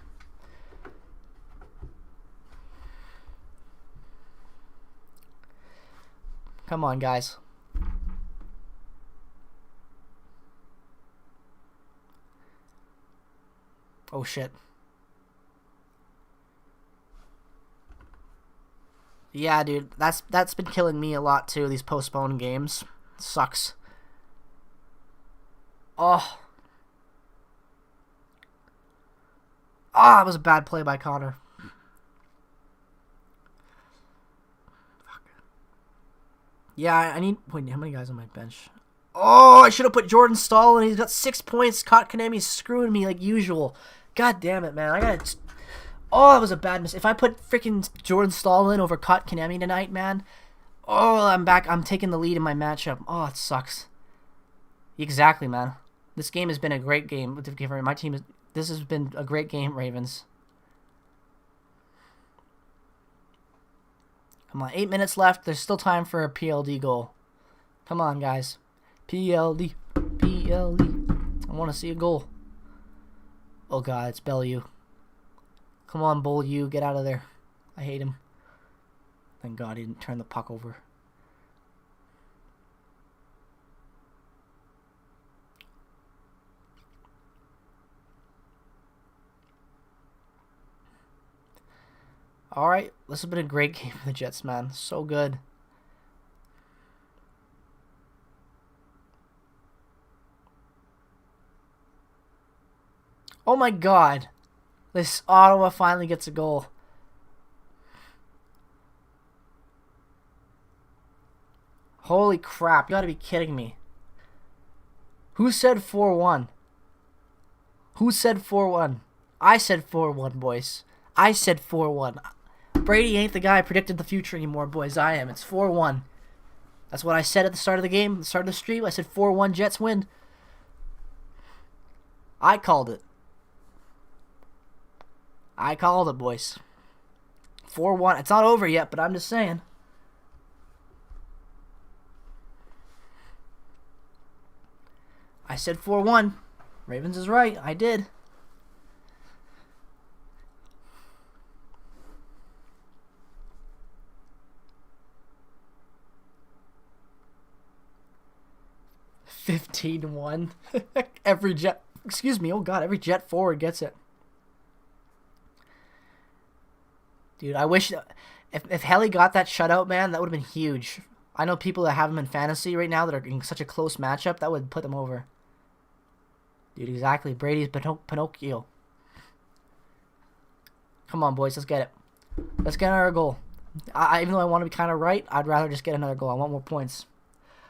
Come on, guys. Oh, shit. Yeah, dude. That's been killing me a lot, too, these postponed games. It sucks. Oh. Ah, that was a bad play by Connor. Fuck. Yeah, I need... Wait, how many guys on my bench? Oh, I should have put Jordan Stahl in. He's got 6 points. Konami's screwing me like usual. God damn it, man. I gotta... Oh, that was a bad mistake. If I put freaking Jordan Stahl in over Konami tonight, man... Oh, I'm back. I'm taking the lead in my matchup. Oh, it sucks. Exactly, man. This game has been a great game. My team is... This has been a great game, Ravens. Come on, 8 minutes left. There's still time for a PLD goal. Come on, guys. PLD. PLD. I want to see a goal. Oh, God, it's Bellew. Come on, Beaulieu. Get out of there. I hate him. Thank God he didn't turn the puck over. Alright, this has been a great game for the Jets, man. So good. Oh my God. This Ottawa finally gets a goal. Holy crap. You gotta be kidding me. Who said 4-1? Who said 4-1? I said 4-1, boys. I said 4-1. Brady ain't the guy who predicted the future anymore, boys. I am. It's 4-1. That's what I said at the start of the game, the start of the stream. I said 4-1 Jets win. I called it. I called it, boys. 4-1. It's not over yet, but I'm just saying. I said 4-1. Ravens is right. I did. $15-1. Every Jet, excuse me, oh God, every Jet forward gets it. Dude, I wish if Helly got that shutout, man, that would have been huge. I know people that have him in fantasy right now that are in such a close matchup, that would put them over. Dude, exactly. Brady's Pinocchio. Come on, boys, let's get it. Let's get another goal. Even though I want to be kind of right, I'd rather just get another goal. I want more points.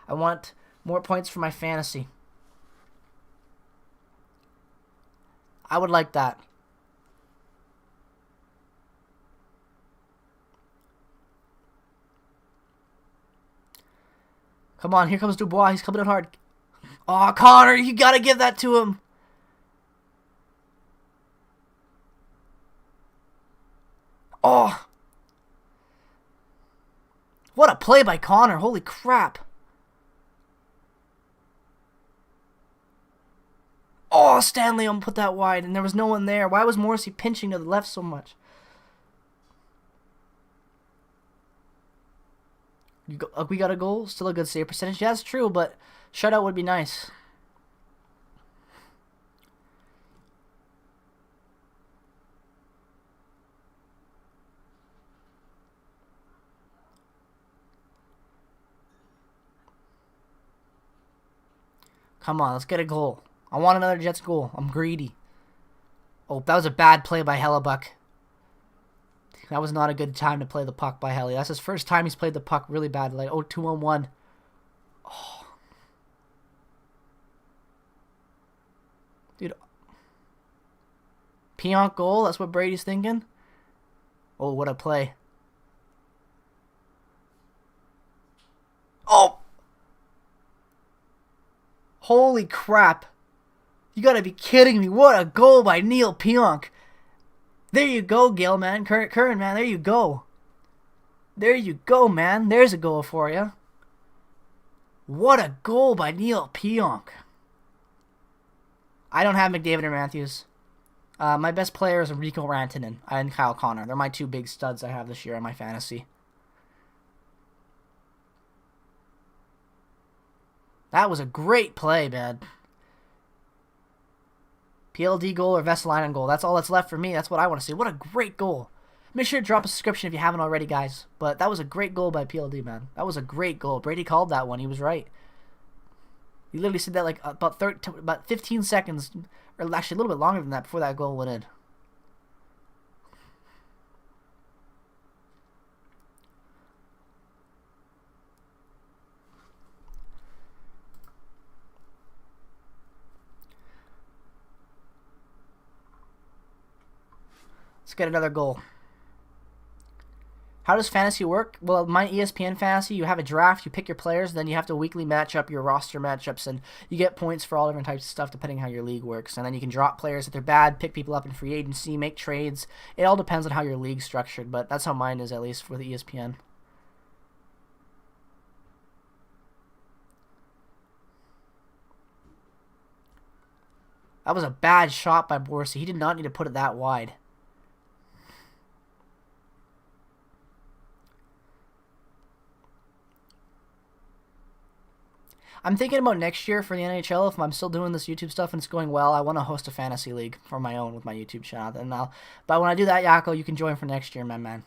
I want more points for my fantasy. I would like that. Come on, here comes Dubois. He's coming in hard. Oh, Connor, you got to give that to him. Oh. What a play by Connor. Holy crap. Oh, Stanley put that wide, and there was no one there. Why was Morrissey pinching to the left so much? We got a goal. Still a good save percentage. Yeah, that's true, but shutout would be nice. Come on, let's get a goal. I want another Jets goal. I'm greedy. Oh, that was a bad play by Hellebuck. That was not a good time to play the puck by Helly. That's his first time he's played the puck really bad. Like, 2-on-1. Oh. Dude. Pionk goal? That's what Brady's thinking? Oh, what a play. Oh! Holy crap. You gotta be kidding me. What a goal by Neil Pionk. There you go, Gil, man. Curran, man. There you go. There you go, man. There's a goal for you. What a goal by Neil Pionk. I don't have McDavid or Matthews. My best player is Rico Rantanen and Kyle Connor. They're my two big studs I have this year in my fantasy. That was a great play, man. PLD goal or Vesalainen goal. That's all that's left for me. That's what I want to see. What a great goal. Make sure to drop a subscription if you haven't already, guys. But that was a great goal by PLD, man. That was a great goal. Brady called that one. He was right. He literally said that like about 15 seconds, or actually a little bit longer than that, before that goal went in. Let's get another goal. How does fantasy work? Well, my ESPN fantasy, you have a draft, you pick your players, then you have to weekly match up your roster matchups, and you get points for all different types of stuff depending how your league works. And then you can drop players if they're bad, pick people up in free agency, make trades. It all depends on how your league's structured, but that's how mine is, at least for the ESPN. That was a bad shot by Borsi. He did not need to put it that wide. I'm thinking about next year for the NHL. If I'm still doing this YouTube stuff and it's going well, I want to host a fantasy league for my own with my YouTube channel. But when I do that, Yako, you can join for next year, my man.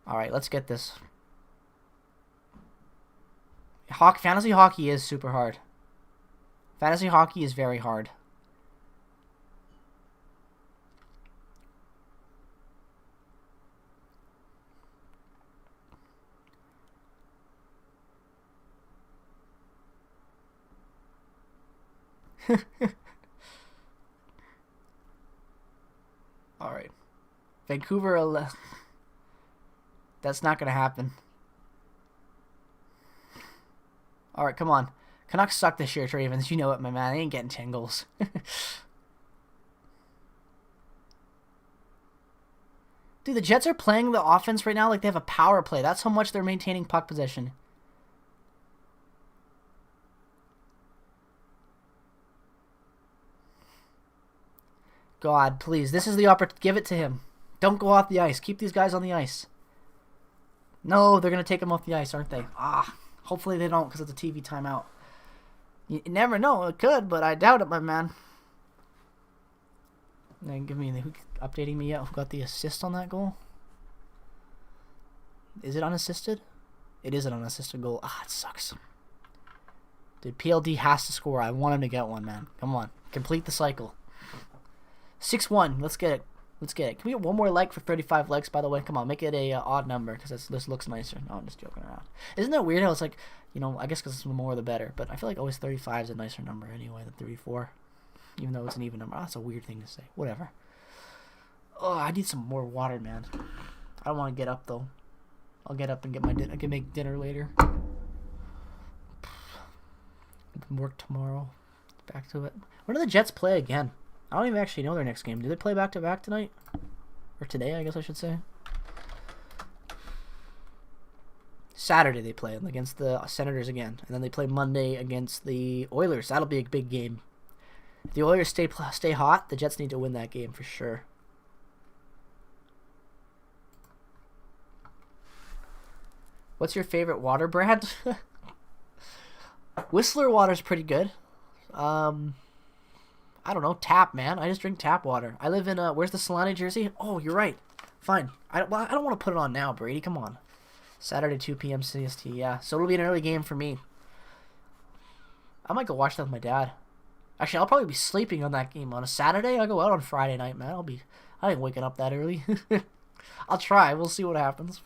All right, let's get this. Fantasy hockey is super hard. Fantasy hockey is very hard. All right. Vancouver. That's not going to happen. All right, come on. Canucks suck this year, Ravens. You know it, my man. They ain't getting 10 goals. Dude, the Jets are playing the offense right now like they have a power play. That's how much they're maintaining puck possession. God, please. This is the opportunity. Give it to him. Don't go off the ice. Keep these guys on the ice. No, they're going to take him off the ice, aren't they? Hopefully they don't because it's a TV timeout. You never know. It could, but I doubt it, my man. Give me who updating me yet? Who got the assist on that goal? Is it unassisted? It is an unassisted goal. It sucks. Dude, PLD has to score. I want him to get one, man. Come on. Complete the cycle. 6-1. Let's get it. Let's get it. Can we get one more like for 35 likes, by the way? Come on, make it a odd number because this looks nicer. No, I'm just joking around. Isn't that weird how it's like, I guess because it's more the better. But I feel like always 35 is a nicer number anyway than 34. Even though it's an even number. That's a weird thing to say. Whatever. Oh, I need some more water, man. I don't want to get up, though. I'll get up and get my dinner. I can make dinner later. Work tomorrow. Back to it. When do the Jets play again? I don't even actually know their next game. Do they play back-to-back tonight? Or today, I guess I should say. Saturday they play against the Senators again. And then they play Monday against the Oilers. That'll be a big game. If the Oilers stay hot, the Jets need to win that game for sure. What's your favorite water brand? Whistler water's pretty good. I don't know, tap, man. I just drink tap water. I live in, where's the Solana jersey? Oh, you're right. Fine. I don't want to put it on now, Brady. Come on. Saturday, 2 p.m. CST, yeah. So it'll be an early game for me. I might go watch that with my dad. Actually, I'll probably be sleeping on that game. On a Saturday, I'll go out on Friday night, man. I ain't waking up that early. I'll try. We'll see what happens.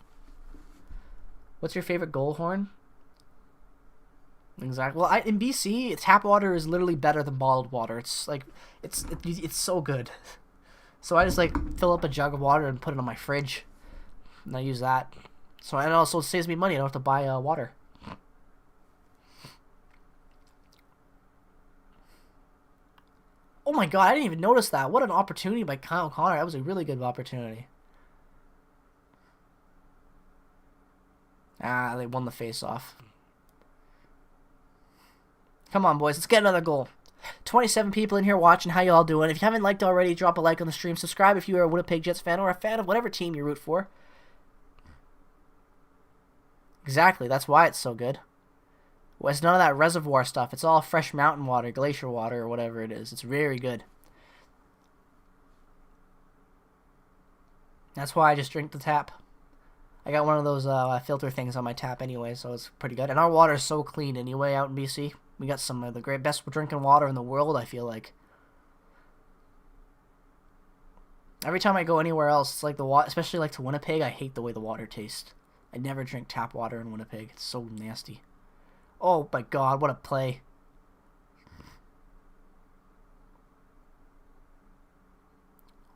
What's your favorite goal horn? Exactly. Well, in BC, tap water is literally better than bottled water. It's like it's so good. So I just fill up a jug of water and put it on my fridge, and I use that. So it also saves me money. I don't have to buy water. Oh my god, I didn't even notice that. What an opportunity by Kyle Connor. That was a really good opportunity. They won the face-off. Come on, boys. Let's get another goal. 27 people in here watching. How you all doing? If you haven't liked already, drop a like on the stream. Subscribe if you are a Winnipeg Jets fan or a fan of whatever team you root for. Exactly. That's why it's so good. Well, it's none of that reservoir stuff. It's all fresh mountain water, glacier water, or whatever it is. It's very good. That's why I just drink the tap. I got one of those filter things on my tap anyway, so it's pretty good. And our water is so clean anyway out in BC. We got some of the best drinking water in the world, I feel like. Every time I go anywhere else, it's like the water, especially to Winnipeg, I hate the way the water tastes. I never drink tap water in Winnipeg. It's so nasty. Oh my god, what a play.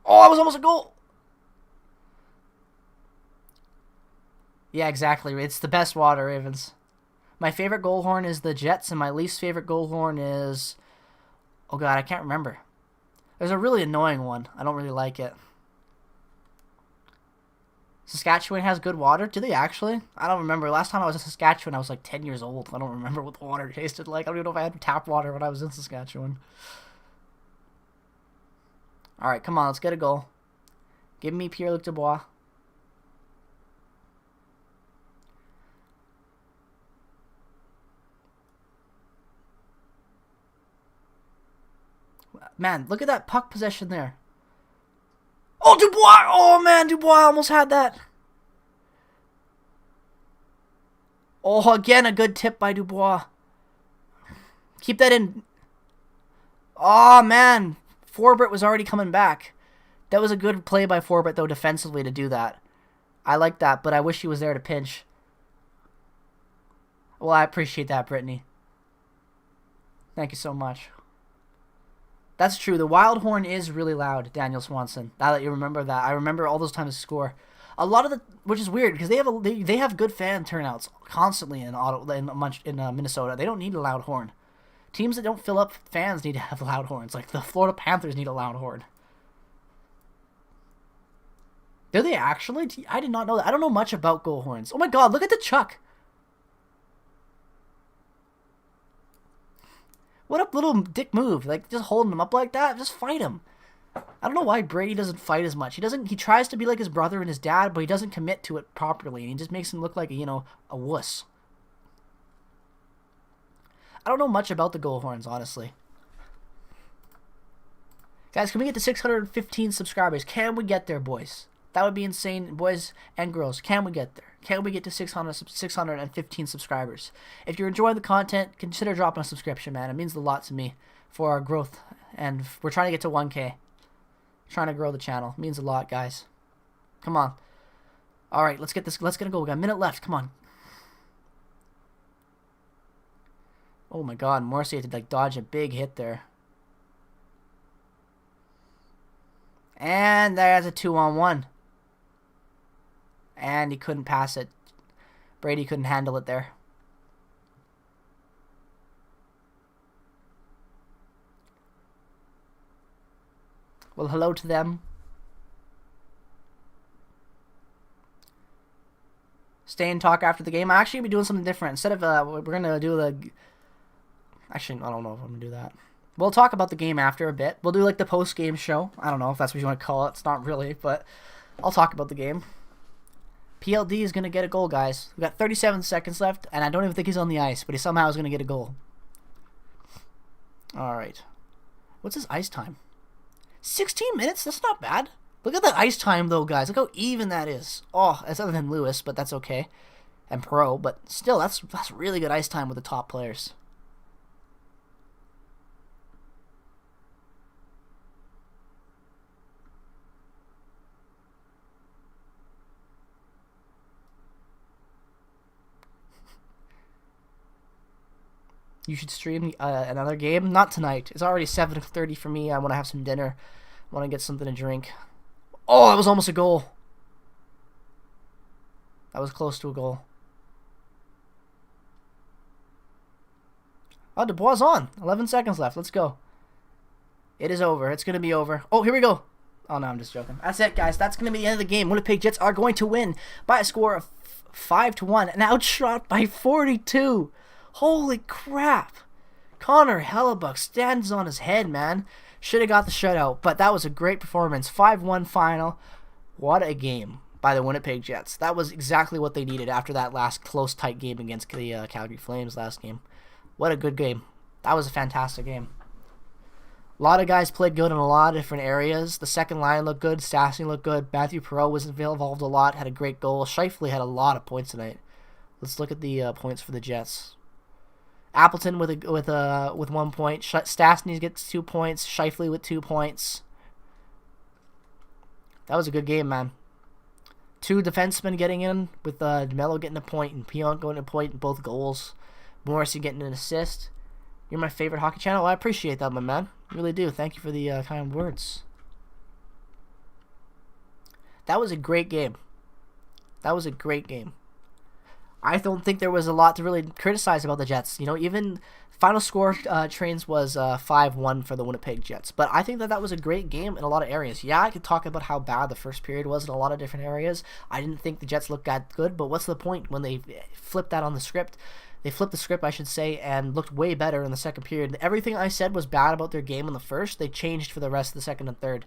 Oh, that was almost a goal. Yeah, exactly. It's the best water, Ravens. My favorite goal horn is the Jets, and my least favorite goal horn is... Oh god, I can't remember. There's a really annoying one. I don't really like it. Saskatchewan has good water? Do they actually? I don't remember. Last time I was in Saskatchewan, I was 10 years old. I don't remember what the water tasted like. I don't even know if I had tap water when I was in Saskatchewan. Alright, come on. Let's get a goal. Give me Pierre-Luc Dubois. Man, look at that puck possession there. Oh, Dubois! Oh, man, Dubois almost had that. Oh, again, a good tip by Dubois. Keep that in. Oh, man. Forbert was already coming back. That was a good play by Forbert, though, defensively to do that. I like that, but I wish he was there to pinch. Well, I appreciate that, Brittany. Thank you so much. That's true. The wild horn is really loud, Daniel Swanson. Now that you remember that, I remember all those times to score. A lot of the, which is weird because they have good fan turnouts constantly in Ottawa, in Minnesota. They don't need a loud horn. Teams that don't fill up fans need to have loud horns. Like the Florida Panthers need a loud horn. Do they actually? I did not know that. I don't know much about goal horns. Oh my god, look at the Chuck. What a little dick move. Like, just holding him up like that. Just fight him. I don't know why Brady doesn't fight as much. He tries to be like his brother and his dad, but he doesn't commit to it properly. And he just makes him look like, a wuss. I don't know much about the goal horns, honestly. Guys, can we get to 615 subscribers? Can we get there, boys? That would be insane, boys and girls. Can we get there? Can we get to 615 subscribers? If you're enjoying the content, consider dropping a subscription, man. It means a lot to me for our growth. And we're trying to get to 1K. Trying to grow the channel. It means a lot, guys. Come on. All right, let's get this. Let's get a goal. We got a minute left. Come on. Oh, my God. Morrissey had to, dodge a big hit there. And there's a 2-on-1. And he couldn't pass it. Brady couldn't handle it there. Well, hello to them. Stay and talk after the game. I'm actually going to be doing something different. Instead of, we're going to do the... Actually, I don't know if I'm going to do that. We'll talk about the game after a bit. We'll do, the post-game show. I don't know if that's what you want to call it. It's not really, but I'll talk about the game. PLD is going to get a goal, guys. We've got 37 seconds left, and I don't even think he's on the ice, but he somehow is going to get a goal. All right. What's his ice time? 16 minutes? That's not bad. Look at that ice time, though, guys. Look how even that is. Oh, it's other than Lewis, but that's okay. And Pro, but still, that's really good ice time with the top players. You should stream another game. Not tonight. It's already 7:30 for me. I want to have some dinner. I want to get something to drink. Oh, that was almost a goal. That was close to a goal. Oh, Dubois on. 11 seconds left. Let's go. It is over. It's going to be over. Oh, here we go. Oh, no, I'm just joking. That's it, guys. That's going to be the end of the game. Winnipeg Jets are going to win by a score of 5-1 and outshot by 42. Holy crap. Connor Hellebuck stands on his head, man. Should have got the shutout, but that was a great performance. 5-1 final. What a game by the Winnipeg Jets. That was exactly what they needed after that last close, tight game against the Calgary Flames last game. What a good game. That was a fantastic game. A lot of guys played good in a lot of different areas. The second line looked good. Stastny looked good. Matthew Perreault was involved a lot. Had a great goal. Scheifele had a lot of points tonight. Let's look at the points for the Jets. Appleton with 1 point. Stastny gets 2 points. Scheifele with 2 points. That was a good game, man. 2 defensemen getting in, with DeMello getting a point and Pionk going a point in both goals. Morrissey getting an assist. You're my favorite hockey channel. Well, I appreciate that, my man. I really do. Thank you for the kind words. That was a great game. That was a great game. I don't think there was a lot to really criticize about the Jets. Even final score trains was 5-1 for the Winnipeg Jets. But I think that was a great game in a lot of areas. Yeah, I could talk about how bad the first period was in a lot of different areas. I didn't think the Jets looked that good, but what's the point when they flipped that on the script? They flipped the script, I should say, and looked way better in the second period. Everything I said was bad about their game in the first, they changed for the rest of the second and third.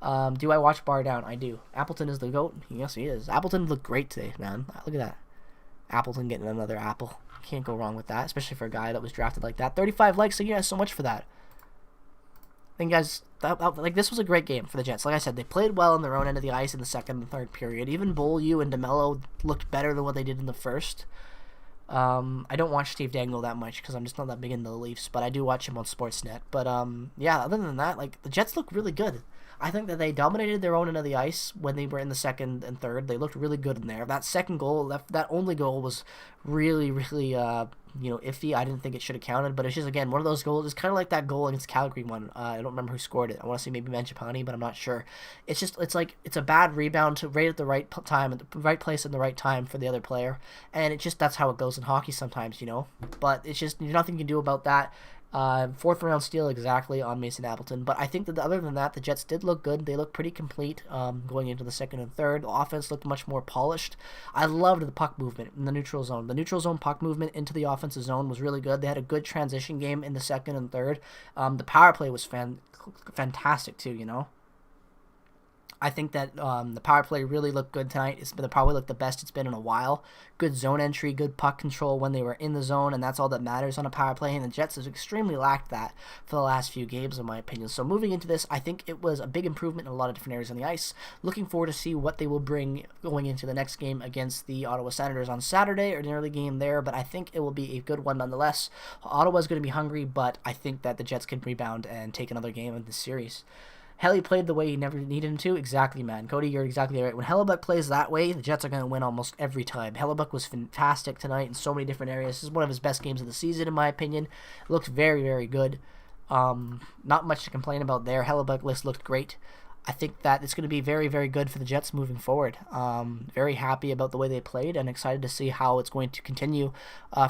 Do I watch Bar Down? I do. Appleton is the GOAT? Yes, he is. Appleton looked great today, man. Look at that. Appleton getting another apple. Can't go wrong with that, especially for a guy that was drafted like that. 35 likes, so yeah, so much for that. I think, guys, this was a great game for the Jets. Like I said, they played well on their own end of the ice in the second and third period. Even Beaulieu and DeMello looked better than what they did in the first. I don't watch Steve Dangle that much because I'm just not that big into the Leafs, but I do watch him on Sportsnet. But yeah, other than that, the Jets look really good. I think that they dominated their own end of the ice when they were in the second and third. They looked really good in there. That second goal, that only goal was really, really, iffy. I didn't think it should have counted, but it's just, again, one of those goals. It's kind of like that goal against Calgary one. I don't remember who scored it. I want to say maybe Mangiapane, but I'm not sure. It's like, it's a bad rebound right at the right time, at the right place, in the right time for the other player, and that's how it goes in hockey sometimes, But it's just, there's nothing you can do about that. Fourth round steal exactly on Mason Appleton. But I think that other than that, the Jets did look good. They looked pretty complete going into the second and third. The offense looked much more polished. I loved the puck movement in the neutral zone. The neutral zone puck movement into the offensive zone was really good. They had a good transition game in the second and third. The power play was fantastic too, I think that the power play really looked good tonight. It's been probably the best it's been in a while. Good zone entry, good puck control when they were in the zone, and that's all that matters on a power play. And the Jets have extremely lacked that for the last few games, in my opinion. So moving into this, I think it was a big improvement in a lot of different areas on the ice. Looking forward to see what they will bring going into the next game against the Ottawa Senators on Saturday, or an early game there, but I think it will be a good one nonetheless. Ottawa's going to be hungry, but I think that the Jets can rebound and take another game in this series. Helly played the way he never needed him to. Exactly, man. Cody, you're exactly right. When Hellebuyck plays that way, the Jets are going to win almost every time. Hellebuyck was fantastic tonight in so many different areas. This is one of his best games of the season, in my opinion. Looked very, very good. Not much to complain about there. Hellebuyck looked great. I think that it's going to be very, very good for the Jets moving forward. Very happy about the way they played and excited to see how it's going to continue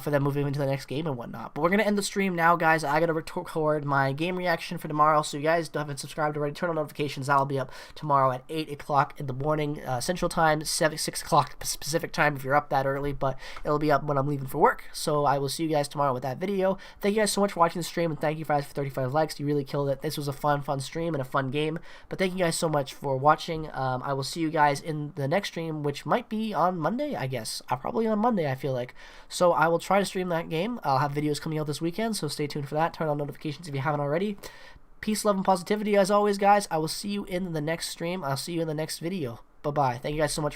for them moving into the next game and whatnot. But we're going to end the stream now, guys. I got to record my game reaction for tomorrow, so you guys haven't subscribed already, turn on notifications. That'll be up tomorrow at 8 o'clock in the morning, Central Time, 6 o'clock Pacific Time if you're up that early, but it'll be up when I'm leaving for work. So I will see you guys tomorrow with that video. Thank you guys so much for watching the stream, and thank you guys for 35 likes. You really killed it. This was a fun stream and a fun game, but thank you guys so much for watching. I will see you guys in the next stream, which might be on Monday, I guess. Probably on Monday, I feel like. So I will try to stream that game. I'll have videos coming out this weekend, so stay tuned for that. Turn on notifications if you haven't already. Peace, love, and positivity as always, guys. I will see you in the next stream. I'll see you in the next video. Bye-bye. Thank you guys so much for